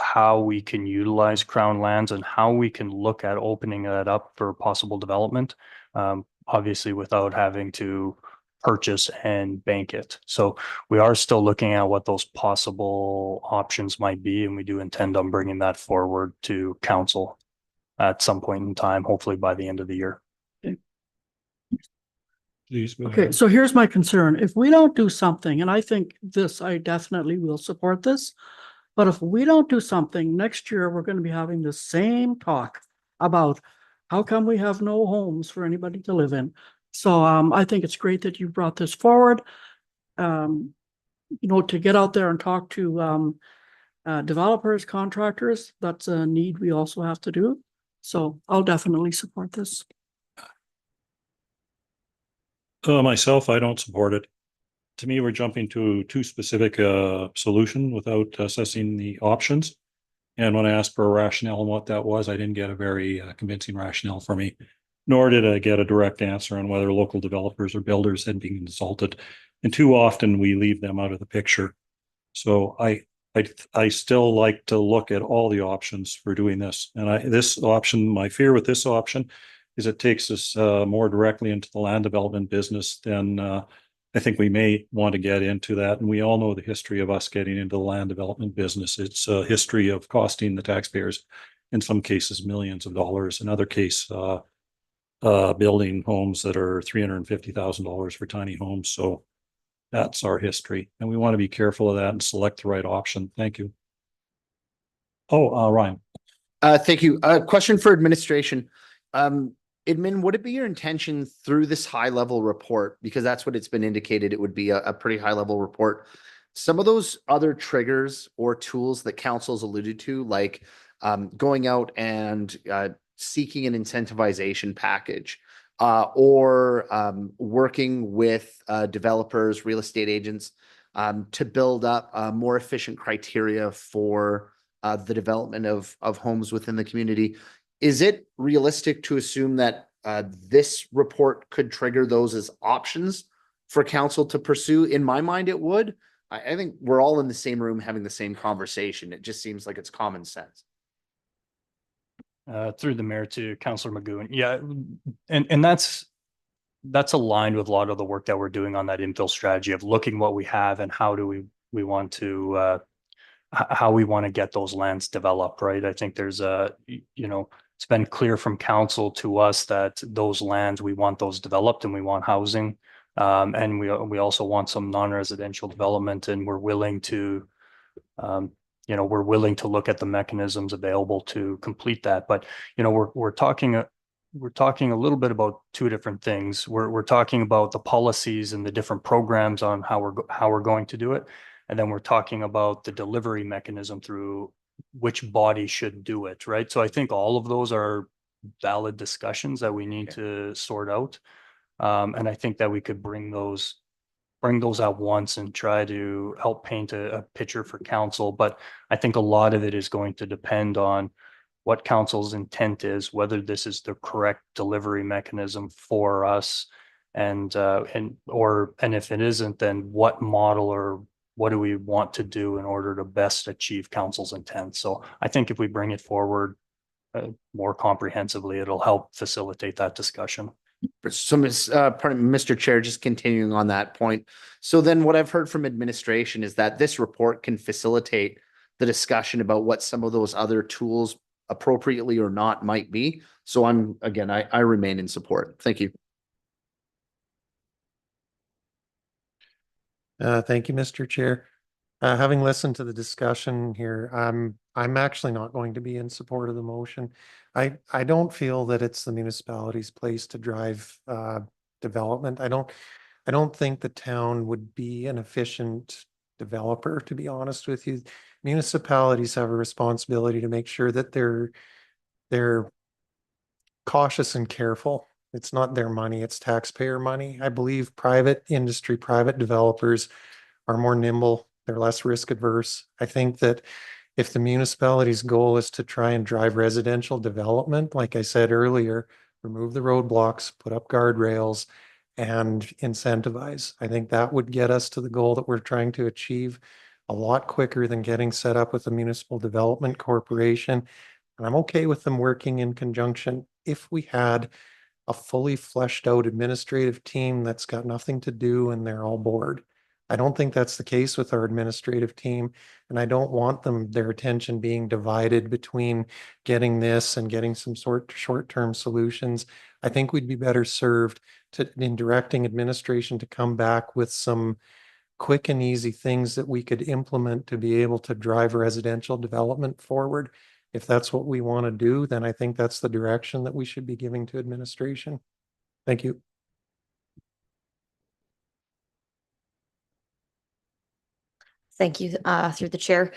how we can utilize Crown lands and how we can look at opening that up for possible development, obviously without having to purchase and bank it. So we are still looking at what those possible options might be, and we do intend on bringing that forward to council at some point in time, hopefully by the end of the year. Please. Go Okay, ahead. so here's my concern. If we don't do something, and I think I definitely will support this, but if we don't do something, next year, we're going to be having the same talk about how come we have no homes for anybody to live in. So I think it's great that you brought this forward. To get out there and talk to developers, contractors, that's a need we also have to do. So I'll definitely support this. Myself, I don't support it. To me, we're jumping to too specific solution without assessing the options. And when I asked for a rationale on what that was, I didn't get a very convincing rationale for me, nor did I get a direct answer on whether local developers or builders had been consulted. And too often we leave them out of the picture. So I still like to look at all the options for doing this. And my fear with this option is it takes us more directly into the land development business than I think we may want to get into that. And we all know the history of us getting into the land development business. It's a history of costing the taxpayers, in some cases, millions of dollars. In other case, building homes that are $350,000 for tiny homes. So that's our history. And we want to be careful of that and select the right option. Thank you. Oh, Ryan. Thank you. Question for administration. Admin, would it be your intention through this high level report, because that's what it's been indicated, it would be a pretty high level report, some of those other triggers or tools that council's alluded to, like going out and seeking an incentivization package, or working with developers, real estate agents, to build up more efficient criteria for the development of homes within the community? Is it realistic to assume that this report could trigger those as options for council to pursue? In my mind, it would. I think we're all in the same room having the same conversation. It just seems like it's common sense. Through the mayor to Councillor Magoon. Yeah, and that's aligned with a lot of the work that we're doing on that infill strategy of looking what we have and how do we want to how we want to get those lands developed, right? I think there's it's been clear from council to us that those lands, we want those developed and we want housing. And we also want some non-residential development, and we're willing to look at the mechanisms available to complete that. But, we're talking a little bit about two different things. We're talking about the policies and the different programs on how we're going to do it. And then we're talking about the delivery mechanism through which body should do it, right? So I think all of those are valid discussions that we need to sort out. And I think that we could bring those at once and try to help paint a picture for council. But I think a lot of it is going to depend on what council's intent is, whether this is the correct delivery mechanism for us, and if it isn't, then what model or what do we want to do in order to best achieve council's intent. So I think if we bring it forward more comprehensively, it'll help facilitate that discussion. Pardon, Mr. Chair, just continuing on that point. So then what I've heard from administration is that this report can facilitate the discussion about what some of those other tools appropriately or not might be. So I remain in support. Thank you. Thank you, Mr. Chair. Having listened to the discussion here, I'm actually not going to be in support of the motion. I don't feel that it's the municipality's place to drive development. I don't think the town would be an efficient developer, to be honest with you. Municipalities have a responsibility to make sure that they're cautious and careful. It's not their money, it's taxpayer money. I believe private industry, private developers are more nimble, they're less risk adverse. I think that if the municipality's goal is to try and drive residential development, like I said earlier, remove the roadblocks, put up guardrails, and incentivize, I think that would get us to the goal that we're trying to achieve a lot quicker than getting set up with a municipal development corporation. And I'm okay with them working in conjunction if we had a fully fleshed out administrative team that's got nothing to do and they're all bored. I don't think that's the case with our administrative team, and I don't want their attention being divided between getting this and getting some short-term solutions. I think we'd be better served in directing administration to come back with some quick and easy things that we could implement to be able to drive residential development forward. If that's what we want to do, then I think that's the direction that we should be giving to administration. Thank you. Thank you, through the chair.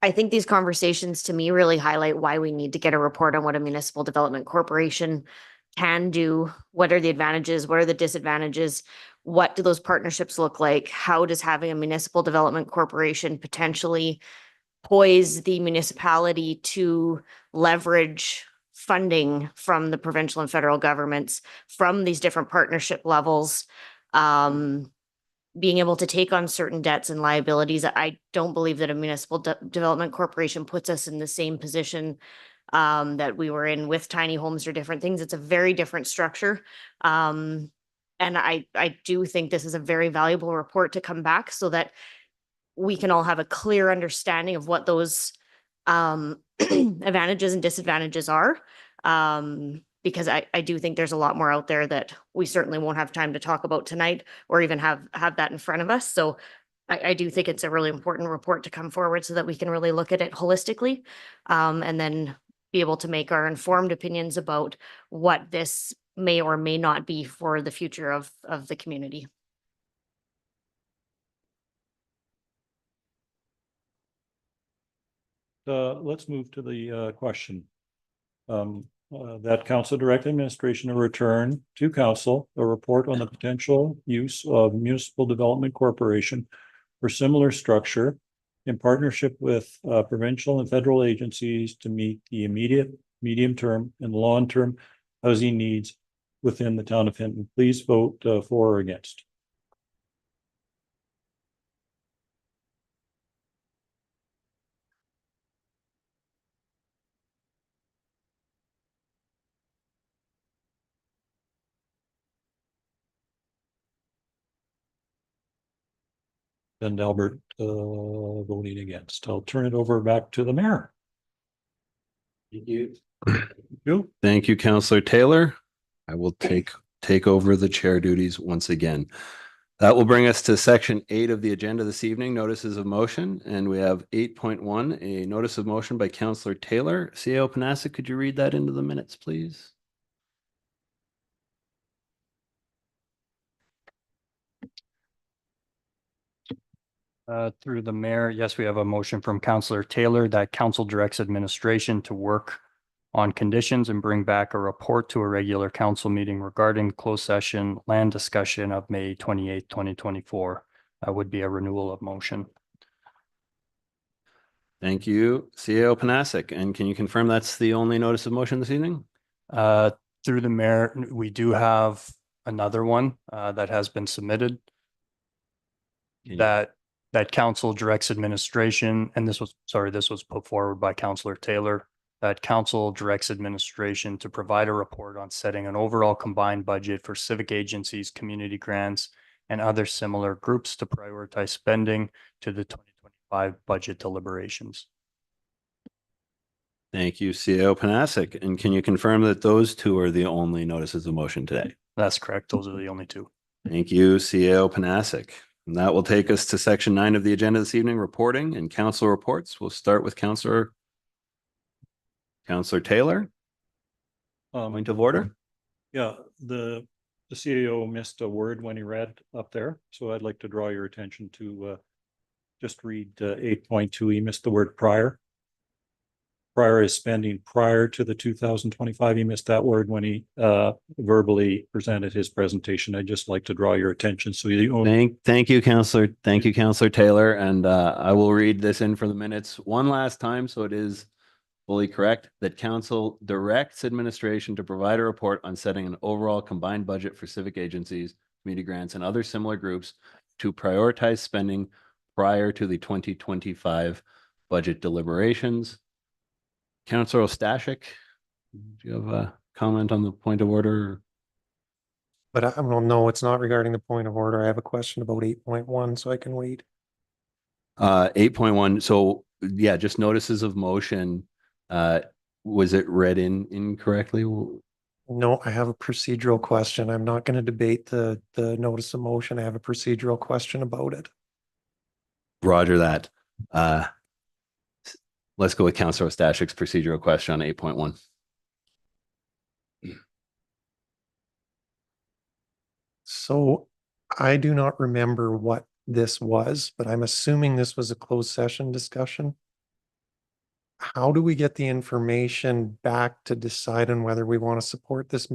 I think these conversations to me really highlight why we need to get a report on what a municipal development corporation can do. What are the advantages? What are the disadvantages? What do those partnerships look like? How does having a municipal development corporation potentially poise the municipality to leverage funding from the provincial and federal governments from these different partnership levels, being able to take on certain debts and liabilities? I don't believe that a municipal development corporation puts us in the same position that we were in with tiny homes or different things. It's a very different structure. And I do think this is a very valuable report to come back so that we can all have a clear understanding of what those advantages and disadvantages are. Because I do think there's a lot more out there that we certainly won't have time to talk about tonight or even have that in front of us. So I do think it's a really important report to come forward so that we can really look at it holistically, and then be able to make our informed opinions about what this may or may not be for the future of the community. Let's move to the question. That council direct administration to return to council a report on the potential use of municipal development corporation for similar structure in partnership with provincial and federal agencies to meet the immediate, medium-term, and long-term housing needs within the town of Hinton. Please vote for or against. And Albert voting against. I'll turn it over back to the mayor. Thank you. Thank you, Councillor Taylor. I will take over the chair duties once again. That will bring us to section 8 of the agenda this evening, notices of motion. And we have 8.1, a notice of motion by Councillor Taylor. CAO Panasic, could you read that into the minutes, please? Through the mayor, yes, we have a motion from Councillor Taylor that council directs administration to work on conditions and bring back a report to a regular council meeting regarding closed session land discussion of May 28th, 2024. That would be a renewal of motion. Thank you, CAO Panasic. And can you confirm that's the only notice of motion this evening? Through the mayor, we do have another one that has been submitted. That council directs administration, and this was put forward by Councillor Taylor, that council directs administration to provide a report on setting an overall combined budget for civic agencies, community grants, and other similar groups to prioritize spending to the 2025 budget deliberations. Thank you, CEO Panasic. And can you confirm that those two are the only notices of motion today? That's correct. Those are the only two. Thank you, CEO Panasic. And that will take us to section 9 of the agenda this evening, reporting and council reports. We'll start with Councillor Taylor. Point of order. Yeah, the CAO missed a word when he read up there, so I'd like to draw your attention to just read 8.2. He missed the word prior. Prior is spending prior to the 2025. He missed that word when he verbally presented his presentation. I'd just like to draw your attention. So Thank you, Councillor. Thank you, Councillor Taylor. And I will read this in for the minutes one last time, so it is fully correct that council directs administration to provide a report on setting an overall combined budget for civic agencies, community grants, and other similar groups to prioritize spending prior to the 2025 budget deliberations. Councillor Ostashik, do you have a comment on the point of order? But I don't know, it's not regarding the point of order. I have a question about 8.1, so I can wait. 8.1. So yeah, just notices of motion. Was it read incorrectly? No, I have a procedural question. I'm not going to debate the notice of motion. I have a procedural question about it. Roger that. Let's go with Councillor Ostashik's procedural question on 8.1. So I do not remember what this was, but I'm assuming this was a closed session discussion. How do we get the information back to decide on whether we want to support this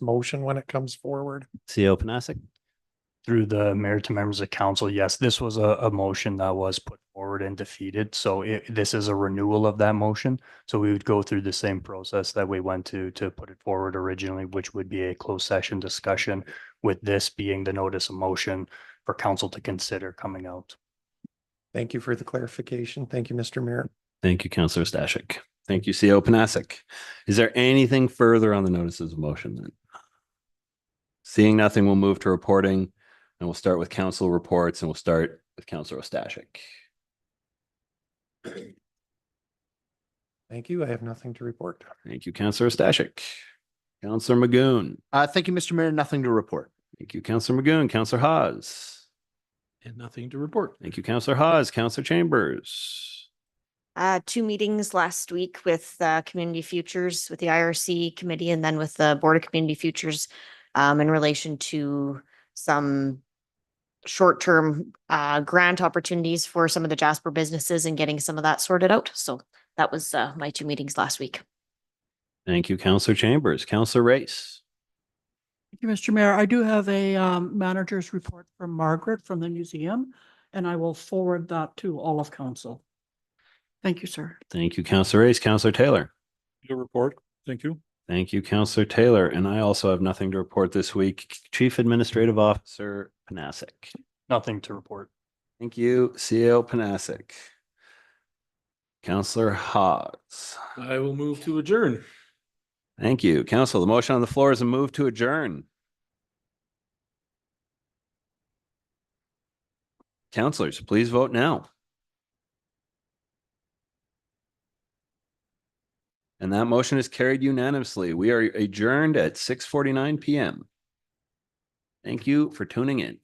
motion when it comes forward? CEO Panasic. Through the mayor to members of council, yes, this was a motion that was put forward and defeated. So this is a renewal of that motion. So we would go through the same process that we went to put it forward originally, which would be a closed session discussion, with this being the notice of motion for council to consider coming out. Thank you for the clarification. Thank you, Mr. Mayor. Thank you, Councillor Ostashik. Thank you, CEO Panasic. Is there anything further on the notices of motion then? Seeing nothing, we'll move to reporting. And we'll start with council reports, and we'll start with Councillor Ostashik. Thank you. I have nothing to report. Thank you, Councillor Ostashik. Councillor Magoon. Thank you, Mr. Mayor. Nothing to report. Thank you, Councillor Magoon. Councillor Hawes. And nothing to report. Thank you, Councillor Hawes. Councillor Chambers. 2 meetings last week with Community Futures, with the IRC committee, and then with the Board of Community Futures in relation to some short-term grant opportunities for some of the Jasper businesses and getting some of that sorted out. So that was my 2 meetings last week. Thank you, Councillor Chambers. Councillor Race. Thank you, Mr. Mayor. I do have a manager's report from Margaret from the museum, and I will forward that to all of council. Thank you, sir. Thank you, Councillor Race. Councillor Taylor. Your report. Thank you. Thank you, Councillor Taylor. And I also have nothing to report this week. Chief Administrative Officer Panasic. Nothing to report. Thank you, CEO Panasic. Councillor Hawes. I will move to adjourn. Thank you, Council. The motion on the floor is a move to adjourn. Councillors, please vote now. And that motion is carried unanimously. We are adjourned at 6:49 p.m. Thank you for tuning in.